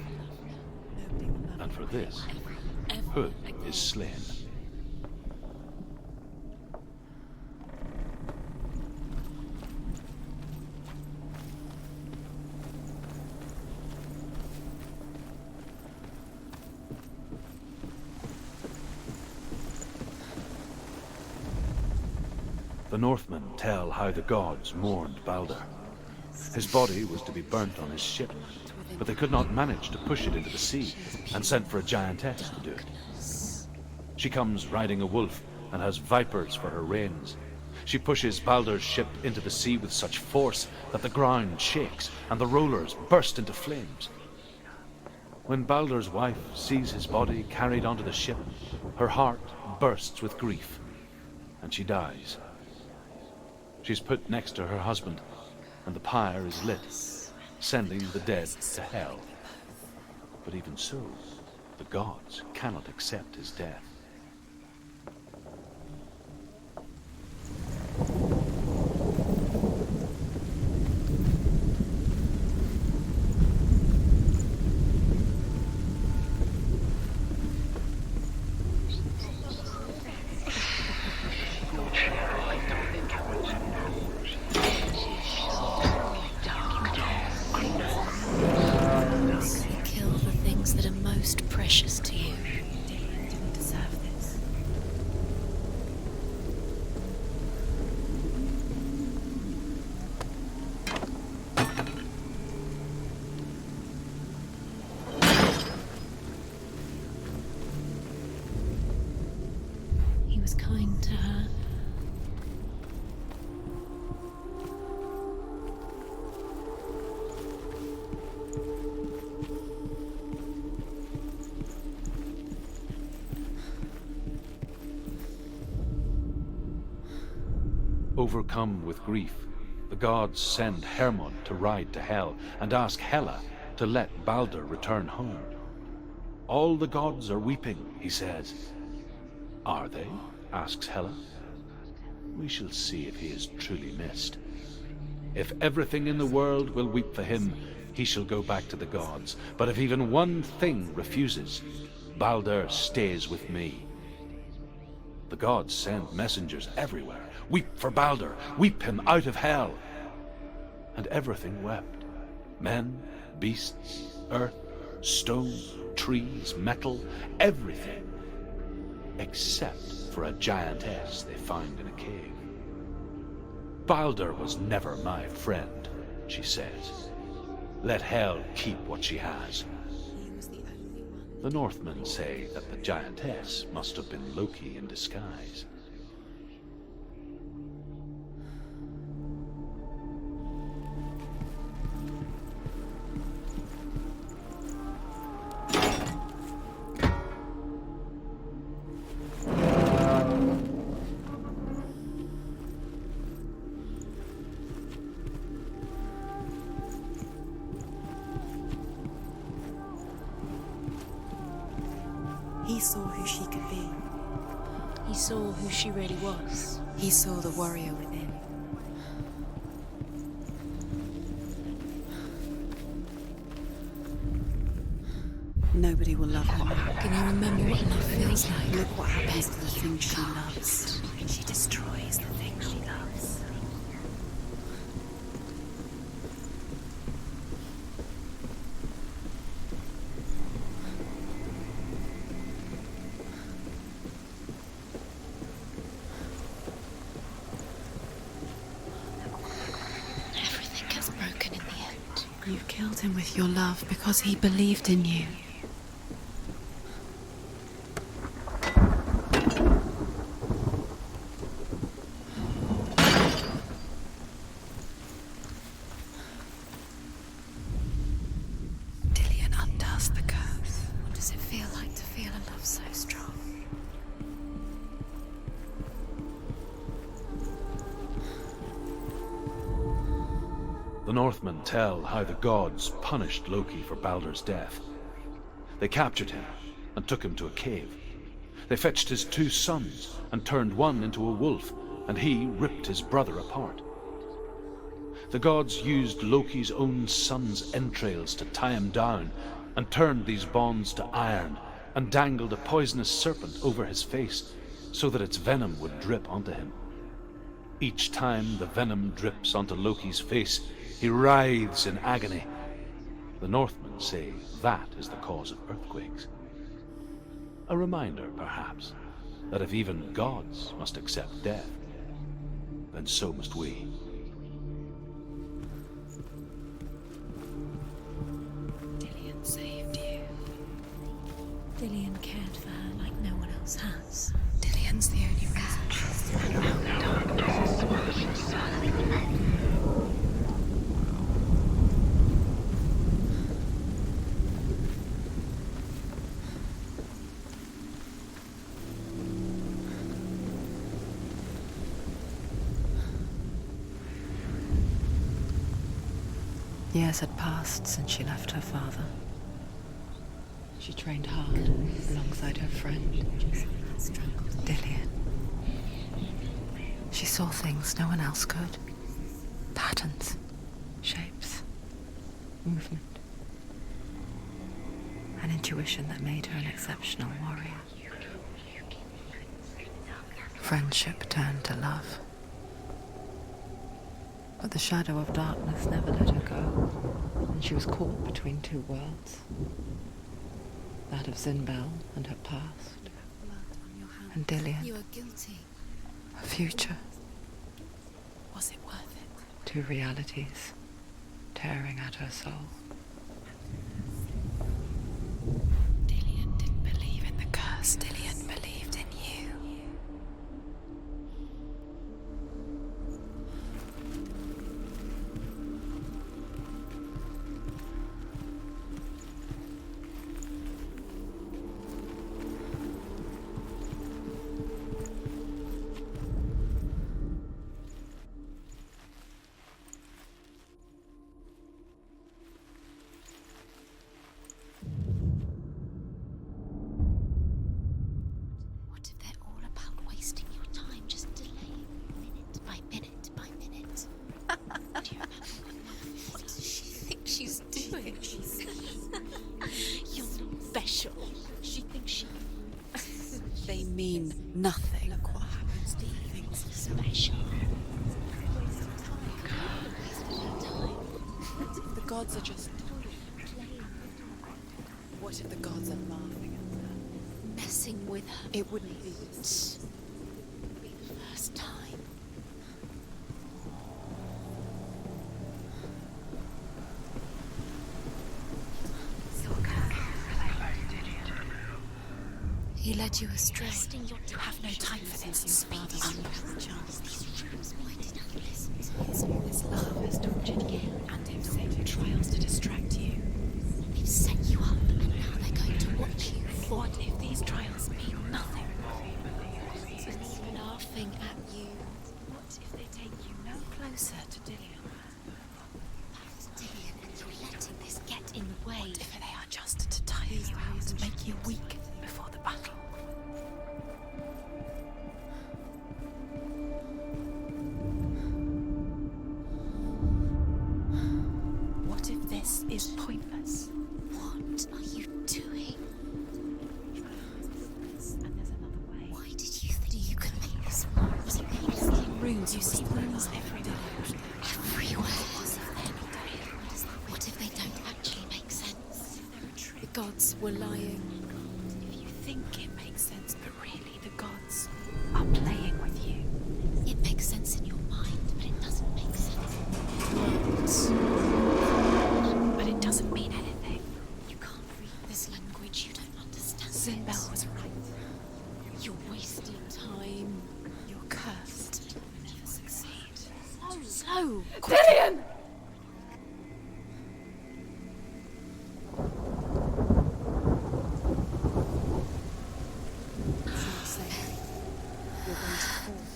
And for this, Hothe is slain. The Northmen tell how the gods mourned Balder. His body was to be burnt on his ship, but they could not manage to push it into the sea, and sent for a giantess to do it. She comes riding a wolf and has vipers for her reins. She pushes Balder's ship into the sea with such force that the ground shakes and the rollers burst into flames. When Balder's wife sees his body carried onto the ship, her heart bursts with grief, and she dies. She's put next to her husband, and the pyre is lit, sending the dead to hell. But even so, the gods cannot accept his death. Kind to her. Overcome with grief, the gods send Hermod to ride to Hell and ask Hela to let Balder return home. All the gods are weeping, he says. Are they? Asks Hela. We shall see if he is truly missed. If everything in the world will weep for him, he shall go back to the gods. But if even one thing refuses, Balder stays with me. The gods send messengers everywhere. Weep for Balder, weep him out of hell. And everything wept. Men, beasts, earth, stone, trees, metal, everything. Except for a giantess they find in a cave. Balder was never my friend, she says. Let Hel keep what she has. The Northmen say that the giantess must have been Loki in disguise. He saw who she could be. He saw who she really was. He saw the warrior within. Nobody will love her now. Can you remember what love feels like? Look what happens to the things she loves. She destroys the things she loves. Everything gets broken in the end. You killed him with your love because he believed in you. Dillion undoes the curse. does it feel like to feel a love so strong? The Northmen tell how the gods punished Loki for Baldur's death. They captured him and took him to a cave. They fetched his 2 sons and turned one into a wolf, and he ripped his brother apart. The gods used Loki's own son's entrails to tie him down, and turned these bonds to iron, and dangled a poisonous serpent over his face, so that its venom would drip onto him. Each time the venom drips onto Loki's face, he writhes in agony. The Northmen say that is the cause of earthquakes. A reminder, perhaps, that if even gods must accept death, then so must we. Dillian saved you. Dillian cared for her like no one else has. Dillian's the only Years had passed since she left her father. She trained hard alongside her friend, Dillian. She saw things no one else could. Patterns, shapes, movement. An intuition that made her an exceptional warrior. Friendship turned to love. But the shadow of darkness never let her go, and she was caught between 2 worlds. That of Zinbel and her past, and Dillian, You are guilty. her future. Was it worth it? 2 realities, tearing at her soul. Dillian didn't believe in the curse. Dillian believed in you. What if they're all about wasting your time, just delaying minute by minute by minute? Do you remember what does she think she's doing? You're special. She thinks she... They mean nothing. Look what happens to you. Things special. The gods are just... What if the gods are laughing at her? Messing with her. It wouldn't be... Be the first time. He led you astray. You have no time for this. Your father's These rooms, why did you listen to him? His love has tortured you, and they've set you trials to distract you. They've set you up, and now they're going to watch you. What if these trials mean nothing? It's laughing at you. What if they take you no closer to Dillian? Dillian, and you're letting this get in the way. What if they are just to tire you out, to make you weak before the battle? What if this is pointless? What are you doing? And there's another way. Why did you think you could make this work? Runes, you see runes everywhere. Everywhere. What if they don't actually make sense? The gods were lying. If you think it makes sense, but really the gods are playing with you. It makes sense in your mind, but it doesn't make sense in words. But it doesn't mean anything. You can't read this language, you don't understand. Zinbel was right. You're wasting time. You're cursed. You'll never succeed. So Dillian!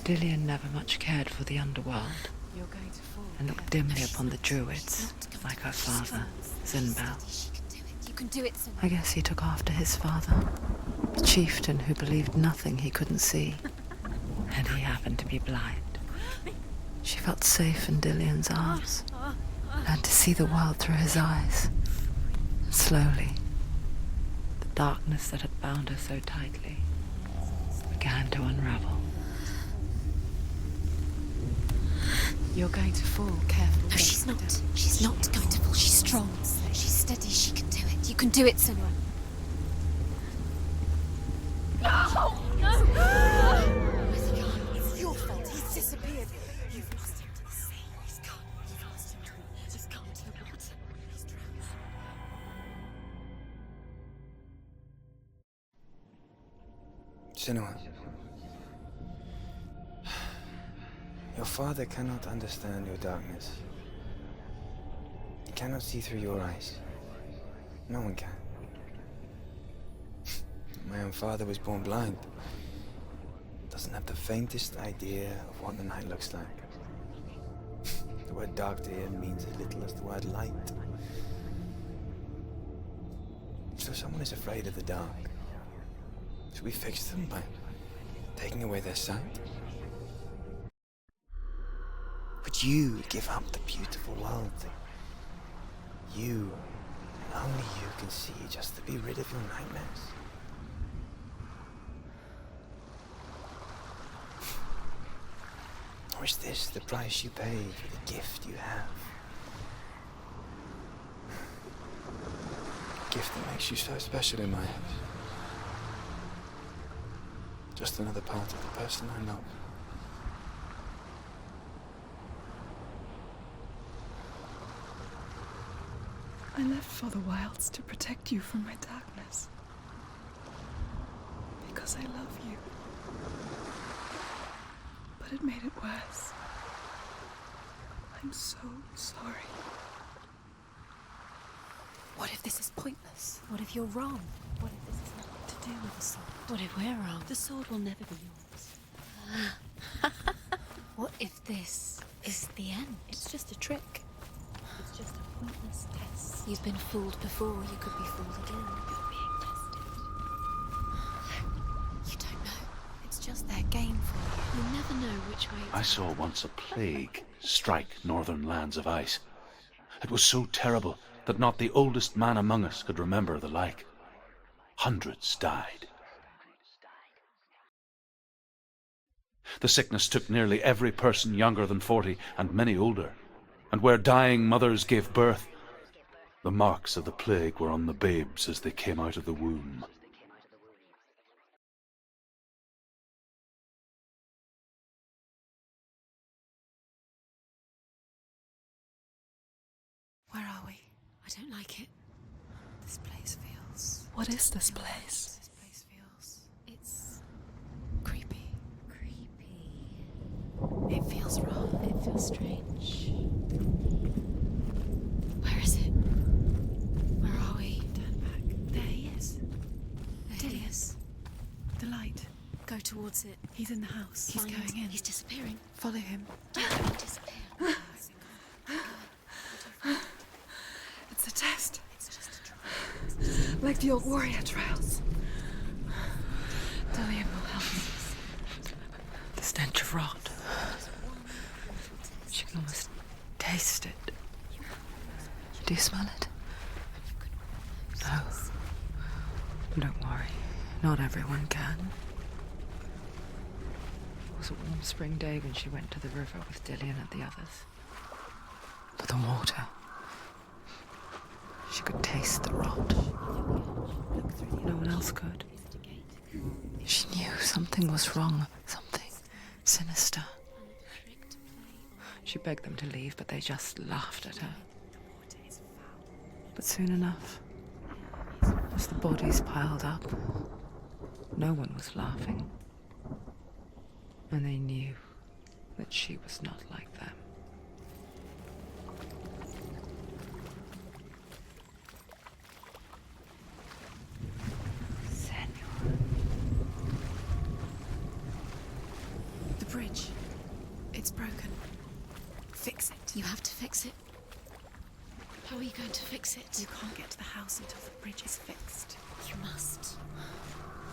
Dillion never much cared for the underworld, You're going to fall. and looked dimly upon the druids, like her father, Zinbel. You can do it, Senua. I guess he took after his father, the chieftain who believed nothing he couldn't see, and he happened to be blind. She felt safe in Dillion's arms, learned to see the world through his eyes. Slowly, the darkness that had bound her so tightly began to unravel. You're going to fall. Careful. No, she's not. She's not going to fall. She's strong. She's steady. She can do it. You can do it, Senua. No! No! It's your fault. He's disappeared. You've lost him to the sea. He's gone. You've lost him to the... He's gone to the water. He's drowned. Senua. Your father cannot understand your darkness. He cannot see through your eyes. No one can. My own father was born blind. Doesn't have the faintest idea of what the night looks like. The word dark to him means as little as the word light. So someone is afraid of the dark. Should we fix them by taking away their sight? Would you give up the beautiful world that you, and only you, can see just to be rid of your nightmares? Or is this the price you pay for the gift you have? A gift that makes you so special in my eyes. Just another part of the person I love. I left for the wilds to protect you from my darkness. Because I love you. But it made it worse. I'm so sorry. What if this is pointless? What if you're wrong? What if this is nothing to do with the sword? What if we're wrong? The sword will never be yours. What if this is the end? It's just a trick. It's just a pointless test. You've been fooled before, you could be fooled again. You're being tested. You don't know. It's just their game for you. You never know which way it's I saw once a plague strike northern lands of ice. It was so terrible that not the oldest man among us could remember the like. Hundreds died. The sickness took nearly every person younger than 40 and many older. And where dying mothers gave birth, the marks of the plague were on the babes as they came out of the womb. Where are we? I don't like it. This place feels... What is this place? This place feels... It's creepy. creepy. It feels wrong. It feels strange. Where is it? Where are we? Turn back. There he is. There he is. The light. Go towards it. He's in the house. He's Find- going in. He's disappearing. Follow him. Don't let him disappear. It's a test. It's just a trial. Like the old warrior trials. Dillion will help me. The stench of rot. She can almost taste it. Do you smell it? No. Don't worry. Not everyone can. It was a warm spring day when she went to the river with Dillion and the others. But the water... She could taste the rot. No one else could. She knew something was wrong. Something sinister. She begged them to leave, but they just laughed at her. But soon enough, as the bodies piled up, no one was laughing. And they knew that she was not like them. The bridge. It's broken. Fix it. You have to fix it. How are you going to fix it? You can't get to the house until the bridge is fixed. You must.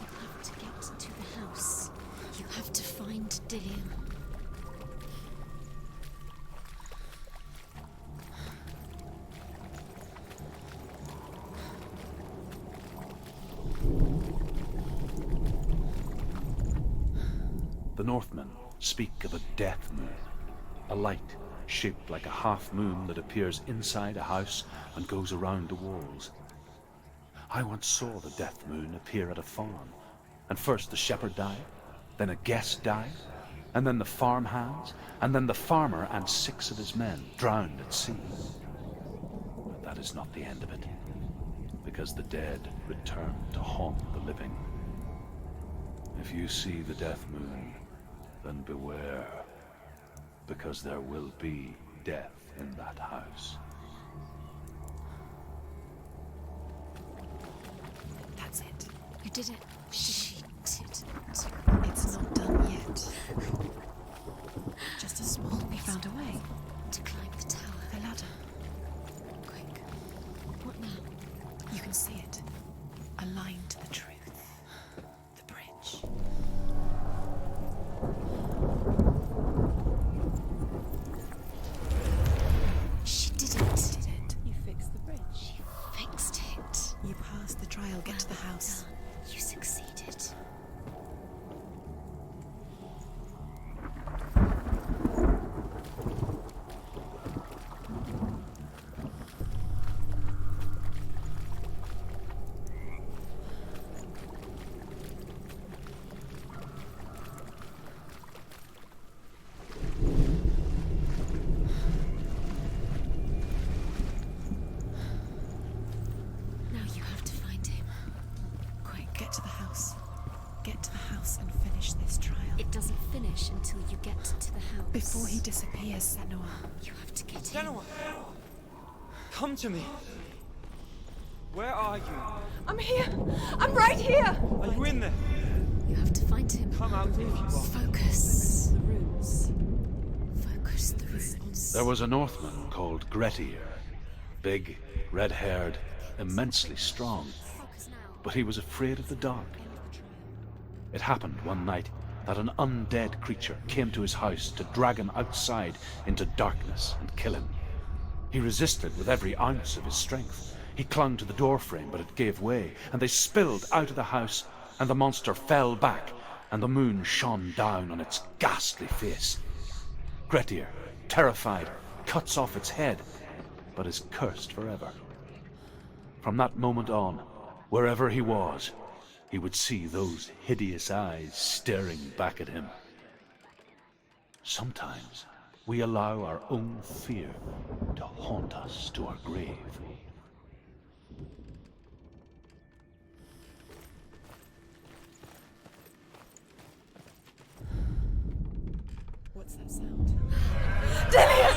You have to get to the house. You have to find Dillian. The Northmen speak of a death moon, a light shaped like a half moon that appears inside a house and goes around the walls. I once saw the death moon appear at a farm, and first the shepherd died, then a guest died, and then the farmhands, and then the farmer and 6 of his men drowned at sea. But that is not the end of it, because the dead return to haunt the living. If you see the death moon, then beware, because there will be death in that house. That's it. You did it. She didn't. It's not done yet. Just a small. We found a way. To climb the tower. The ladder. Quick. What now? You can see it. A line to the truth. The bridge. She did it. You fixed the bridge. She fixed it. You passed the trial. Get to the house. Done. You succeeded. Now you have to find him. Quick, get to the house. Get to the house and finish this trial. It doesn't finish until you get to the house. Before he disappears, Senua. You have to get him. Senua! Come to me! Where are you? I'm here! I'm right here! Are you in there? You have to find him. Come out if you are. Focus. The runes. Focus the runes. There was a Northman called Grettir, big, red-haired, immensely strong, but he was afraid of the dark. It happened one night that an undead creature came to his house to drag him outside into darkness and kill him. He resisted with every ounce of his strength. He clung to the doorframe, but it gave way, and they spilled out of the house, and the monster fell back, and the moon shone down on its ghastly face. Grettir, terrified, cuts off its head, but is cursed forever. From that moment on, wherever he was, he would see those hideous eyes staring back at him. Sometimes we allow our own fear to haunt us to our grave. What's that sound? Dillian!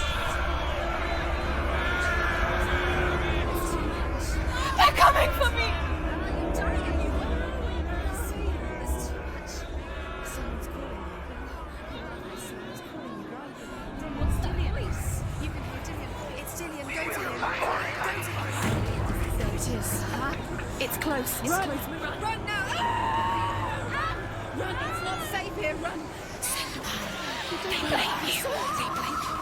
They're coming for me! Someone's calling you. Someone's calling you, right? What's that voice? You can hear Dillian. It's Dillian. Go to him. Go to him. There it is. Huh? It's close. It's Run! close. Run now! Ah! Run! It's not safe here. Run! They blame you. They blame you.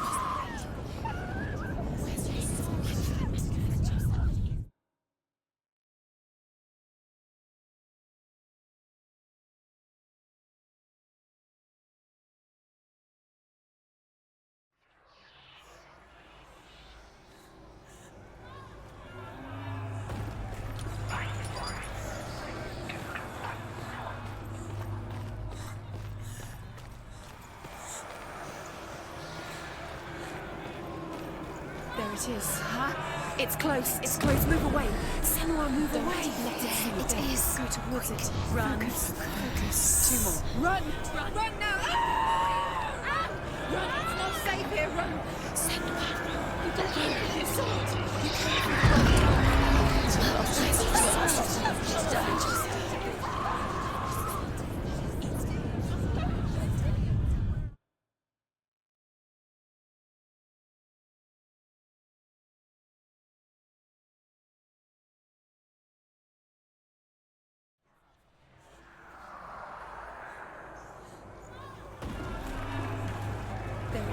There it is. Huh? It's close. It's close. Move away. Senua, move away. Let it see. It is. Go towards it. Run. Focus. 2 more. Run! Run now! Ah! Run! It's not safe here. Run! Senua. You got to get sword.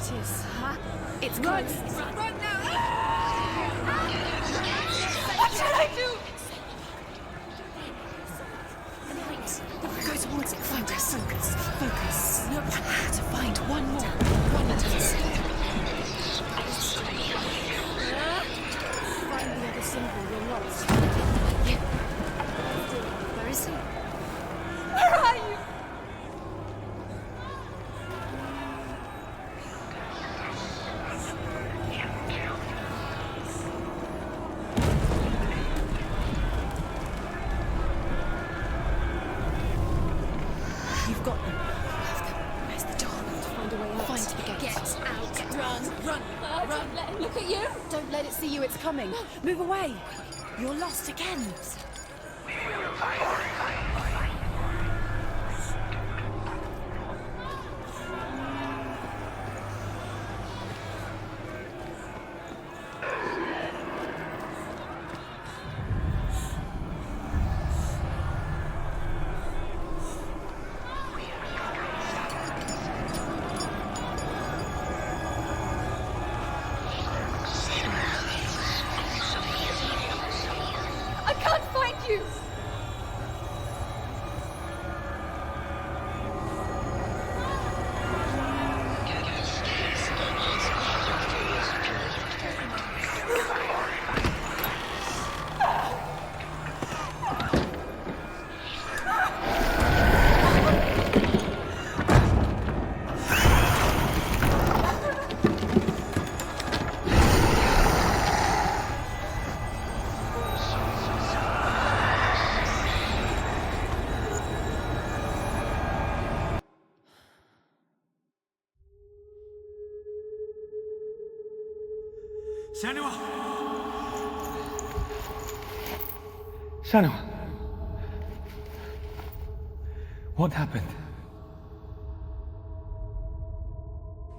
it is, huh? It's close. Run now! What should I do? Go towards it. Find us. Focus. Focus. You have to find one more. One at a time. Find the other symbol. You're lost. Yeah. Where is he? Where are you? You've got them. Where's the door? Find a way out. Find the gate. Get out. Run. Run. Run. Don't let it look at you. Don't let it see you. It's coming. Move away. You're lost again. I can't find you. Senua! Senua! What happened?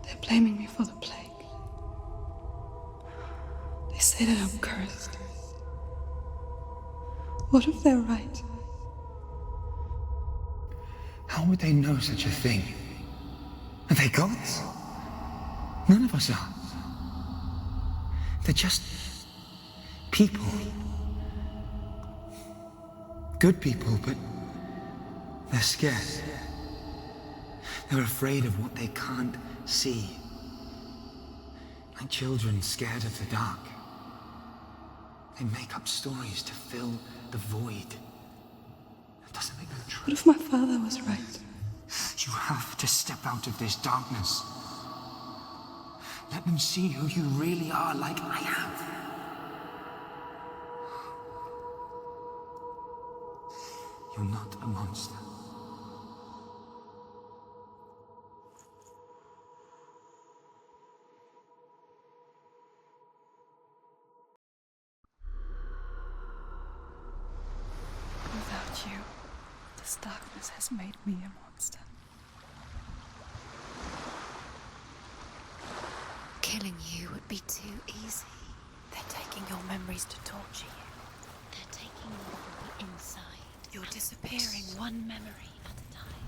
They're blaming me for the plague. They say that I'm cursed. What if they're right? How would they know such a thing? Are they gods? None of us are. They're just people. Good people, but they're scared. They're afraid of what they can't see. Like children scared of the dark. They make up stories to fill the void. That doesn't make them true. What if my father was right? You have to step out of this darkness. Let them see who you really are, like I have. You're not a monster. Without you, this darkness has made me a monster. Killing you would be too easy. They're taking your memories to torture you. They're taking you from the inside. You're disappearing one memory at a time.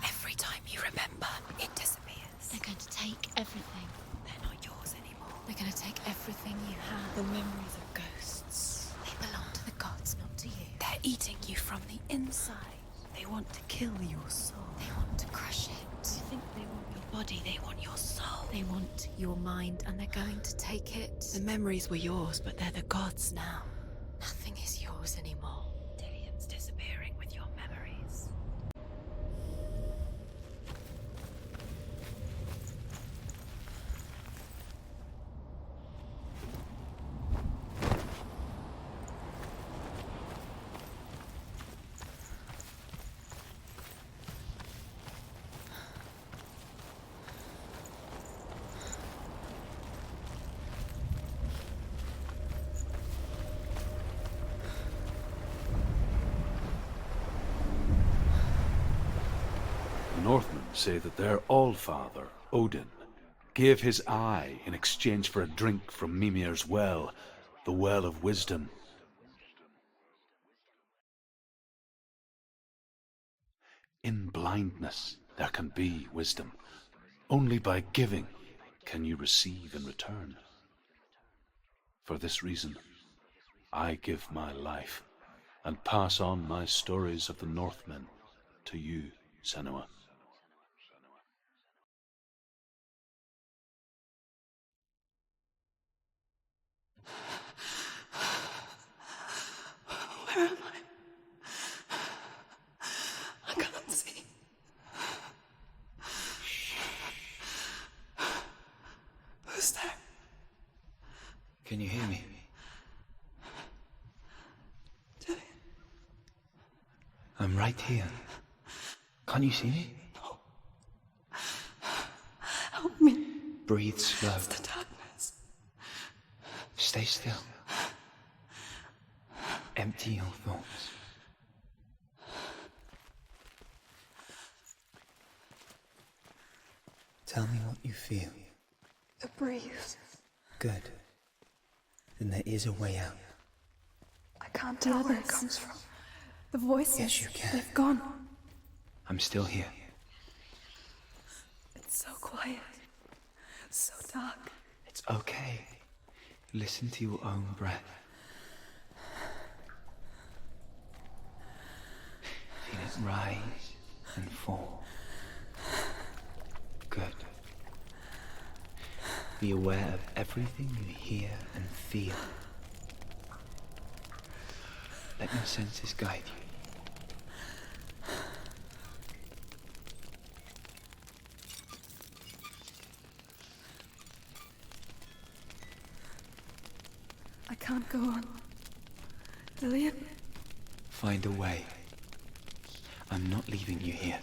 Every time you remember, it disappears. They're going to take everything. They're not yours anymore. They're going to take everything you have. The memories are ghosts. They belong to the gods, not to you. They're eating you from the inside. They want to kill your soul. They want to crush it. You think they want your body, they want your soul. They want your mind, and they're going to take it. The memories were yours, but they're the gods now. Nothing is yours anymore. Dillian's disappearing with your memories. Northmen say that their Allfather, Odin, gave his eye in exchange for a drink from Mimir's well, the Well of Wisdom. In blindness, there can be wisdom. Only by giving can you receive in return. For this reason, I give my life and pass on my stories of the Northmen to you, Senua. Where am I? I can't see. Who's there? Can you hear me? I'm right here. Can't you see me? No. Help me. Breathe slow. It's the darkness. Stay still. Empty your thoughts. Tell me what you feel. The breeze. Good. Then there is a way out. I can't tell where it comes from. The voices. Yes, you can. They've gone. I'm still here. It's so quiet. So dark. It's okay. Listen to your own breath. Feel it rise and fall. Good. Be aware of everything you hear and feel. Let your senses guide you. I can't go on. Lillian? Find a way. I'm not leaving you here.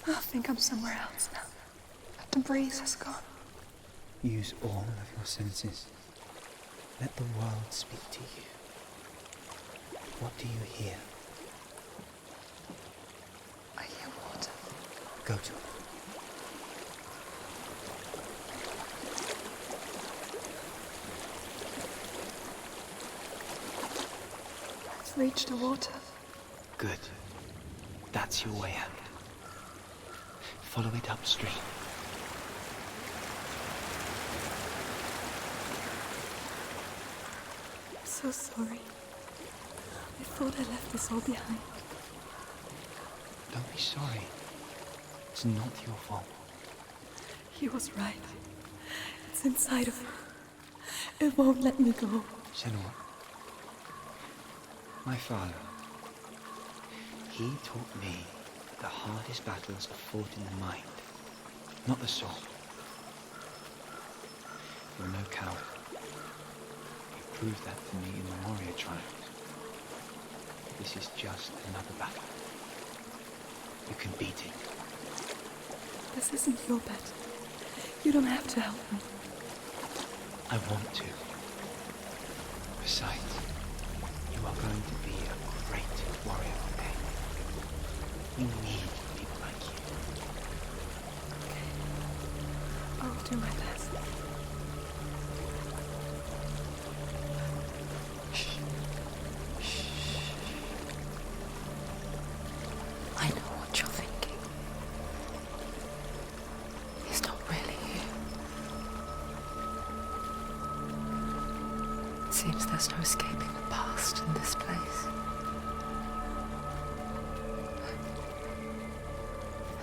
I think I'm somewhere else now. But the breeze has gone. Use all of your senses. Let the world speak to you. What do you hear? I hear water. Go to it. I've reached the water. Good. That's your way out. Follow it upstream. I'm so sorry. I thought I left this all behind. Don't be sorry. It's not your fault. He was right. It's inside of me. It won't let me go. Senua. My father. He taught me the hardest battles are fought in the mind, not the sword. You're no coward. You proved that to me in the warrior trials. This is just another battle. You can beat it. This isn't your battle. You don't have to help me. I want to. Besides, you are going to be a great warrior one day. We need people like you. I'll do my best. I know what you're thinking. He's not really here. It seems there's no escaping the past in this place.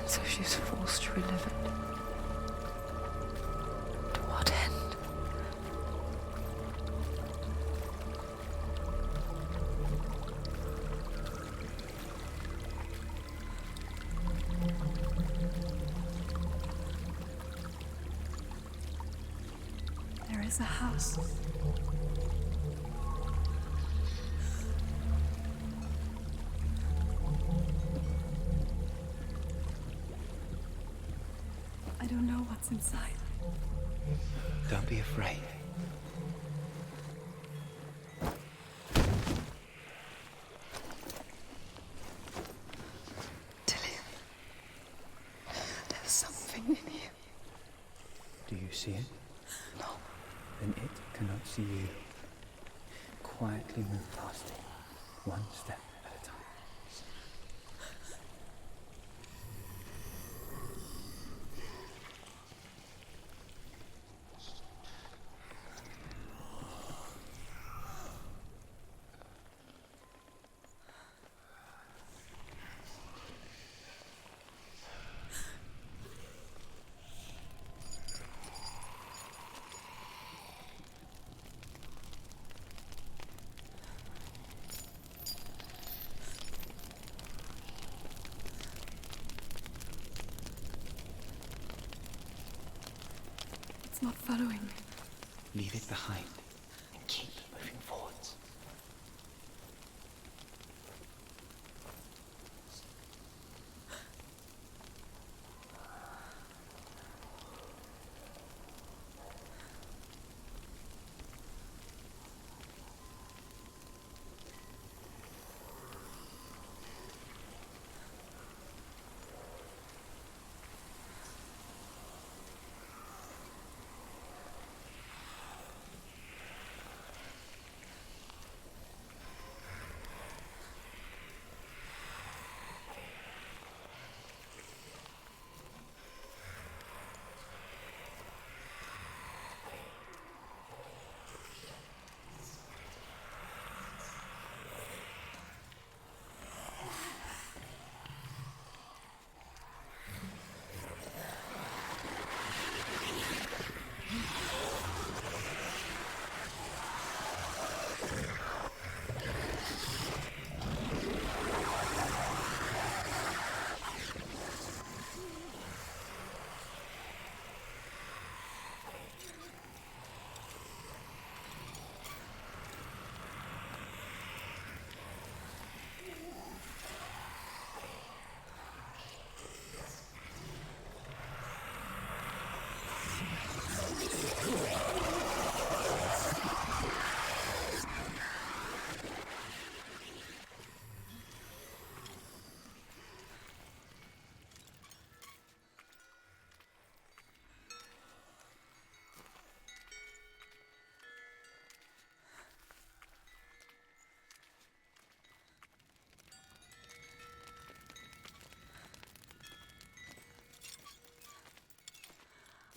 And so she's forced to relive it. To what end? There is a house. It's inside. Don't be afraid. Dillian, there's something in you. Do you see it? No. Then it cannot see you. Quietly move past it, one step at a time. It's not following me. Leave it behind and keep moving forwards.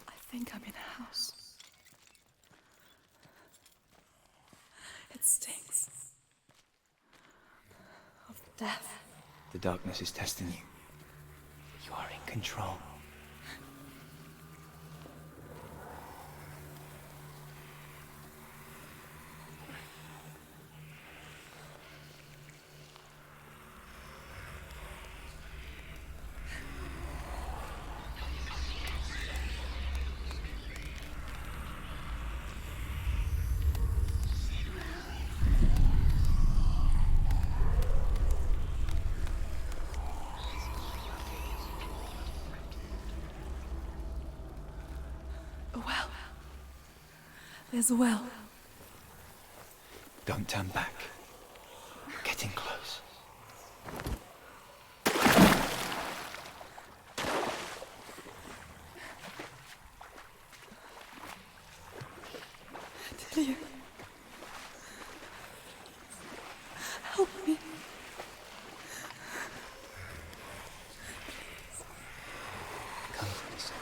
I think I'm in a house. It stinks of death. The darkness is testing you. You are in control. A well. There's a well. Don't turn back. Getting close. Dillian. Help me. Come to the center.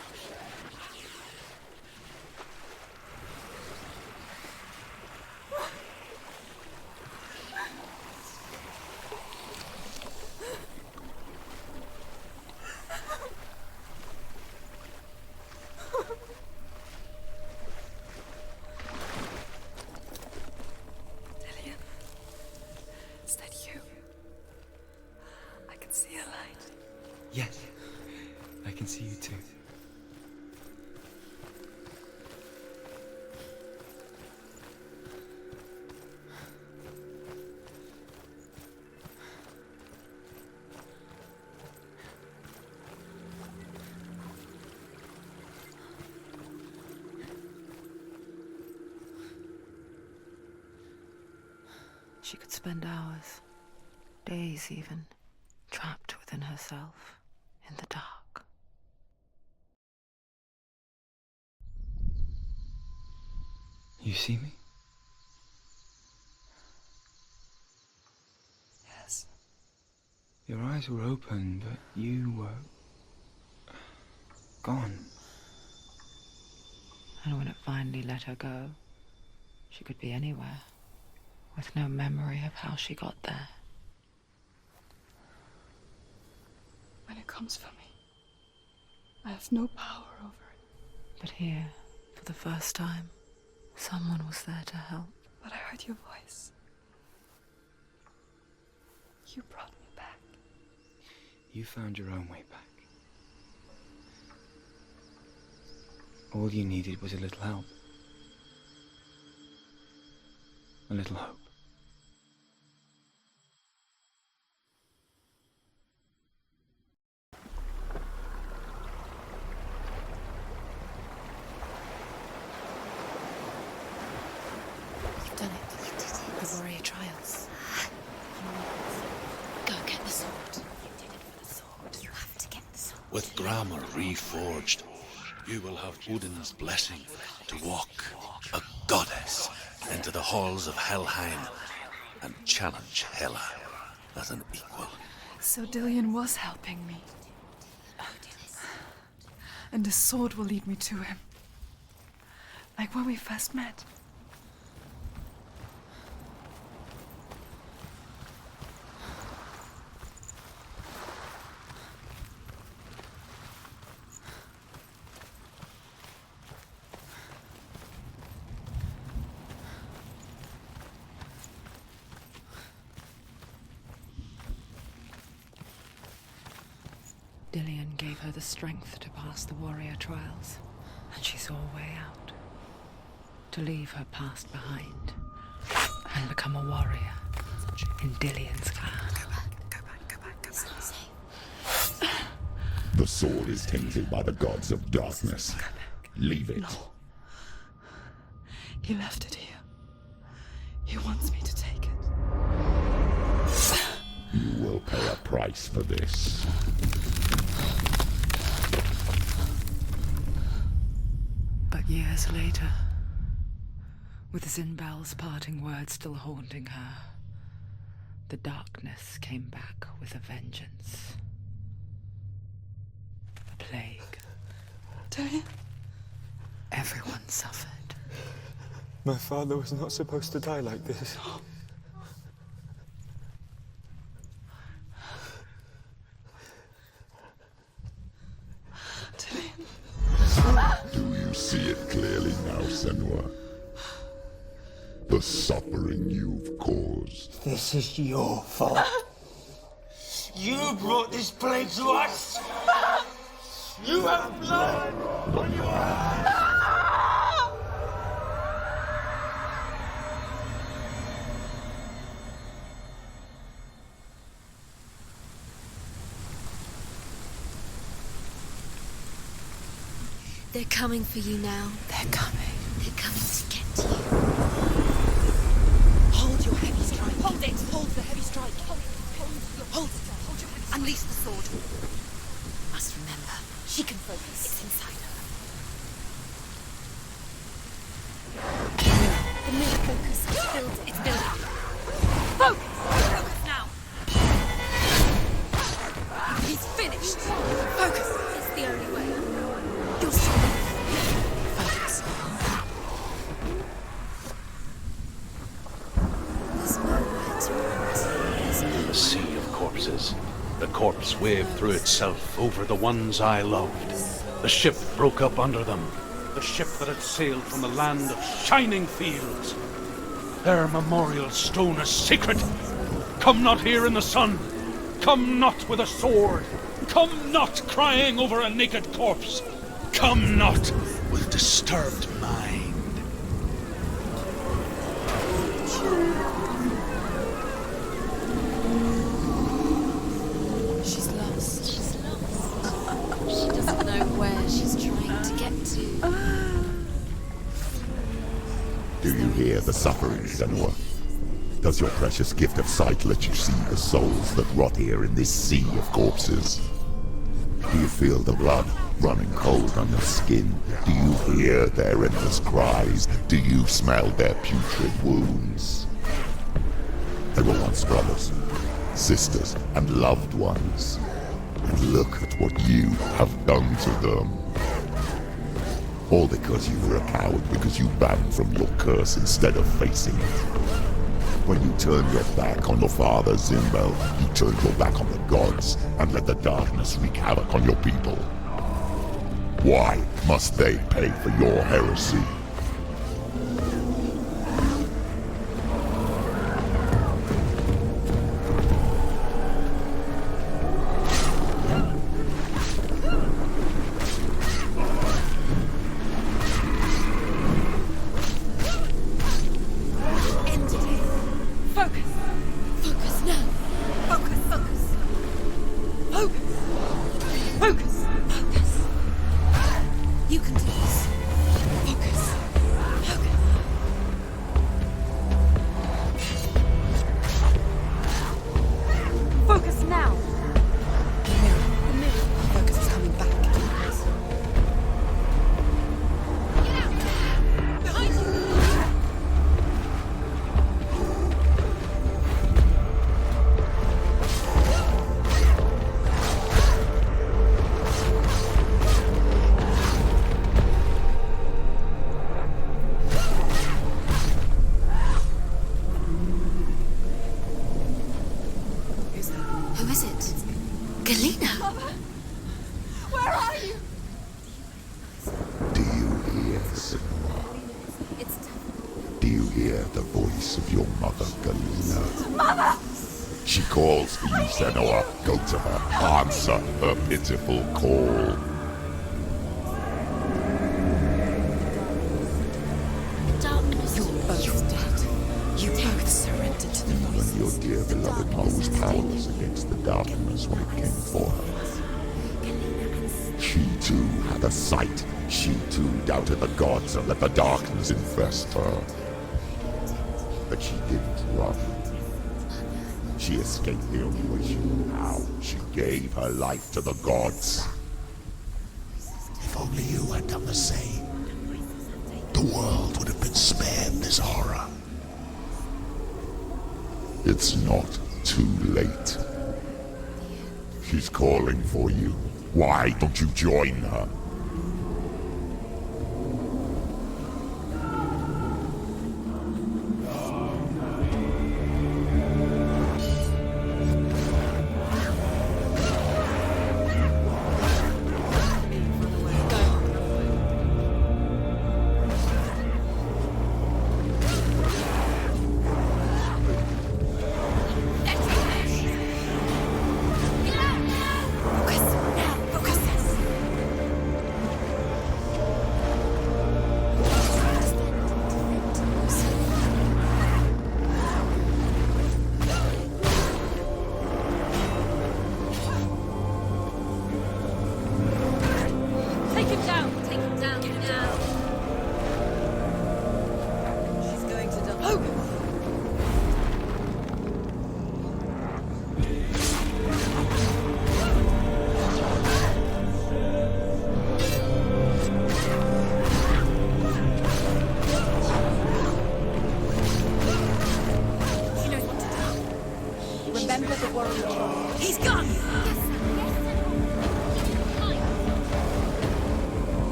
Dillian. Is that you? I can see a light. Yes, I can see you too. She could spend hours, days even, trapped within herself, in the dark. You see me? Yes. Your eyes were open, but you were gone. And when it finally let her go, she could be anywhere, with no memory of how she got there. When it comes for me, I have no power over it. But here, for the first time, someone was there to help. But I heard your voice. You brought me back. You found your own way back. All you needed was a little help. A little hope. You've done it. You did it. The warrior trials. Go get the sword. You did it for the sword. You have to get the sword. With grammar reforged, you will have Odin's blessing to walk, a goddess, into the halls of Helheim and challenge Hela as an equal. So Dillion was helping me. And the sword will lead me to him. Like when we first met. Dillion gave her the strength to pass the warrior trials, and she saw a way out. To leave her past behind, and become a warrior in Dillion's clan. Go back. It's not safe. The sword is tainted by the gods of darkness. Leave it. No. He left it here. He wants me to take it. You will pay a price for this. But years later, with Zinbel's parting words still haunting her, the darkness came back with a vengeance. A plague. Dillion? Everyone suffered. My father was not supposed to die like this. Do you see it clearly now, Senua? The suffering you've caused. This is your fault. You brought this plague to us. You have blood on your hands. They're coming for you now. They're coming. They're coming to get you. Hold your heavy strike. Hold it. Hold the heavy strike. Hold it. Hold your heavy strike. Unleash the sword. You must remember, she can focus. It's inside her. The mirror focus. Build it. It's building. Focus. Focus now. He's finished. Focus. It's the only way. You're strong. Focus. There's nowhere to run. A sea of corpses. The corpse waved through itself over the ones I loved. The ship broke up under them. The ship that had sailed from the land of shining fields. Their memorial stone is sacred. Come not here in the sun. Come not with a sword. Come not crying over a naked corpse. Come not with disturbed mind. She's lost. She's lost. She doesn't know where she's trying to get to. Do you hear the suffering, Senua? Does your precious gift of sight let you see the souls that rot here in this sea of corpses? Do you feel the blood running cold on your skin? Do you hear their endless cries? Do you smell their putrid wounds? They were once brothers, sisters, and loved ones. And look at what you have done to them. All because you were a coward, because you ran from your curse instead of facing it. When you turned your back on your father, Zimbel, you turned your back on the gods and let the darkness wreak havoc on your people. Why must they pay for your heresy? Senua, go to her. Answer her pitiful call. You're both dead. You both surrendered to the voices. Even your dear beloved mother was powerless against the darkness when it came for her. She too had a sight. She too doubted the gods and let the darkness infest her. But she didn't run. She escaped the only way she knew how. She gave her life to the gods. If only you had done the same, the world would have been spared this horror. It's not too late. She's calling for you. Why don't you join her?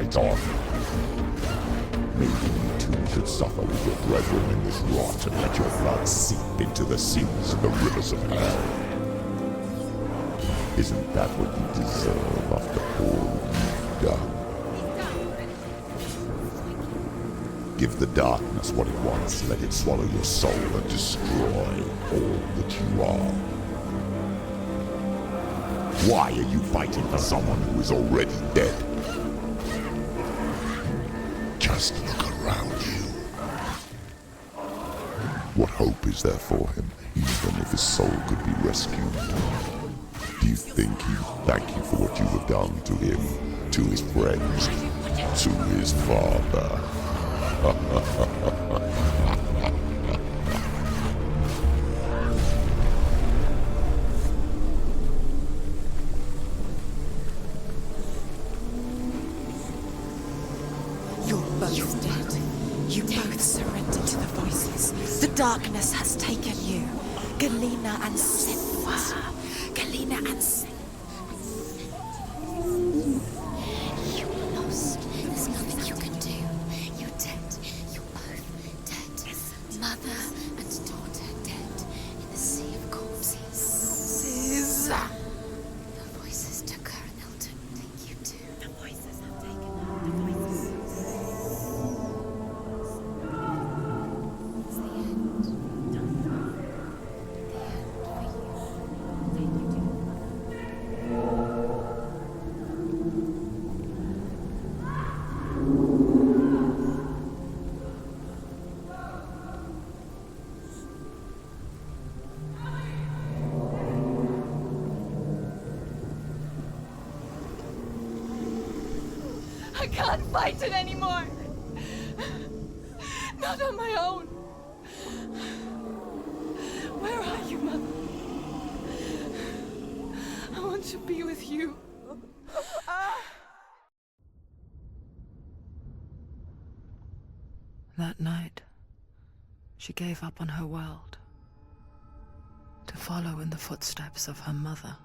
it on. Maybe you too should suffer with your brethren in this rot and let your blood seep into the seas of the rivers of hell. Isn't that what you deserve after all you've done? Give the darkness what it wants, let it swallow your soul and destroy all that you are. Why are you fighting for someone who is already dead? Just look around you. What hope is there for him, even if his soul could be rescued? Do you think he'd thank you for what you have done to him, to his friends, to his father? You're both dead. You both surrendered to the voices. The darkness has taken you. Galena and Senua. Galena and Senua. You're lost. There's nothing you can do. You're dead. You're both dead. Mother and daughter dead in the sea of corpses. The voices took her and they'll take you too. The voices have taken her. The voices. It's the end. The end for you. Thank you too. I can't fight it anymore. Not on my own. Where are you, Mother? I want to be with you. That night, she gave up on her world to follow in the footsteps of her mother,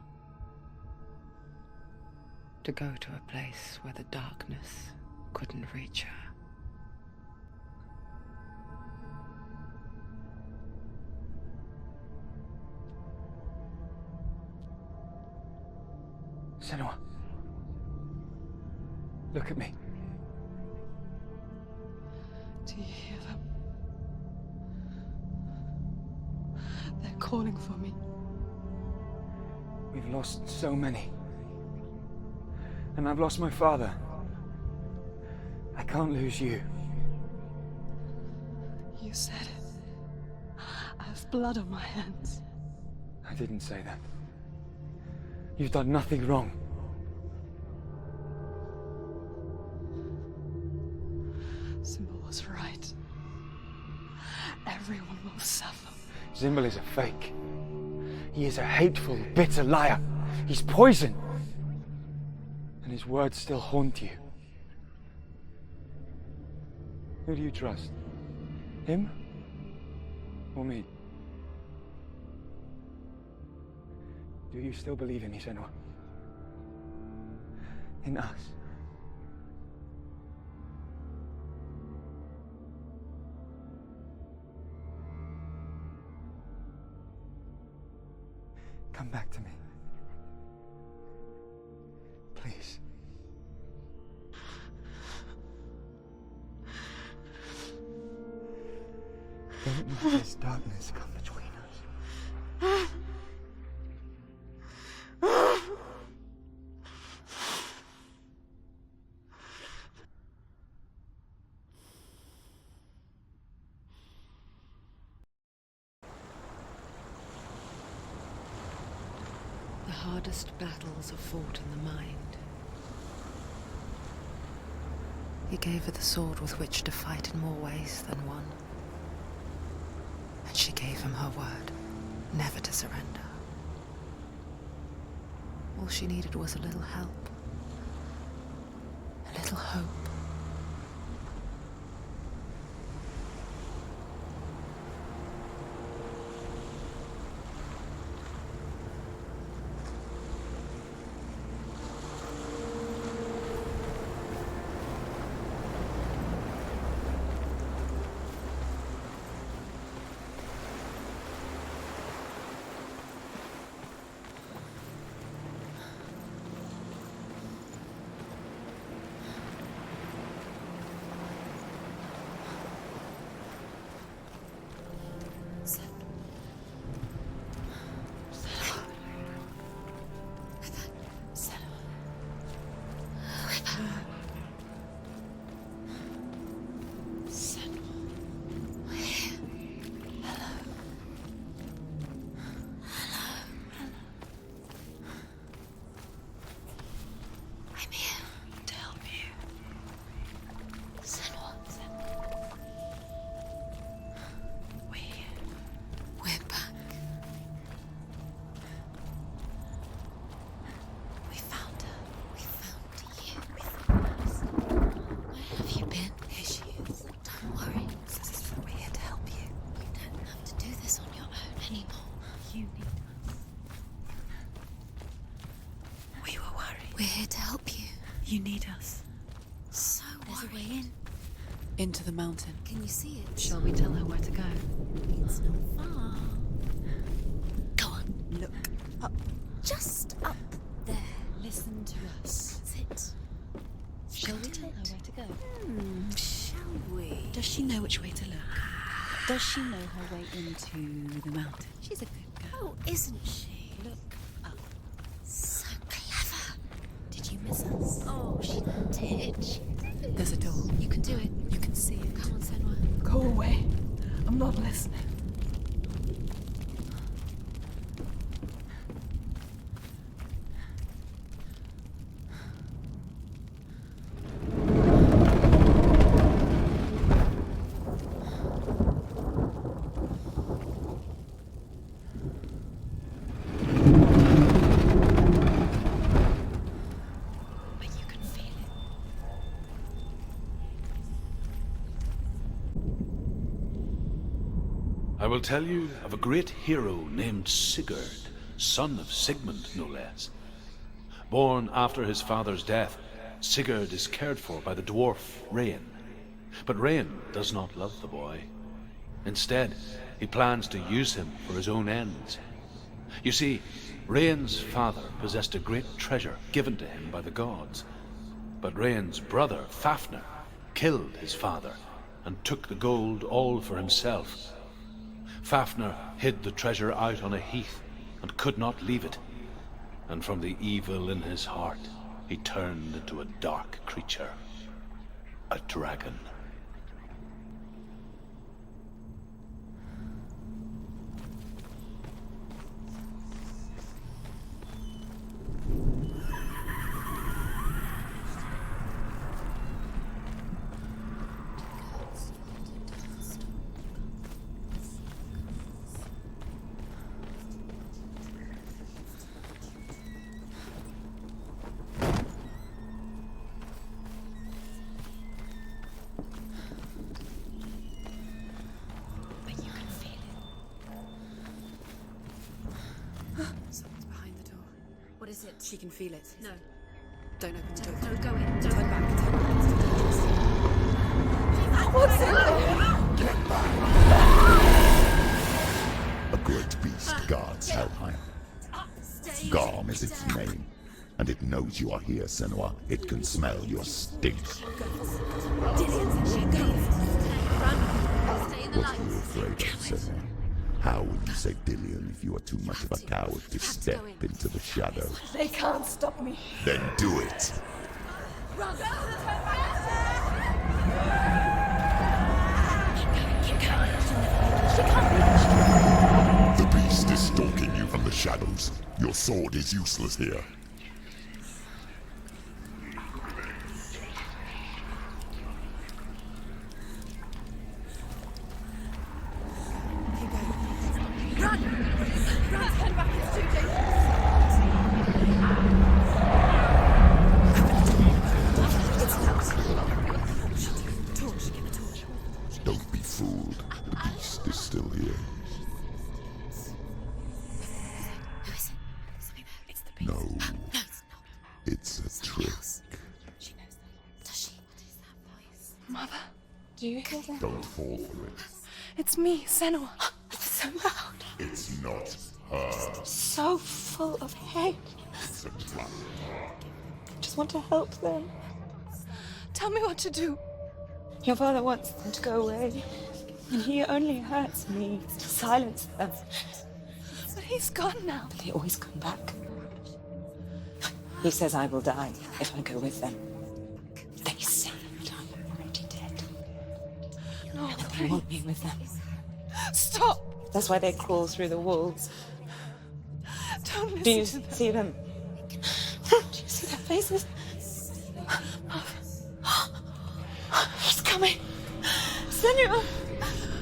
to go to a place where the darkness couldn't reach her. Senua. Look at me. Do you hear them? They're calling for me. We've lost so many. And I've lost my father. I can't lose you. You said it. I have blood on my hands. I didn't say that. You've done nothing wrong. Symbol was right. Everyone will suffer. Zimbel is a fake. He is a hateful, bitter liar. He's poison. And his words still haunt you. Who do you trust? Him? Or me? Do you still believe in me, Senua? In us? Come back to me. Please. Don't let this darkness come between us. The hardest battles are fought in the mind. He gave her the sword with which to fight in more ways than one. And she gave him her word, never to surrender. All she needed was a little help, a little hope. You need us. So there's a way in. Into the mountain. Can you see it? Shall we tell her where to go? It's not far. Go on. Look up. Just up there. Listen to us. That's it. Shall we tell her where to go? Shall we? Does she know which way to look? Does she know her way into the mountain? She's a good girl, isn't she? Look up. So clever. Did you miss us? Oh, she did. She did. There's a door. You can do it. You can see it. Come on, Senua. Go away. I'm not listening. I will tell you of a great hero named Sigurd, son of Sigmund, no less. Born after his father's death, Sigurd is cared for by the dwarf Rain. But Rain does not love the boy. Instead, he plans to use him for his own ends. You see, Rain's father possessed a great treasure given to him by the gods. But Rain's brother, Fafnir, killed his father and took the gold all for himself. Fafnir hid the treasure out on a heath and could not leave it. And from the evil in his heart, he turned into a dark creature, a dragon. Someone's behind the door. What is it? She can feel it. No. Don't open the door. No, go in. Don't. Turn back. Turn back. It's dangerous. What's in there? Get back! A great beast guards Helheim. Garm is its name, and it knows you are here, Senua. It can smell your stink. Dillian, go. Run. Stay in the What are you light. afraid of, Senua? How will you save Dillian if you are too much of a coward to step into the shadows? They can't stop me. Then do it! Run. The beast is stalking you from the shadows. Your sword is useless here. Don't be fooled. The beast is still here. No. It's a trick. Mother, do you hear that? Don't fall for it. It's me, Senua. It's so loud. It's not her. So full of hate. It's a trap. I just want to help them. Tell me what to do. Your father wants them to go away, and he only hurts me to silence them. But he's gone now. They always come back. He says I will die if I go with them. They say that I'm already dead. No, They want me with them. Stop! That's why they crawl through the walls. Don't listen Do you to them. see them? Do you see their faces? He's coming. Senua,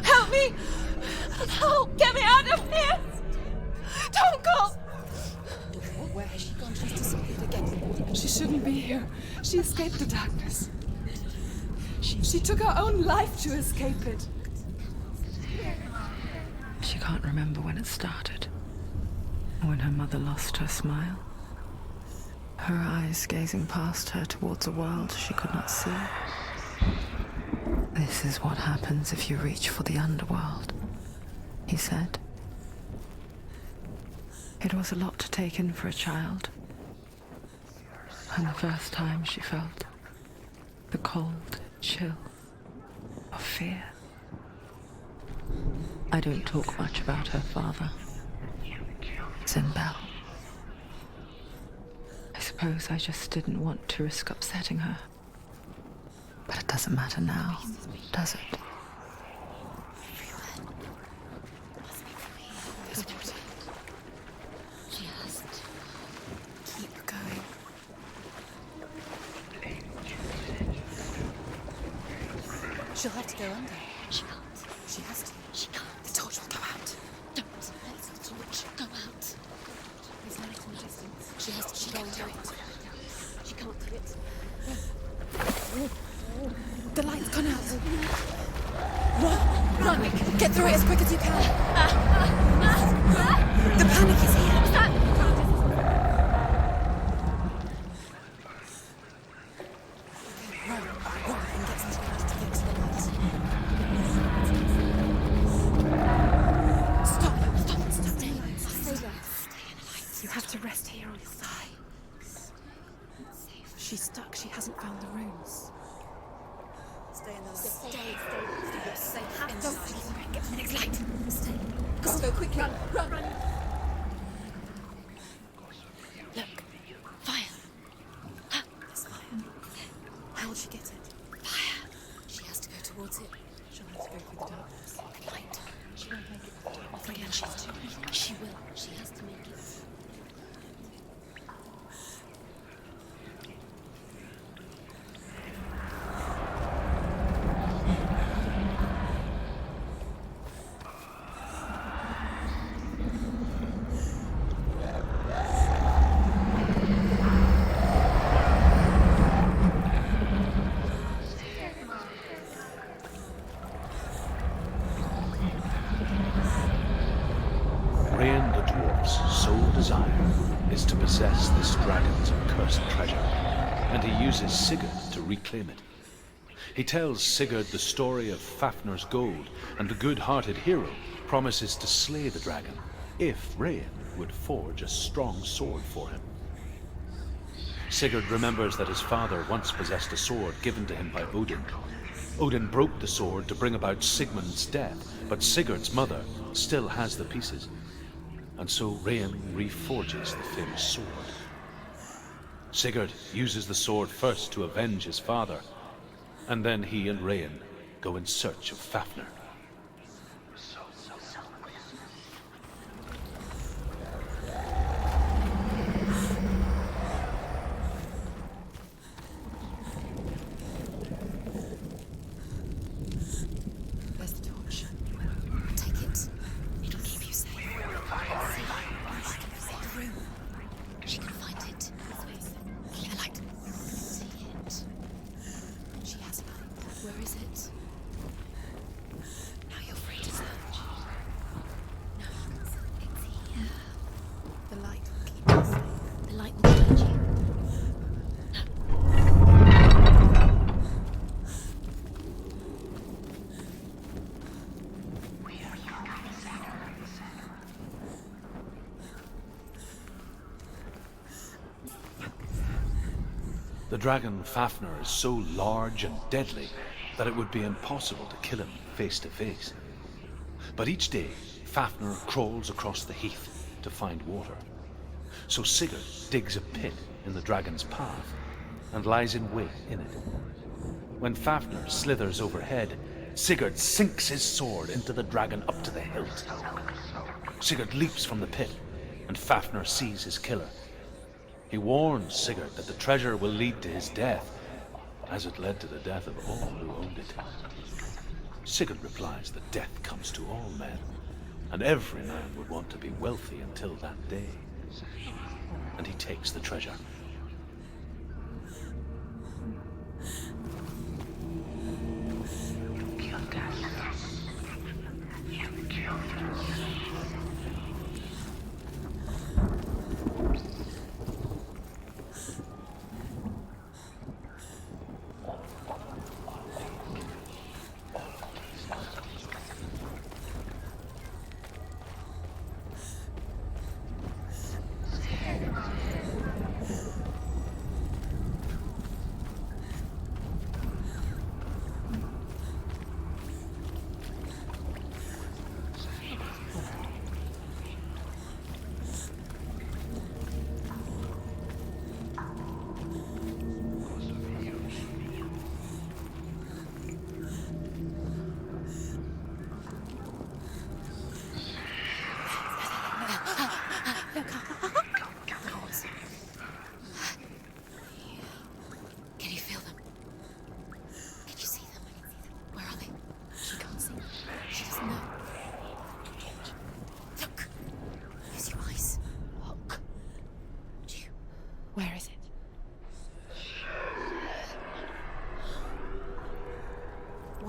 help me! Help! Get me out of here! Don't go! Where has she gone? She's disappeared again. She shouldn't be here. She escaped the darkness. She took her own life to escape it. She can't remember when it started. When her mother lost her smile. her eyes gazing past her towards a world she could not see. "This is what happens if you reach for the underworld," he said. It was a lot to take in for a child, and the first time she felt the cold chill of fear. I don't talk much about her father, Zinbel. I suppose I just didn't want to risk upsetting her. But it doesn't matter now, does it? Just keep going. She'll have to go under. She can't. She has to. She can't. The torch will go out. Don't let the torch go out. There's light in the distance. She has to She keep can't do going. it. She can't do it. The light's gone out. Run! Run! Get through it as quick as you can. The panic is here. Run and get to the light. Stop! Stay in the light. Stay there. You have to rest here on your side. She's stuck. She hasn't found the runes. Stay in the light. Stay. You're safe inside. Get to the next light. Stay. Go quickly. Run. Look. Fire. There's fire. How will she get it? Fire. She has to go towards it. She'll have to go through the darkness. The light. She won't make it. Forget she's too weak. She will. She has to make it. Rain the dwarf's sole desire is to possess this dragon's accursed treasure, and he uses Sigurd to reclaim it. He tells Sigurd the story of Fafnir's gold, and the good-hearted hero promises to slay the dragon if Rain would forge a strong sword for him. Sigurd remembers that his father once possessed a sword given to him by Odin. Odin broke the sword to bring about Sigmund's death, but Sigurd's mother still has the pieces. And so Rain reforges the famous sword. Sigurd uses the sword first to avenge his father, and then he and Rain go in search of Fafnir. There's the torch. Take it. It'll keep you safe. Room. She can find it. Keep the light. See it. She has light. Where is it? Now you're free to search. No, it's here. The light will keep you safe. The light will guide you. The dragon Fafnir is so large and deadly that it would be impossible to kill him face to face. But each day, Fafnir crawls across the heath to find water. So Sigurd digs a pit in the dragon's path and lies in wait in it. When Fafnir slithers overhead, Sigurd sinks his sword into the dragon up to the hilt. Sigurd leaps from the pit, and Fafnir sees his killer. He warns Sigurd that the treasure will lead to his death, as it led to the death of all who owned it. Sigurd replies that death comes to all men, and every man would want to be wealthy until that day. And he takes the treasure.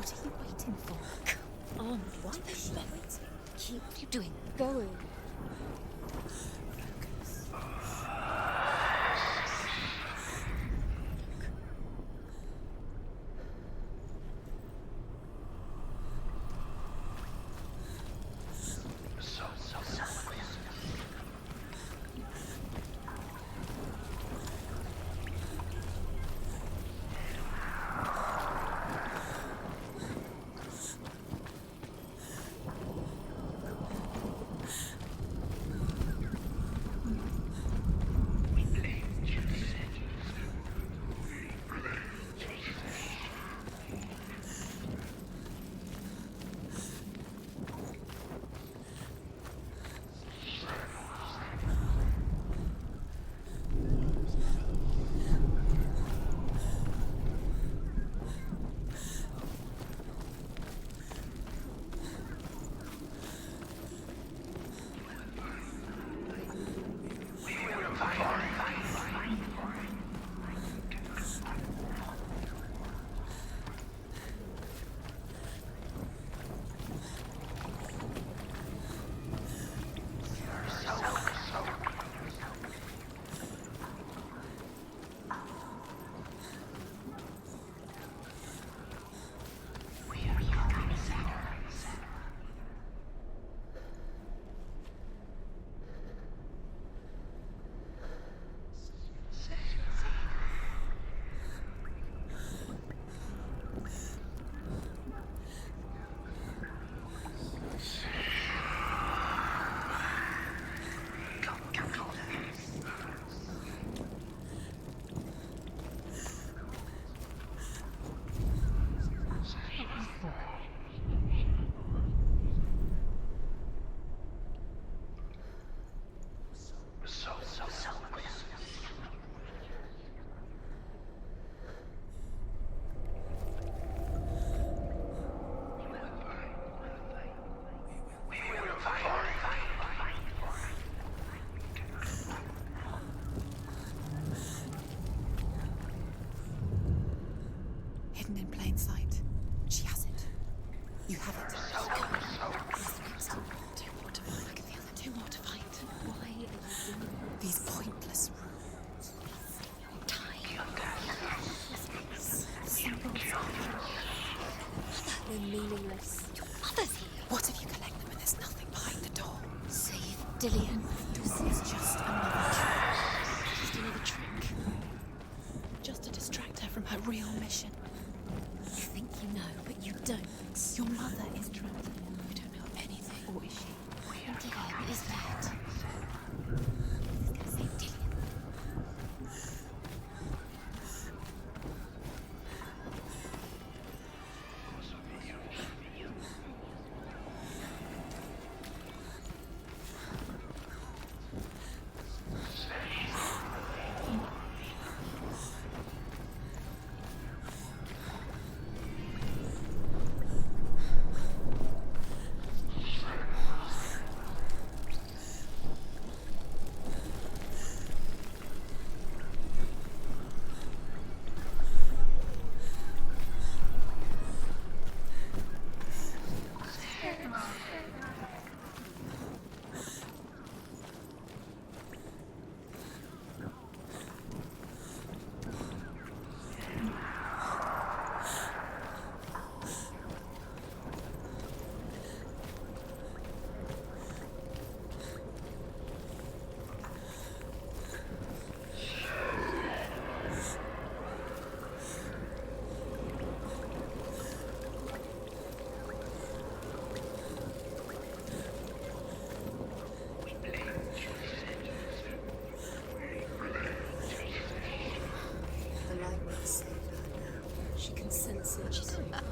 What are you waiting for? Come on, what are you waiting? What are you doing? Going. Hidden in plain sight. She has it. You have it. Two more to find. Look at the other. Two more to find. Why are you doing these pointless rules? Time. They're meaningless. Your mother's here. What if you collect them and there's nothing behind the door? Save Dillian. This is just another trick. Just another trick. Just to distract her from her real mission. You think you know, but you don't. Your mother is trapped. You don't know anything. Or is she? Dillian is dead. Save Dillian.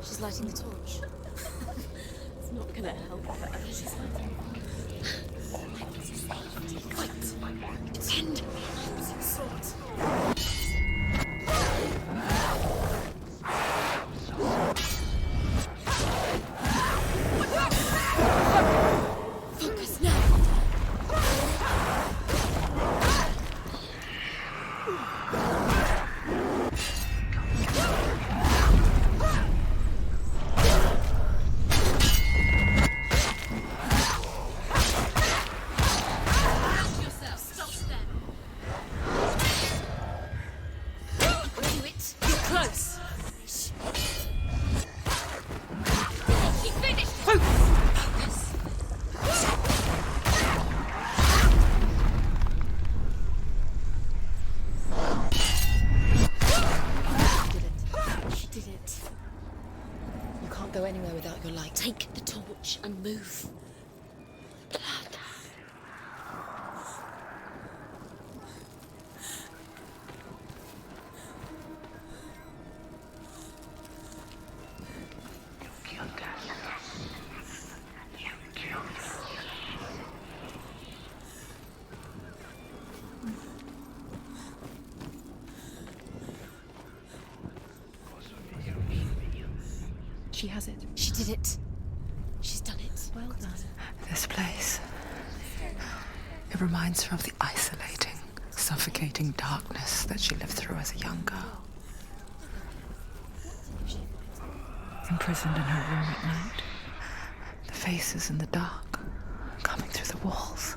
She's lighting the torch. It's not gonna help her. She's lighting it. Wait. Pretend. Sort. Focus now. can't go anywhere without your light. Take the torch and move. She has it. She did it. She's done it. Well done. This place. It reminds her of the isolating, suffocating darkness that she lived through as a young girl. Imprisoned in her room at night. The faces in the dark, coming through the walls.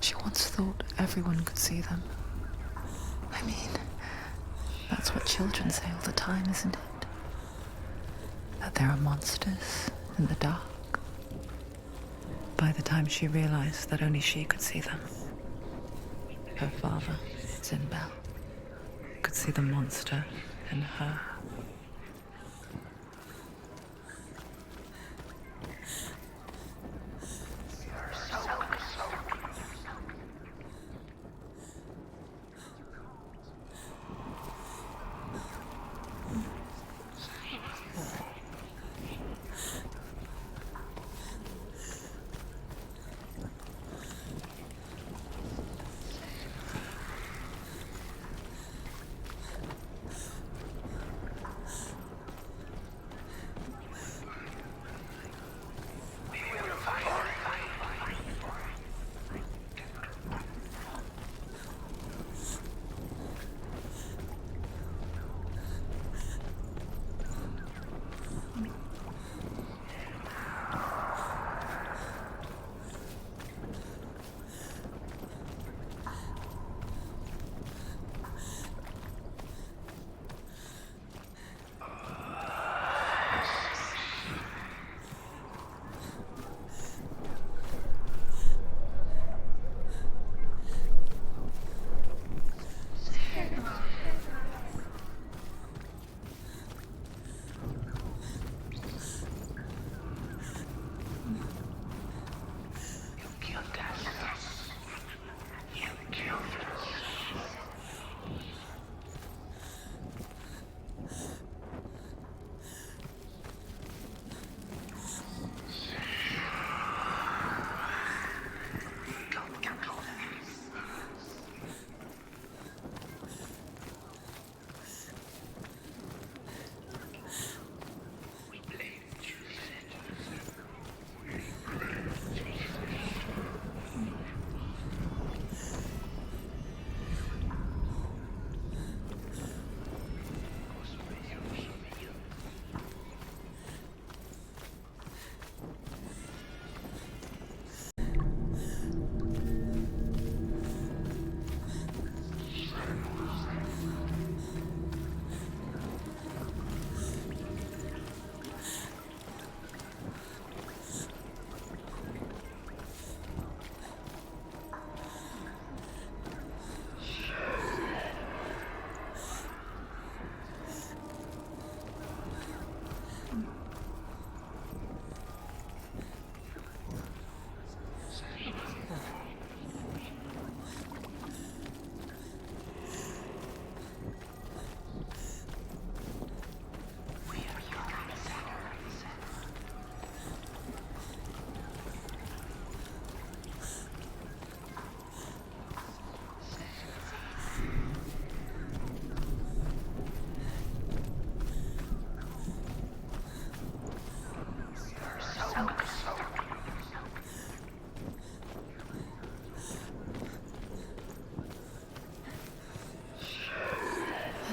She once thought everyone could see them. I mean, that's what children say all the time, isn't it? That there are monsters in the dark. By the time she realized that only she could see them, her father, Zinbel, could see the monster in her.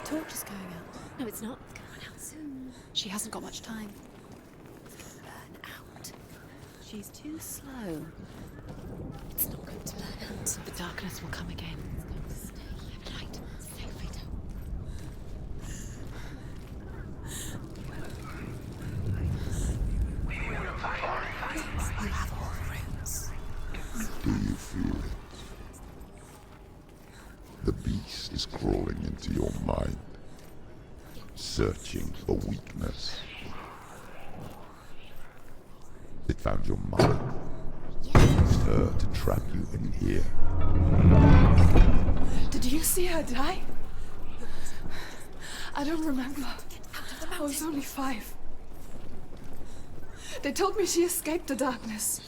Torch is going out. No, it's not. It's going out soon. She hasn't got much time. Burn out. She's too slow. It's not going to burn out. The darkness will come again. It's going to stay. Light. Sacrifice. You have all the roots. Do you feel it? The beast is crawling into your mind, searching for weakness. your mother. Used her to trap you in here. Did you see her die? I don't remember. I was only 5. They told me she escaped the darkness,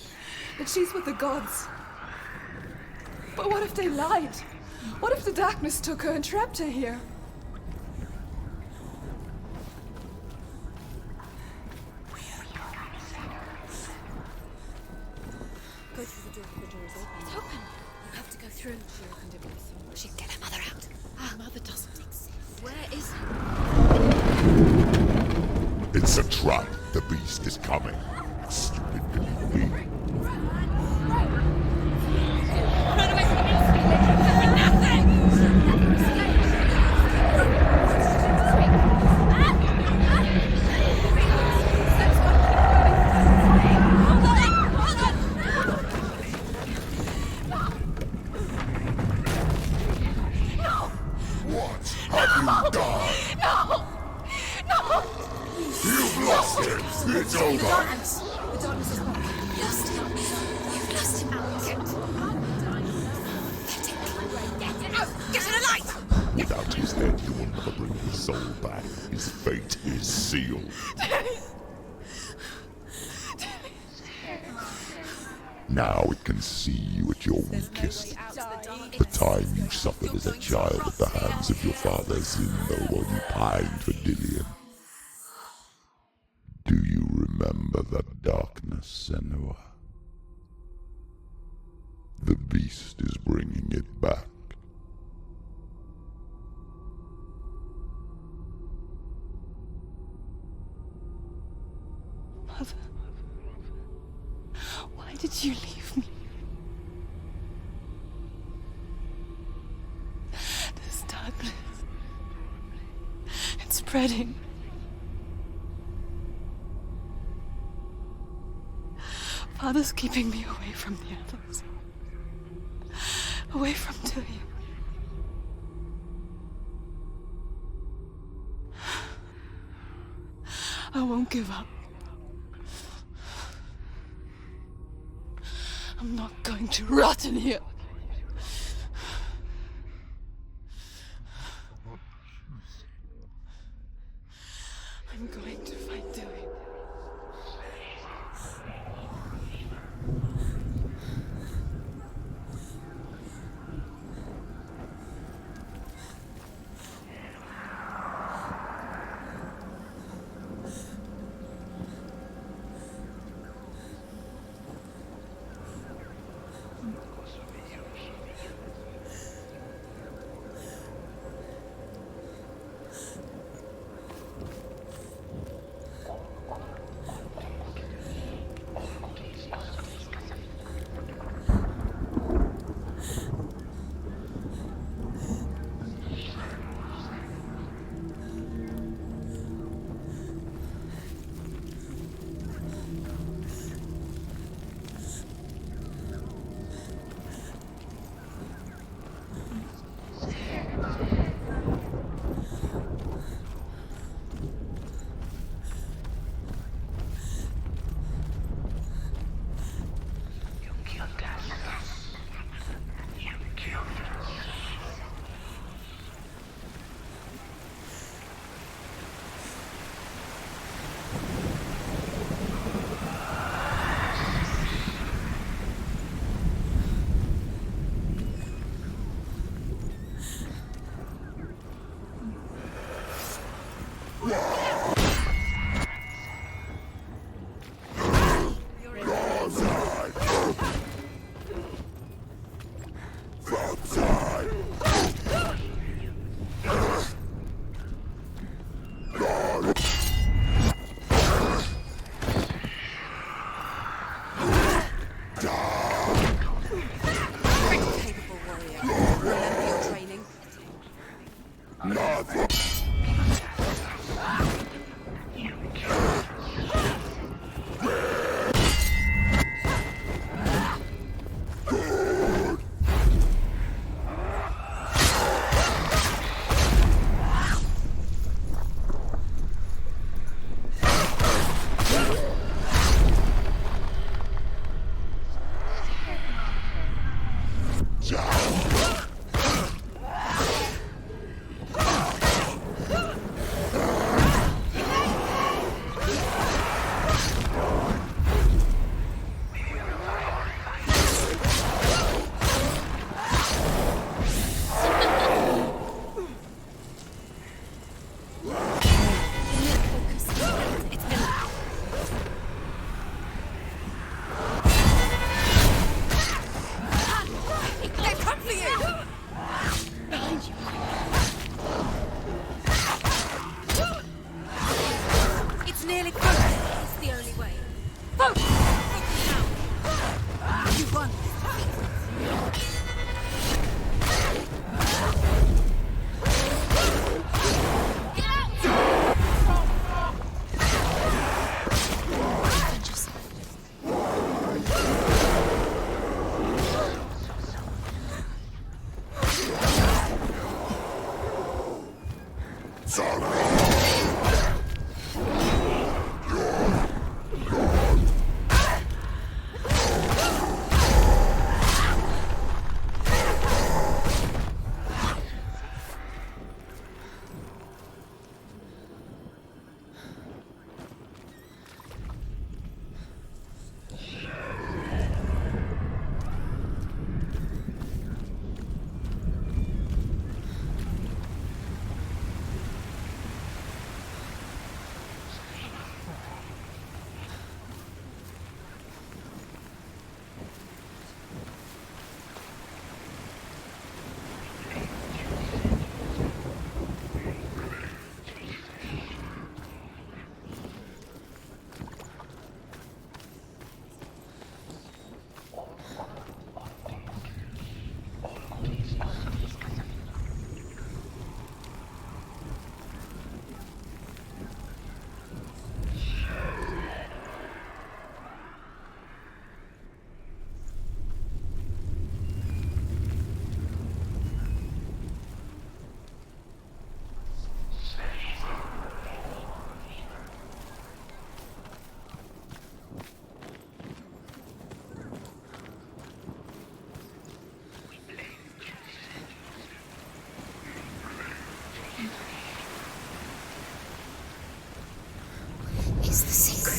that she's with the gods. But what if they lied? What if the darkness took her and trapped her here? Go through the door. The door is open. It's open. You have to go through. She opened it with someone. She'd get her mother out. Her mother doesn't exist. Where is her? It's a trap. The beast is coming. Stupid little me. It's over! The darkness is gone. You lost him. You've lost him. Get out! Get in the light! Without his head, you will never bring his soul back. His fate is sealed. Now it can see you at your weakest. The time you suffered as a child at the hands of your father Zindo while you pined for Dillion. Do you remember that darkness, Senua? The beast is bringing it back. Mother, why did you leave me? This darkness, it's spreading. Father's keeping me away from the others. Away from Dillion. I won't give up. I'm not going to rot in here. I'm going to fight Dillion. nearly close. It's the only way. Focus! Now! You won. Is the secret.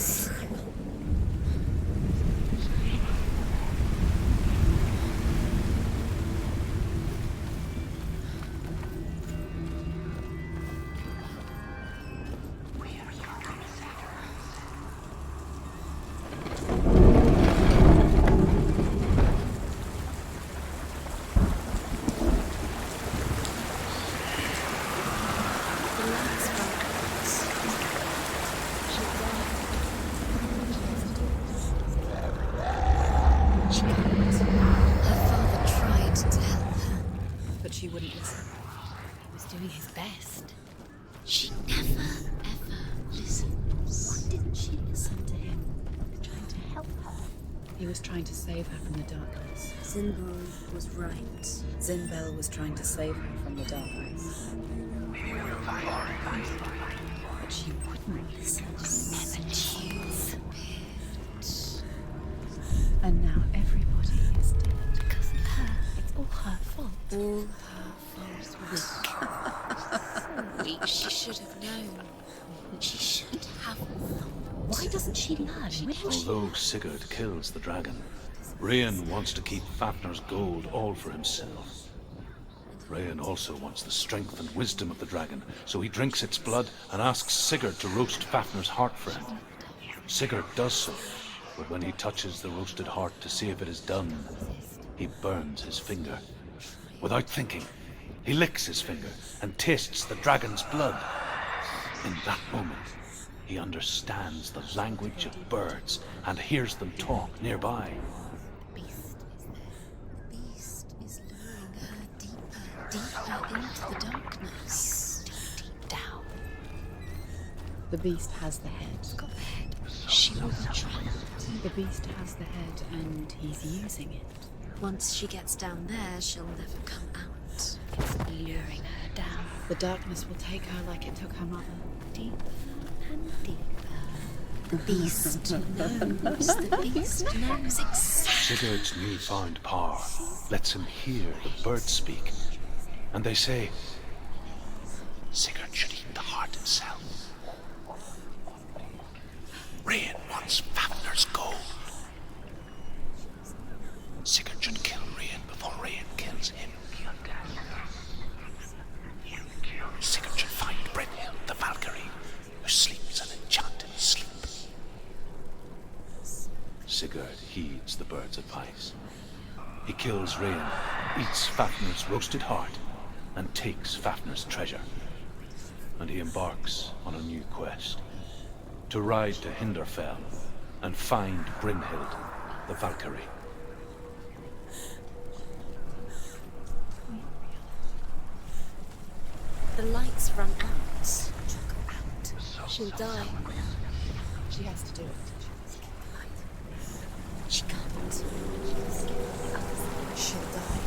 She wouldn't listen. He was doing his best. She never, ever listens. Why didn't she listen to him? He was trying to help her. He was trying to save her from the darkness. Zinbel was right. Zinbel was trying to save her from the darkness. But she wouldn't listen. Never choose. And now everybody is dead. Because of her. It's all her fault. All her fault. Weak. She should have known. She should have known. Why doesn't she learn? Although Sigurd kills the dragon, Rayan wants to keep Fafnir's gold all for himself. Rayan also wants the strength and wisdom of the dragon, so he drinks its blood and asks Sigurd to roast Fafnir's heart for him. Sigurd does so, but when he touches the roasted heart to see if it is done, he burns his finger. Without thinking, he licks his finger and tastes the dragon's blood. In that moment, he understands the language of birds and hears them talk nearby. The beast is luring her deeper into the darkness. Deep down. The beast has the head. Got the head. She wouldn't try it. The beast has the head and he's using it. Once she gets down there, she'll never come out. It's luring her down. The darkness will take her like it took her mother. Deeper and deeper. The beast knows. The beast knows exactly. Sigurd's newfound power lets him hear the birds speak. And they say, Sigurd should eat the heart himself. Rayan wants Fafnir's gold. Sigurd should kill Rayan before Rayan kills him. Sigurd should find Brynhild, the Valkyrie, who sleeps an enchanted sleep. Sigurd heeds the bird's advice. He kills Rayan, eats Fafnir's roasted heart, and takes Fafnir's treasure. And he embarks on a new quest. to ride to Hinderfell and find Grimhild, the Valkyrie. The lights run out. She'll go out. She'll die. She has to do it. She can't. She'll die.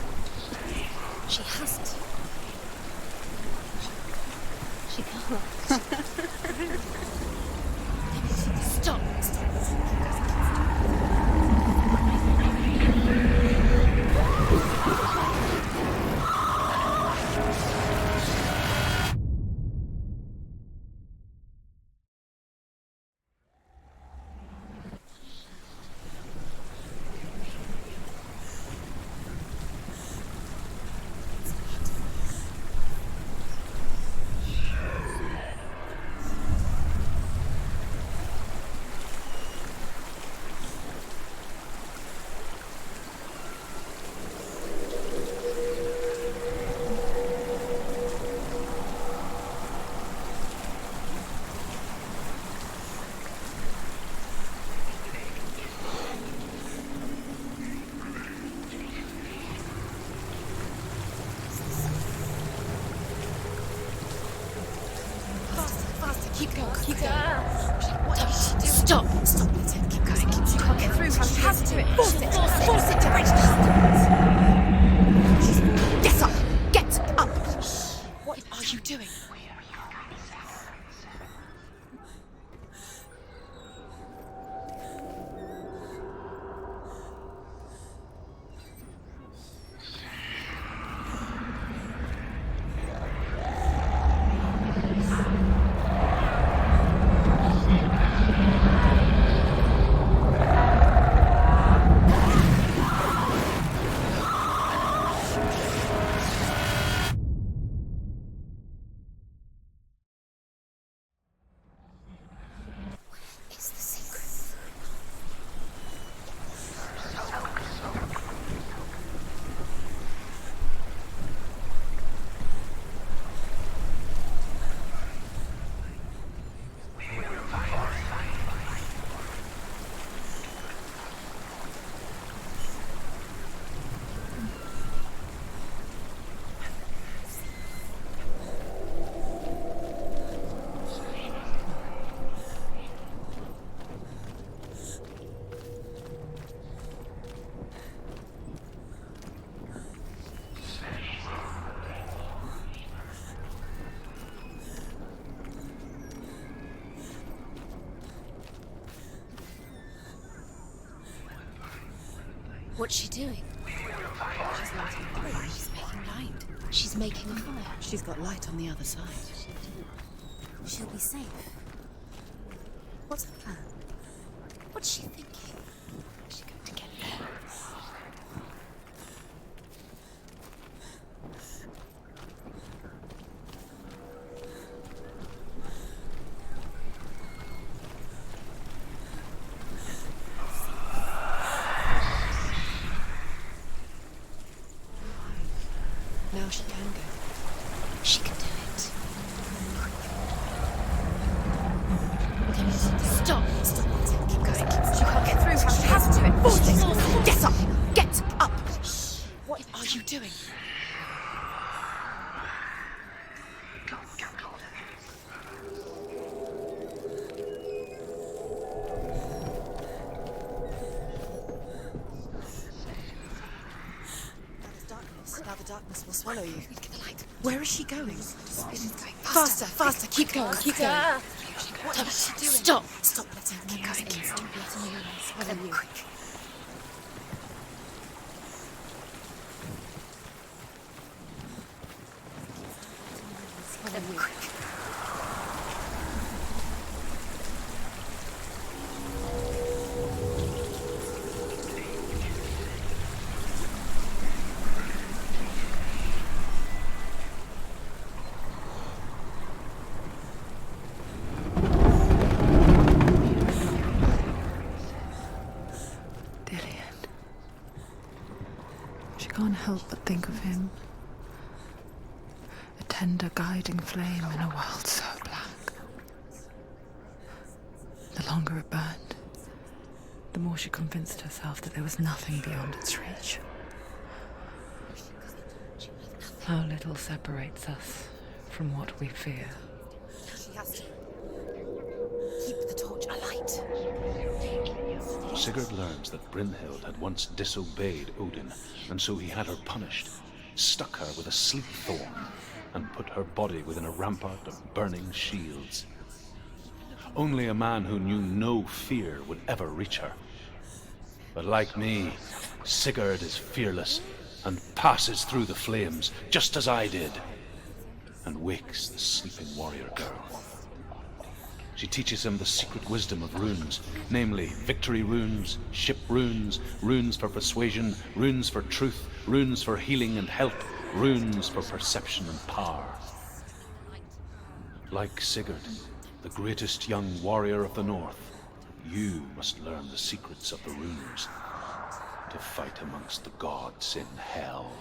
She has to. She can't. Stop. Keep going. Keep going. Stop. Stop it. Keep going. Keep going. Get through. She has to do it. Force it. Force it to reach the Get up. Get up. What are you doing? What's she doing? She's lighting a fire. She's making light. She's making a fire. She's got light on the other side. She'll be safe. What's her plan? What's she thinking? She's going to get there. Now she can go. She can do it. Stop! Stop it. Keep going. She can't get through. She has to do it. Force it. Get up! Get up! What are you doing? Now the darkness will swallow you. Where is she going? Faster, faster. Keep going, keep going. What is she doing? Stop. Stop letting keep going. Stop letting me swallow you. Quick. Swallow you. Can't help but think of him. A tender guiding flame in a world so black. longer it burned, the more she convinced herself that there was nothing beyond its reach. How little separates us from what we fear. She has to keep the torch alight. Sigurd learns that Brynhild had once disobeyed Odin, and so he had her punished, stuck her with a sleep thorn, and put her body within a rampart of burning shields. Only a man who knew no fear would ever reach her. But like me, Sigurd is fearless and passes through the flames, just as I did, and wakes the sleeping warrior girl. She teaches him the secret wisdom of runes, namely victory runes, ship runes, runes for persuasion, runes for truth, runes for healing and help, runes for perception and power. Like Sigurd, the greatest young warrior of the North, you must learn the secrets of the runes to fight amongst the gods in hell.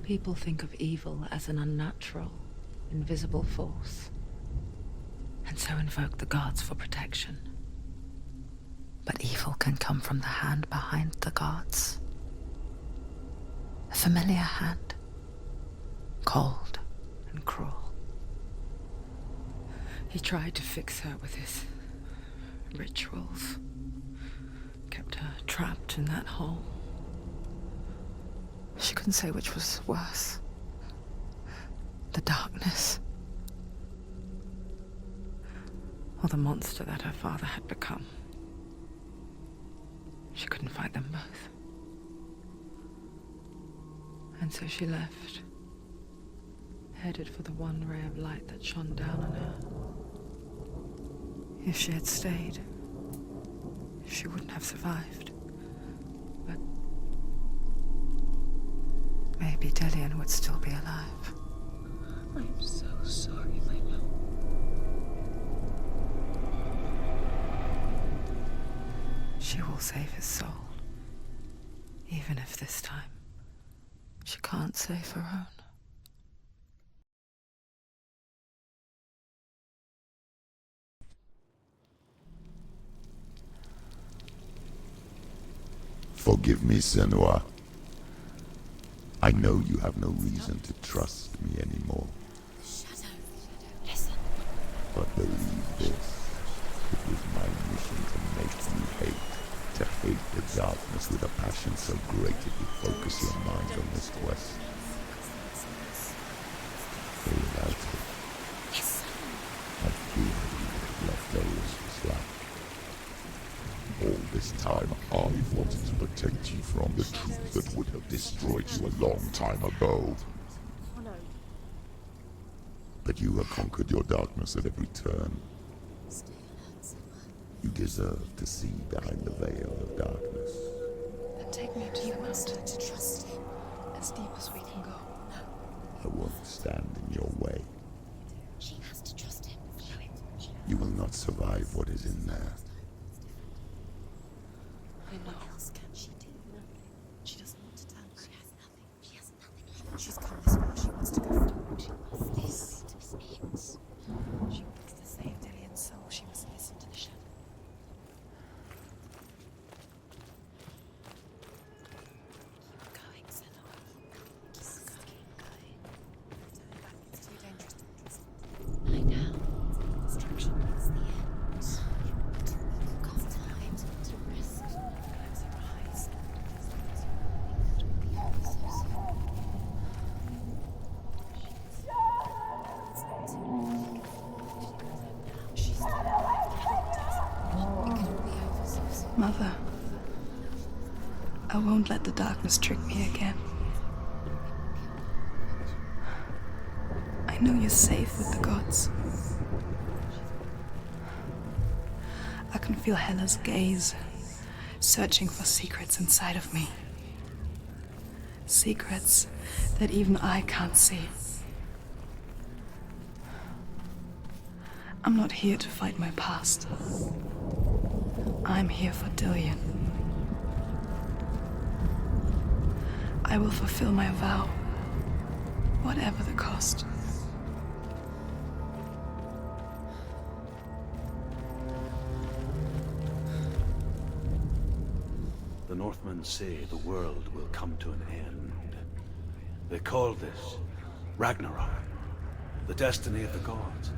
People think of evil as an unnatural, invisible force, and so invoke the gods for protection. But evil can come from the hand behind the gods. A familiar hand, cold and cruel. He tried to fix her with his rituals, kept her trapped in that hole. She couldn't say which was worse. The darkness, or the monster that her father had become. She couldn't fight them both. And so she left, headed for the one ray of light that shone down on her. If she had stayed, she wouldn't have survived. But maybe Dillian would still be alive. I'm so sorry, my love. She will save his soul, even if this time she can't save her own. Forgive me, Senua. I know you have no reason to trust me anymore. Shadow, listen. But believe this, it was my mission to make you hate the darkness with a passion so great it would focus your mind on this quest. Without it, I fear you would have left Ozesrt slack. All this time, I wanted to protect you from the truth that would have destroyed you a long time ago. But you have conquered your darkness at every turn. You deserve to see behind the veil of darkness. Then take me to the mountain to trust him, as deep as we can go. I won't stand in your way. She has to trust him. You will not survive what is in there. I know. What else can she do? Nothing. She doesn't want to tell me. She has nothing. She has nothing. She's come this far. She wants to go forward. She wants this to be it. She wants to save Dillian's soul. She must listen to the shadow. Keep going, Senua. Keep going. Turning back, it's too dangerous to trust. I know. Destruction It's the end. You've got time to rest. Close your eyes. Mother, I won't let the darkness trick me again. I know you're safe with the gods. I can feel Hela's gaze, searching for secrets inside of me. Secrets that even I can't see. I'm not here to fight my past. I'm here for Dillion. I will fulfill my vow, whatever the cost. The Northmen say the world will come to an end. They call this Ragnarok, the destiny of the gods.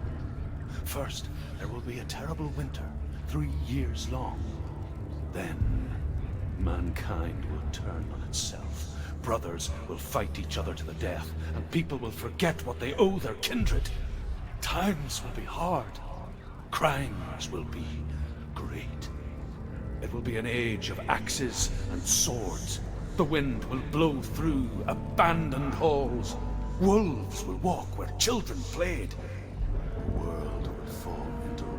First, there will be a terrible winter, 3 years long. Then, mankind will turn on itself. Brothers will fight each other to the death, and people will forget what they owe their kindred. Times will be hard. Crimes will be great. It will be an age of axes and swords. The wind will blow through abandoned halls. Wolves will walk where children played. The world will fall into ruin.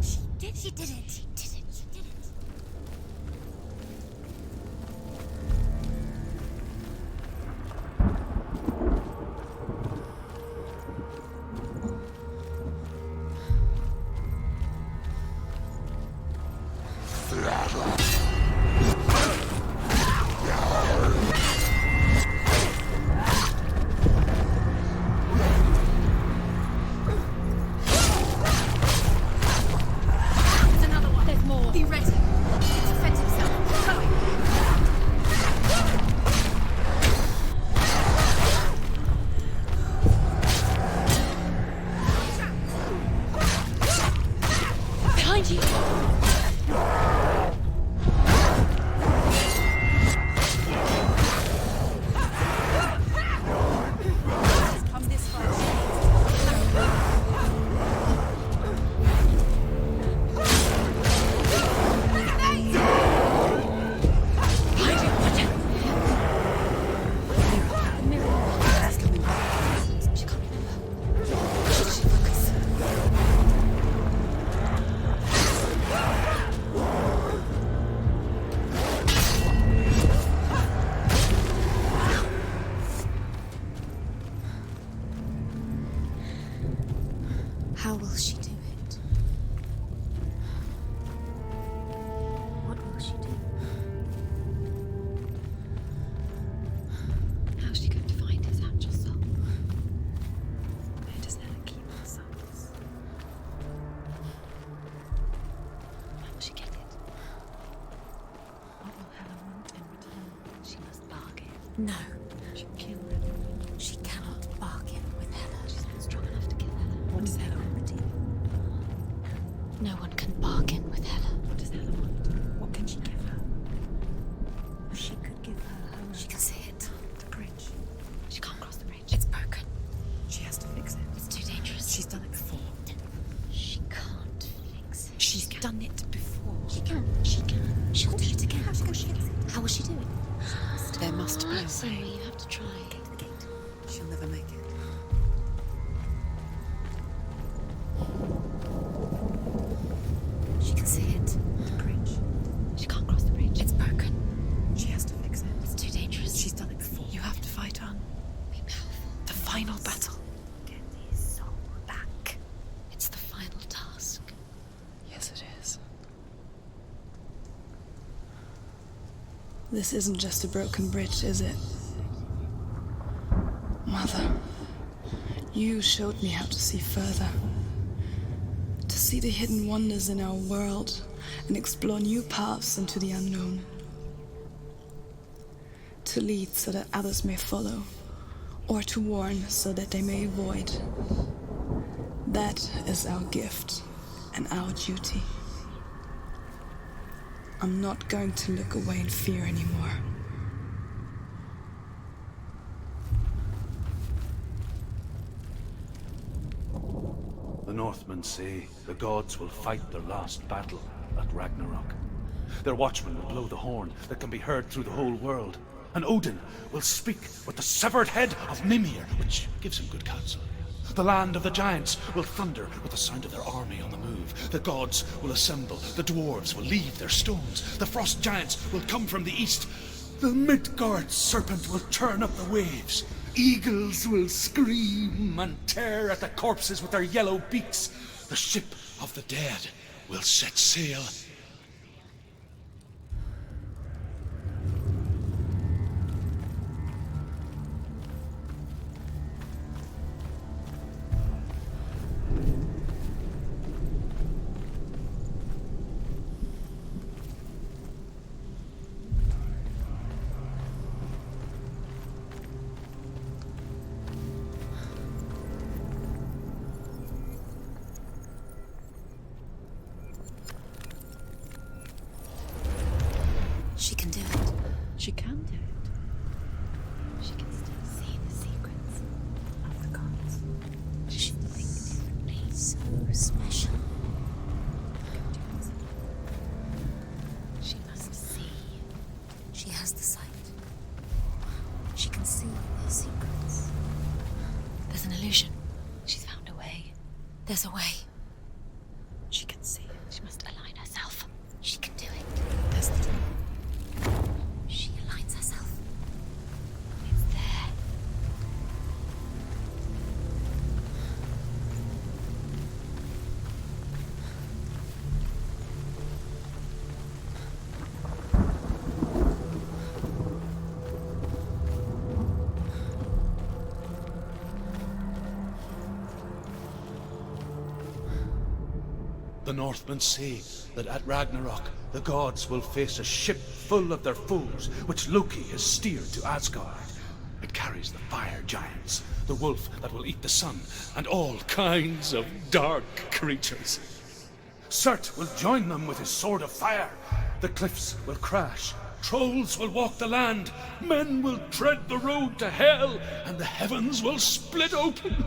She did it. She did it. She did it. How will she do it? What will she do? How's she going to find his actual soul? Where does Hela keep her souls? How will she get it? What will Hela want in return? She must bargain. No. She'll kill Hela. She cannot bargain with Hela. She's not strong enough to kill Hela. What does Hela want? No one can bargain with Hela. What does Hela want? What can she give her? She could give her. She can see it. The bridge. She can't cross the bridge. It's broken. She has to fix it. It's too dangerous. She's done it before. She can't fix it. She's done it before. She can. She can. She'll do it again. How will she fix it? How will she do it? There must be a way. Senua, you have to try. Get to the gate. She'll never make it. She can see it. The bridge. She can't cross the bridge. It's broken. She has to fix it. It's too dangerous. She's done it before. You have to fight on. Be powerful. The final battle. This isn't just a broken bridge, is it? Mother, you showed me how to see further. To see the hidden wonders in our world and explore new paths into the unknown. To lead so that others may follow, or to warn so that they may avoid. That is our gift and our duty. I'm not going to look away in fear anymore. The Northmen say the gods will fight their last battle at Ragnarok. Their watchmen will blow the horn that can be heard through the whole world. And Odin will speak with the severed head of Mimir, which gives him good counsel. The land of the giants will thunder with the sound of their army on the move. The gods will assemble. The dwarves will leave their stones. The frost giants will come from the east. The Midgard serpent will turn up the waves. Eagles will scream and tear at the corpses with their yellow beaks. The ship of the dead will set sail. She can do it. She can do it. She can still see the secrets of the gods. She thinks differently. So special. She must see. She has the sight. She can see their secrets. There's an illusion. She's found a way. There's a way. She can see. She must align herself. She can do it. There's the She aligns herself. It's there. The Northmen say that at Ragnarok, the gods will face a ship full of their foes, which Loki has steered to Asgard. It carries the fire giants, the wolf that will eat the sun, and all kinds of dark creatures. Surt will join them with his sword of fire. The cliffs will crash. Trolls will walk the land. Men will tread the road to hell, and the heavens will split open.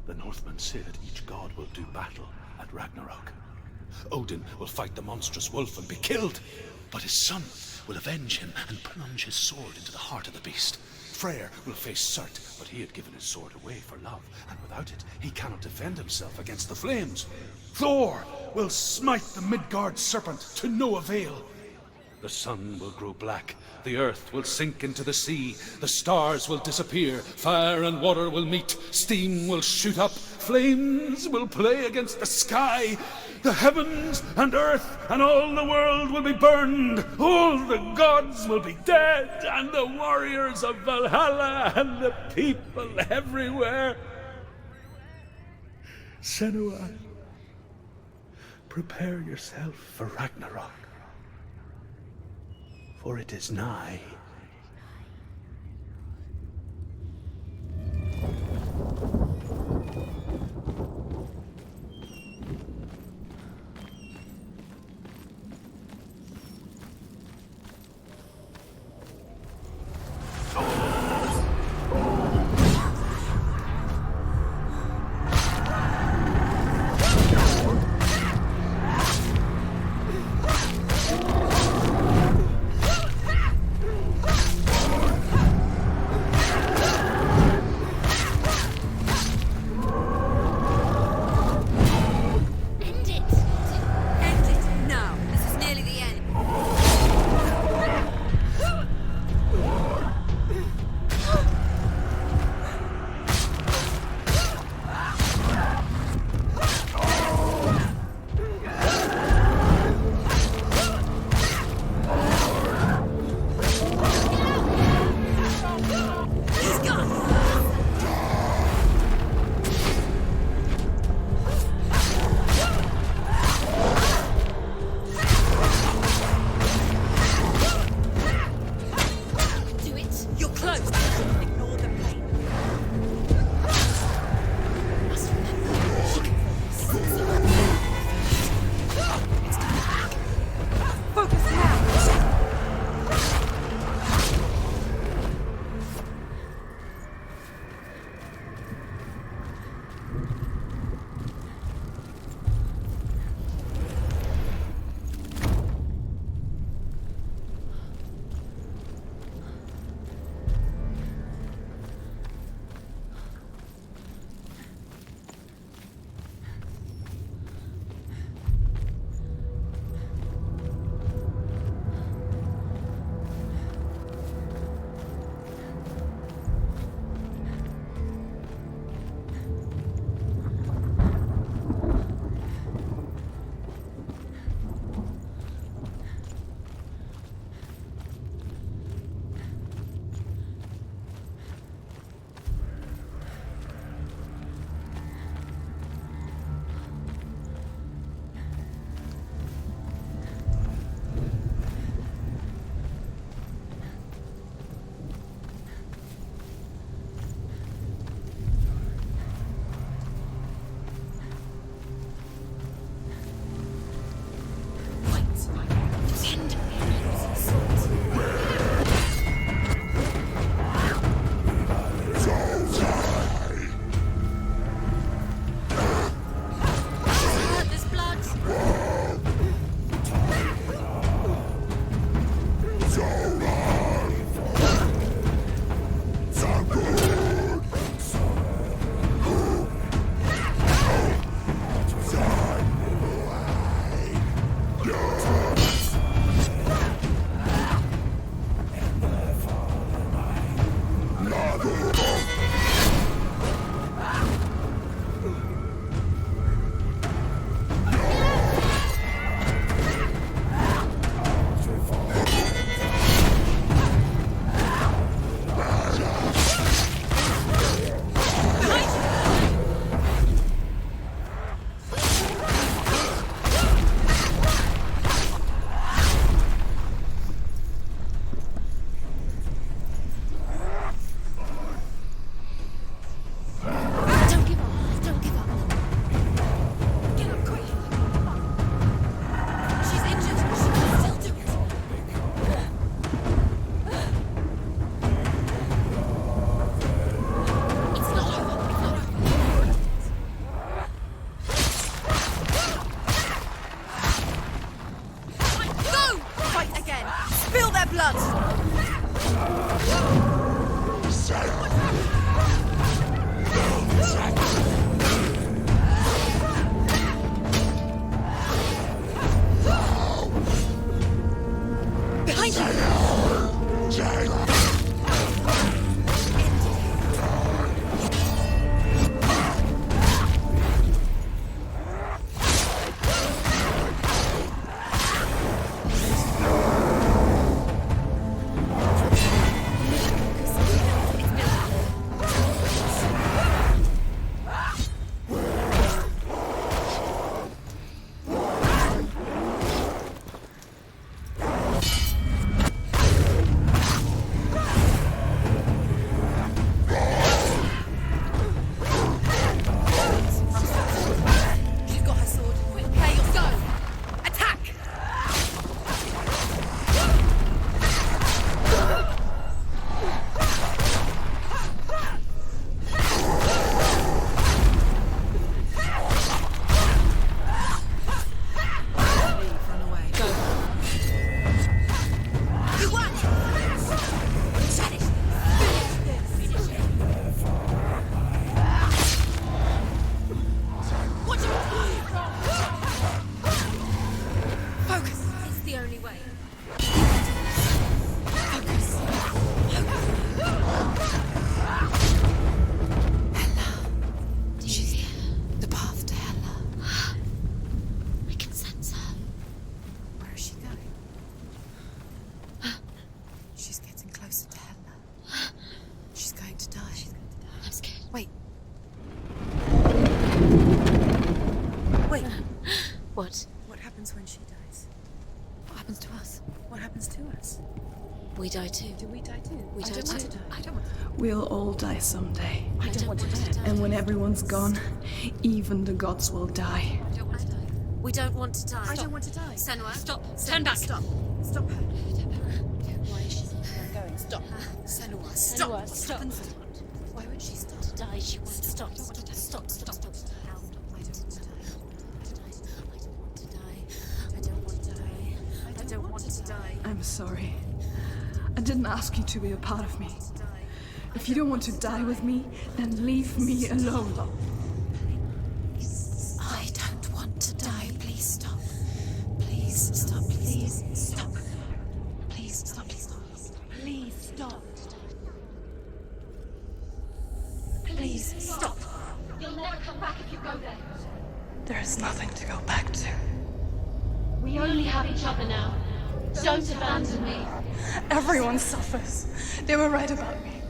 The Northmen say that each god will do battle at Ragnarok. Odin will fight the monstrous wolf and be killed, but his son will avenge him and plunge his sword into the heart of the beast. Freyr will face Surt, but he had given his sword away for love, and without it, he cannot defend himself against the flames. Thor will smite the Midgard serpent to no avail. The sun will grow black, the earth will sink into the sea, the stars will disappear, fire and water will meet, steam will shoot up, flames will play against the sky, the heavens and earth and all the world will be burned, all the gods will be dead, and the warriors of Valhalla and the people everywhere. Senua, prepare yourself for Ragnarok, for it is nigh. Behind you! We die too. Do we die too? We die too. I don't want to. We'll all die someday. I don't want to die. And when everyone's gone, even the gods will die. I don't want to die. We don't want to die. I don't want to die. Senua, stop. Turn back. Stop. Stop her. Why is she going? Stop. Senua, stop. Senua, stop. Why won't she stop? To die, she wants to stop. Stop. I don't want to die. I don't want to die. I don't want to die. I'm sorry. I didn't ask you to be a part of me. If you don't want to die with me, then leave me alone. I don't want to die. Please stop. Please stop. Please stop. Please stop. Please stop. Please stop. Please stop. You'll never come back if you go there. There is nothing to go back to. We only have each other now. Don't abandon me. Everyone suffers. They were right about me.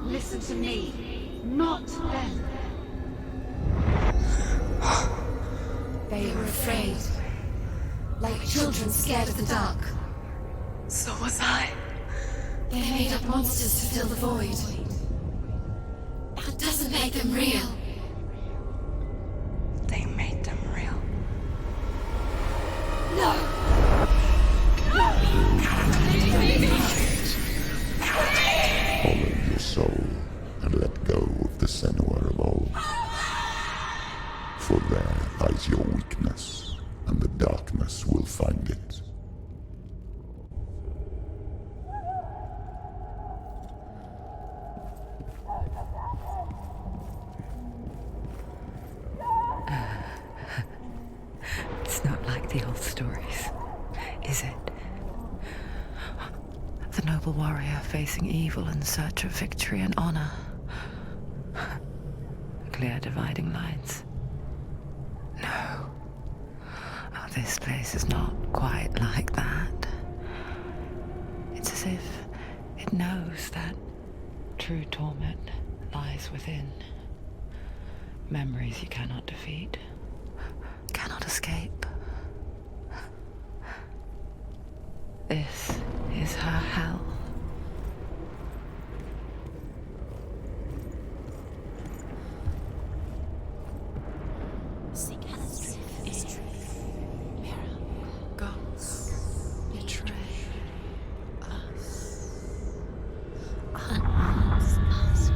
Listen to me, not them. They were afraid. Like children scared of the dark. So was I. They made up monsters to fill the void. That doesn't make them real. They made them real. No! Follow your soul and let go of the Senua of old. For there lies your weakness, and the darkness will find it. It's not like the old stories, is it? The noble warrior facing evil in search of victory and honor. Clear dividing lines. No. Oh, this place is not quite like that. It's as if it knows that true torment lies within. Memories you cannot defeat, cannot escape. This is her hell. Seek Hell's truth. Mirror. Gods betray us. Unmasked.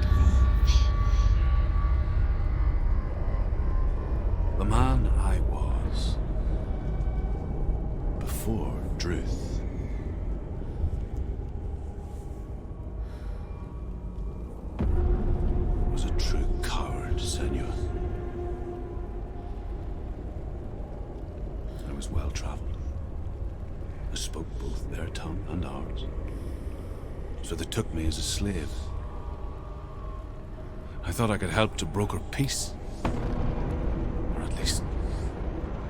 The man I was before Druth was a true coward, Senua. I was well traveled. I spoke both their tongue and ours. So they took me as a slave. I thought I could help to broker peace. Or at least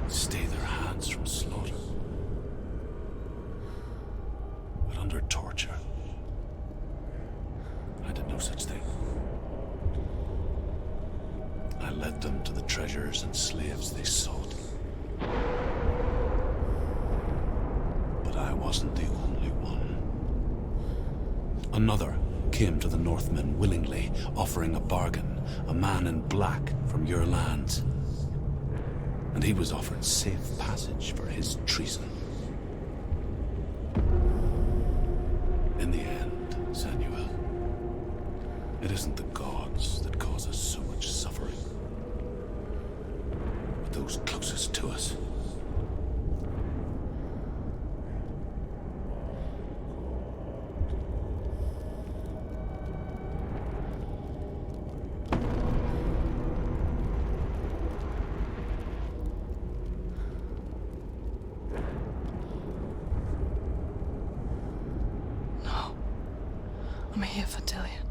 stay their hands from slaughter. But under torture, I did no such thing. I led them to the treasures and slaves they sought. But I wasn't the only one. Another came to the Northmen willingly, offering a bargain, a man in black from your lands. And he was offered safe passage for his treason. In the end, Senua, it isn't the gods that cause us so much suffering, but those closest to us. I'm here for Dillian.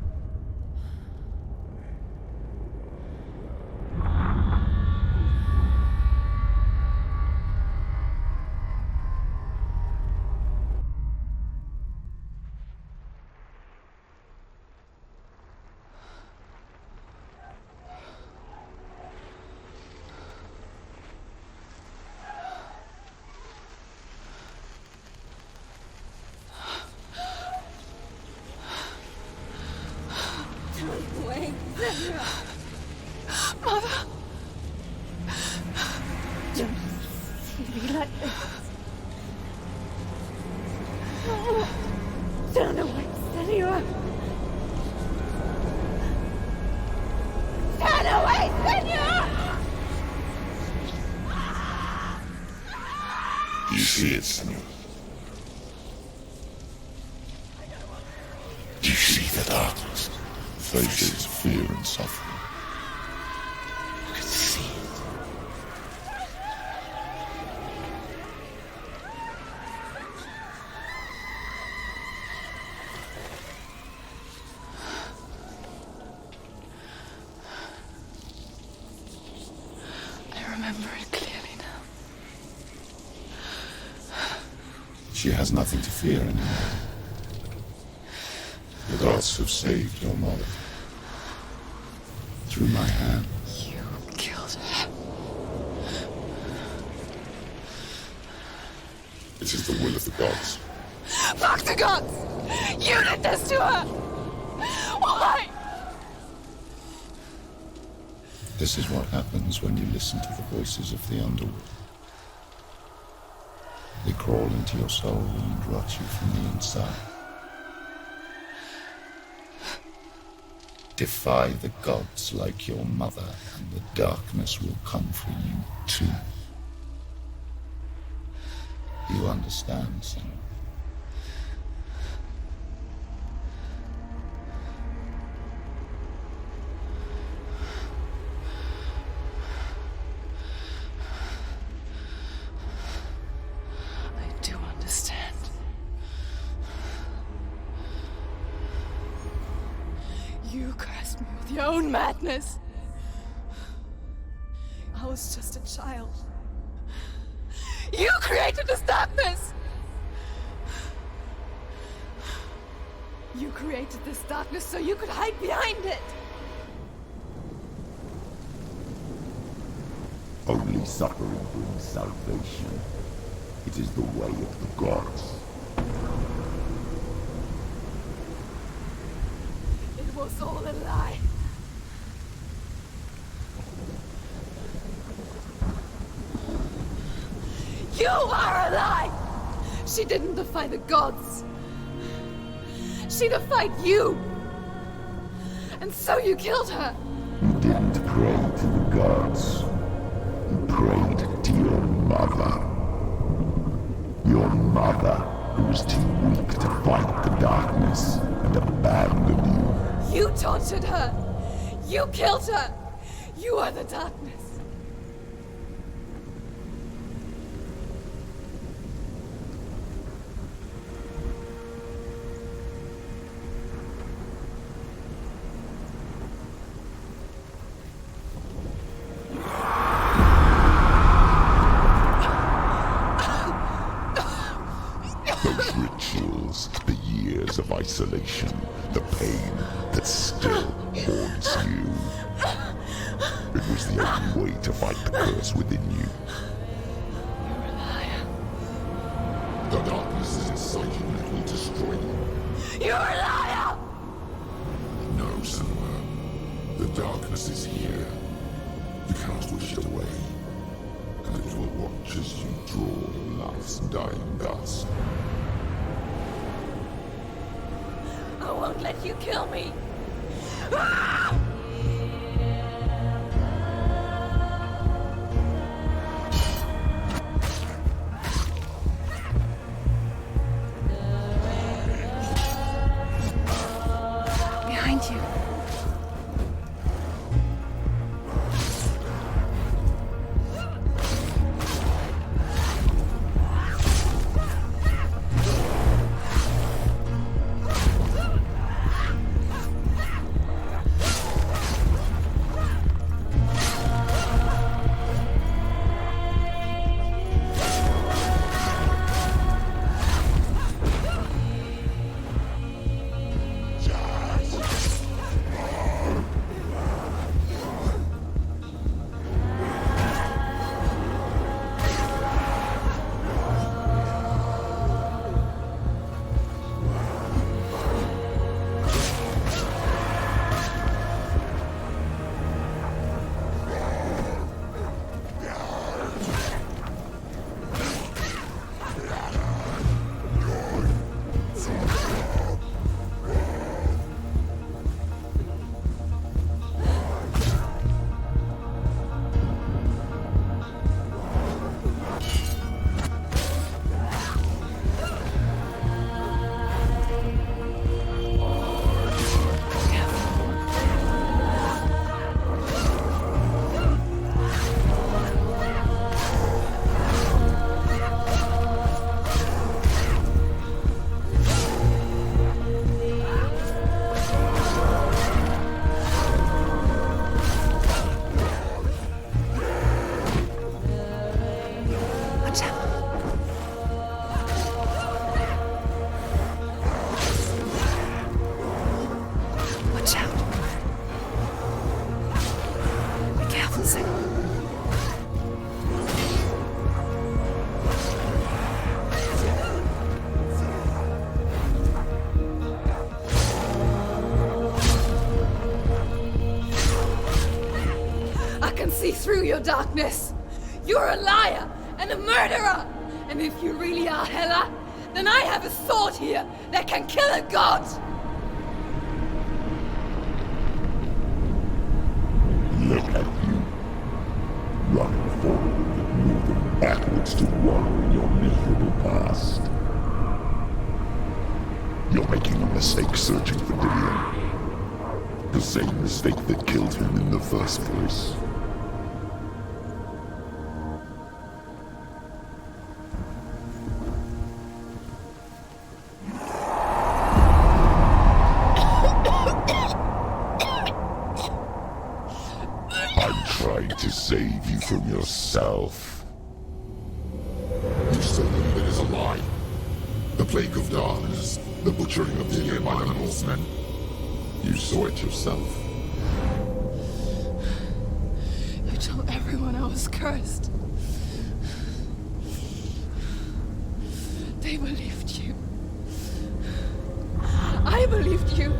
Wait, Mother! Don't be like this. Turn away, Senua! Turn away, Senua! You see it, Senua? You see the darkness, faces of fear and suffering. I can see it. I remember it clearly now. She has nothing to fear anymore. The gods have saved your mother. Through my hand. You killed her. It is the will of the gods. Fuck the gods! You did this to her! Why? This is what happens when you listen to the voices of the underworld. They crawl into your soul and rot you from the inside. Defy the gods like your mother, and the darkness will come for you too. You understand, Senua? I do understand. You cursed me with your own madness. I was just a child. You created this darkness! You created this darkness so you could hide behind it! Only suffering brings salvation. It is the way of the gods. It was all a lie. You are a lie! She didn't defy the gods. She defied you! And so you killed her! You didn't pray to the gods. You prayed to your mother. Your mother, who was too weak to fight the darkness and abandoned you. You tortured her! You killed her! You are the darkness! Those rituals, the years of isolation, the pain that still haunts you. It was the only way to fight the curse within you. You're a liar. The darkness is inside you and it will destroy you. You're a liar! No, Senua. The darkness is here. You cannot wish it away. And it will watch as you draw your last dying gasp. I won't let you kill me! Ah! Behind you. See through your darkness. You're a liar and a murderer. And if you really are Hela, then I have a sword here that can kill a god. Look at you. Running forward, moving backwards to wallow in your miserable past. You're making a mistake searching for Dillion. The same mistake that killed him in the first place. To save you from yourself. You still believe it is a lie. The plague of darkness, the butchering of Dillion by the Northmen. You saw it yourself. You told everyone I was cursed. They believed you. I believed you.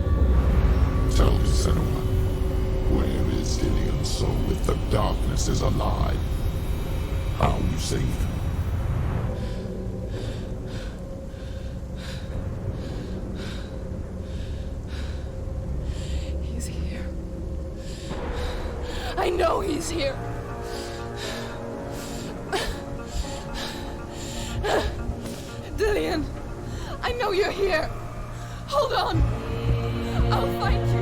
Tell me, Senua. Where is Dillion's soul if the darkness is alive? How you saved him? He's here. I know he's here. Dillion, I know you're here. Hold on. I'll find you.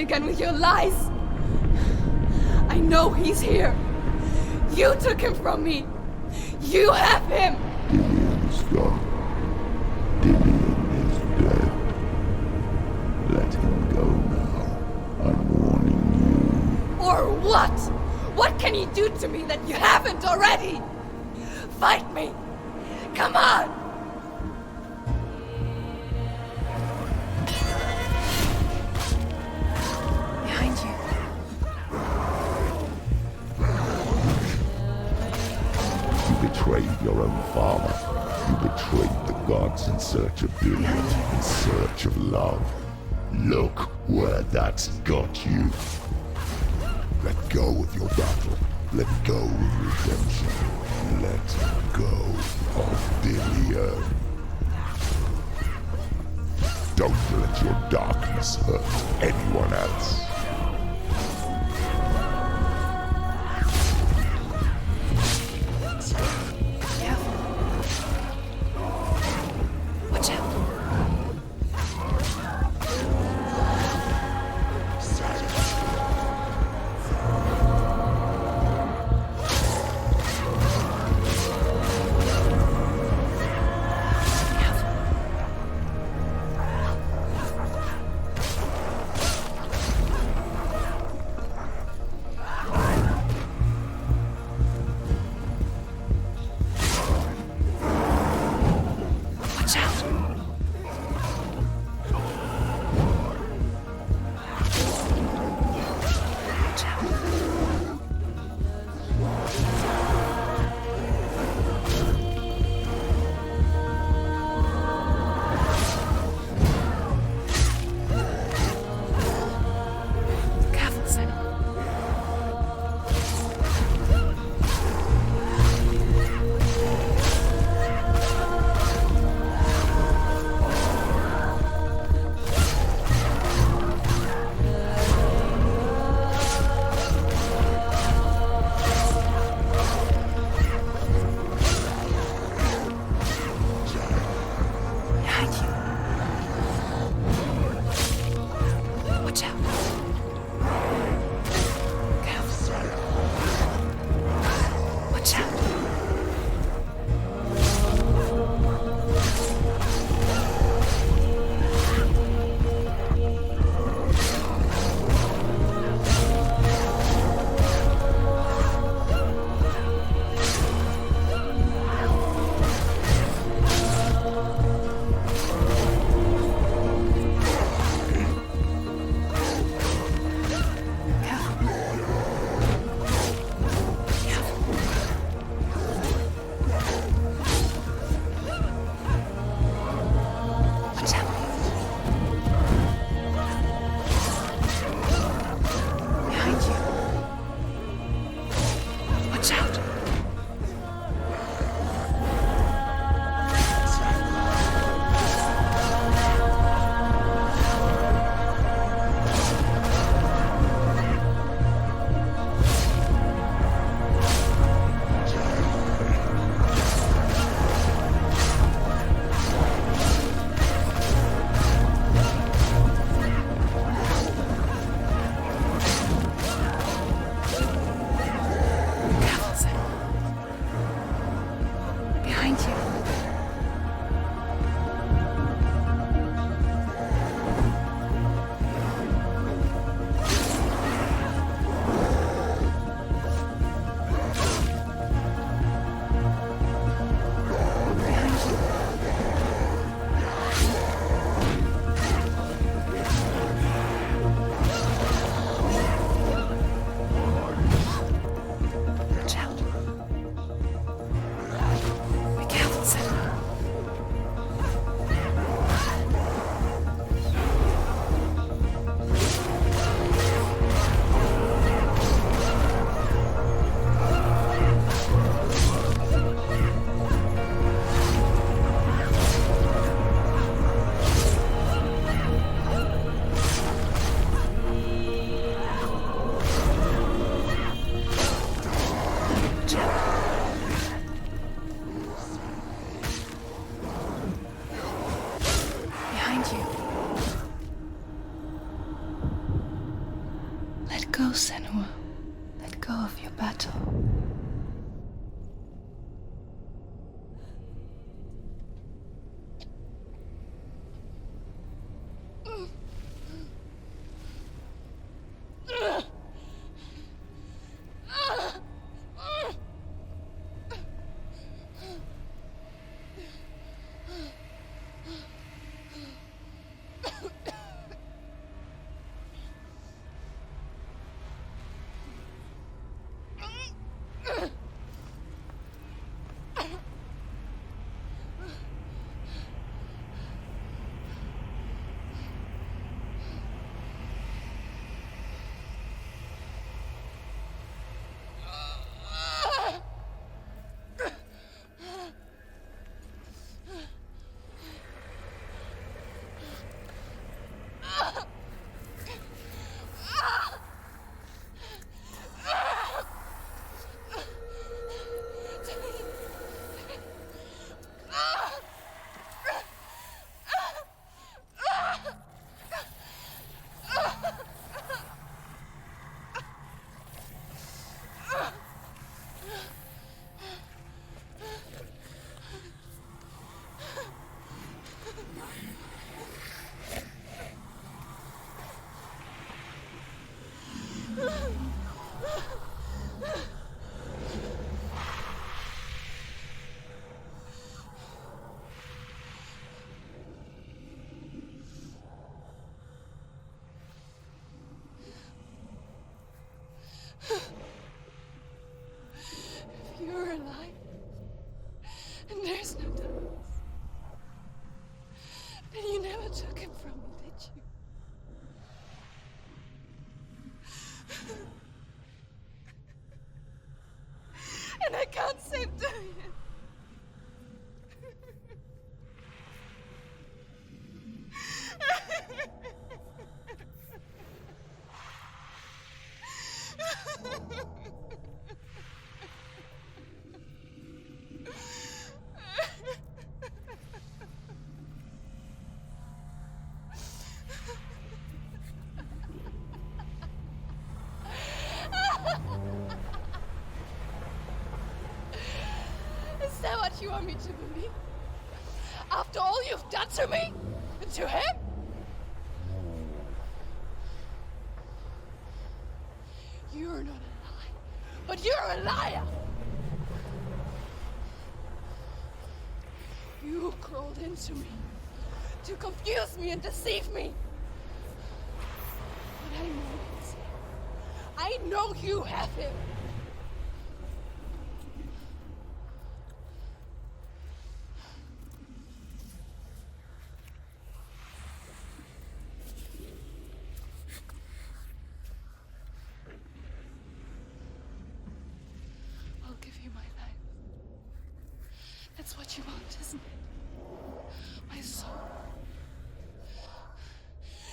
again with your lies. I know he's here. You took him from me. You have him. Dillian's gone. Dillian is dead. Let him go now. I'm warning you. Or what? What can he do to me that you haven't already? Fight me. Come on. Behind you. You betrayed your own father. You betrayed the gods in search of Dillian, in search of love. Look where that's got you. Let go of your battle. Let go of redemption. Let go of Dillian. Don't let your darkness hurt anyone else. Watch out. Let go, Senua. Let go of your battle. If you're alive, and there's no darkness, then you never took him from me, did you? And I can't save doing it. Is that what you want me to believe? After all you've done to me? And to him? You're not a lie, but you're a liar! You crawled into me to confuse me and deceive me. But I know it's him. I know you have him. I'll give you my life. That's what you want, isn't it? My soul.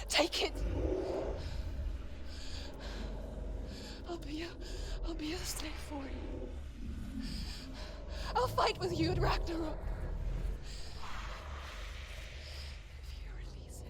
Take it. I'll be a slave for you. I'll fight with you at Ragnarok. If you release him.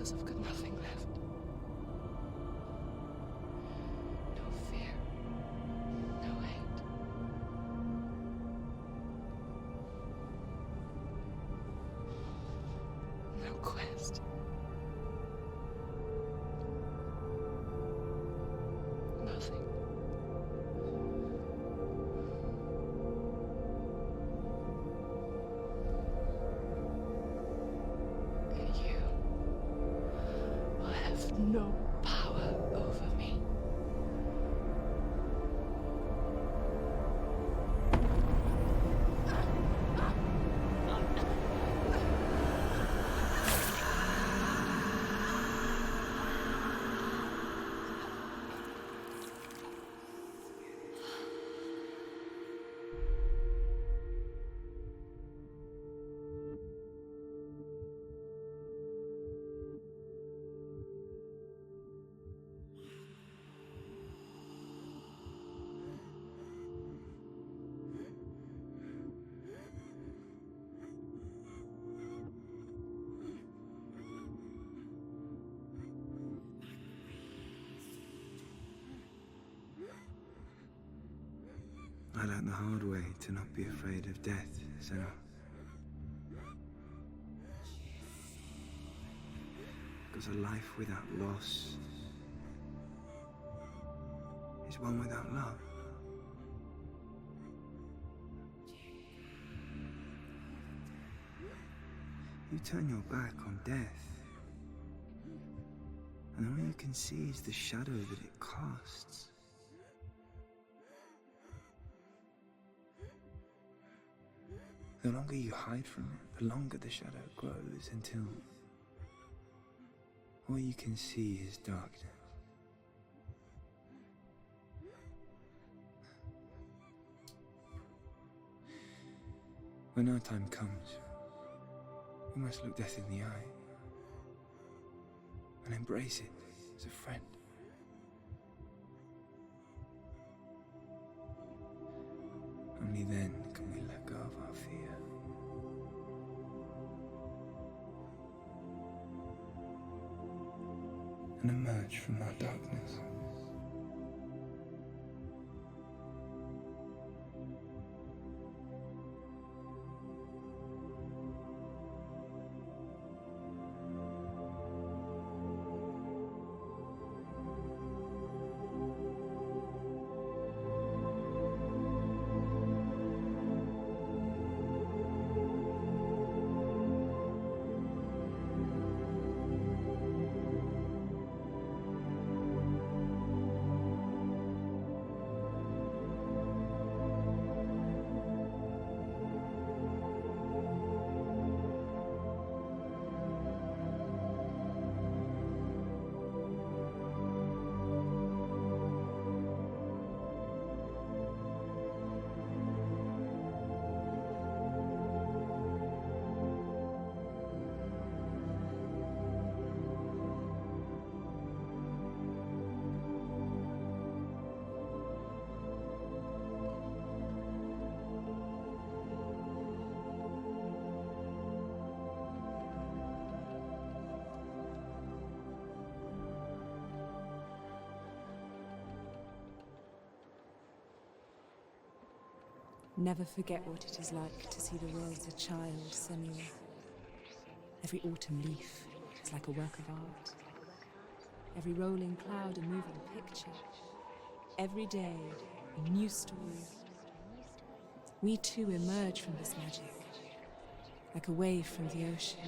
I've got nothing left. No fear, no hate. real quest. Nothing. You will have no power over me. I learned the hard way to not be afraid of death, Senua. Because a life without loss is one without love. You turn your back on death, and all you can see is the shadow that it casts. The longer you hide from it, the longer the shadow grows until all you can see is darkness. When our time comes, we must look death in the eye and embrace it as a friend. Only then can we let go of our fear. And emerge from our darkness. Never forget what it is like to see the world as a child, Senua. Every autumn leaf is like a work of art. Every rolling cloud a moving picture. Every day a new story. We too emerge from this magic, like a wave from the ocean,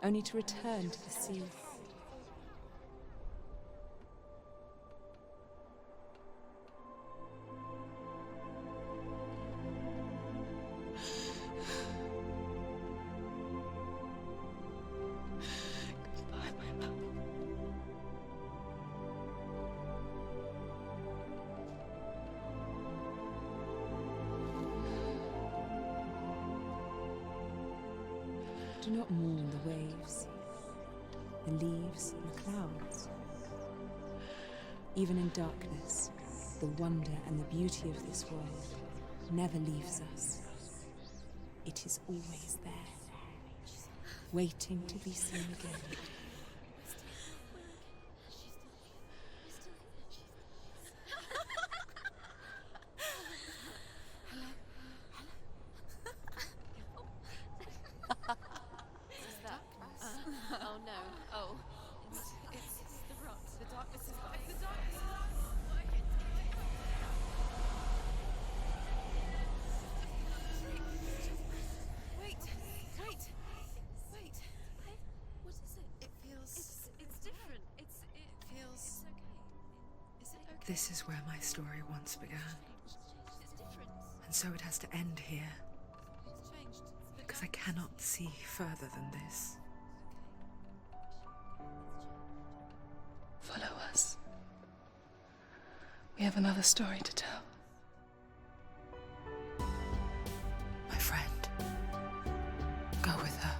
only to return to the sea. Do not mourn the waves, the leaves, and the clouds. Even in darkness, the wonder and the beauty of this world never leaves us. It is always there, waiting to be seen again. This is where my story once began. And so it has to end here. Because I cannot see further than this. Follow us. We have another story to tell. My friend, go with her.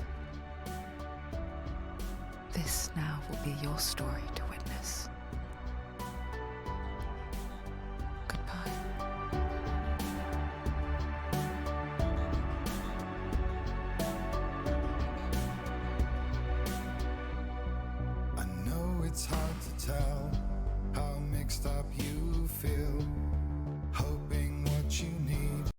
This now will be your story to witness. Goodbye. I know it's hard to tell how mixed up you feel, hoping what you need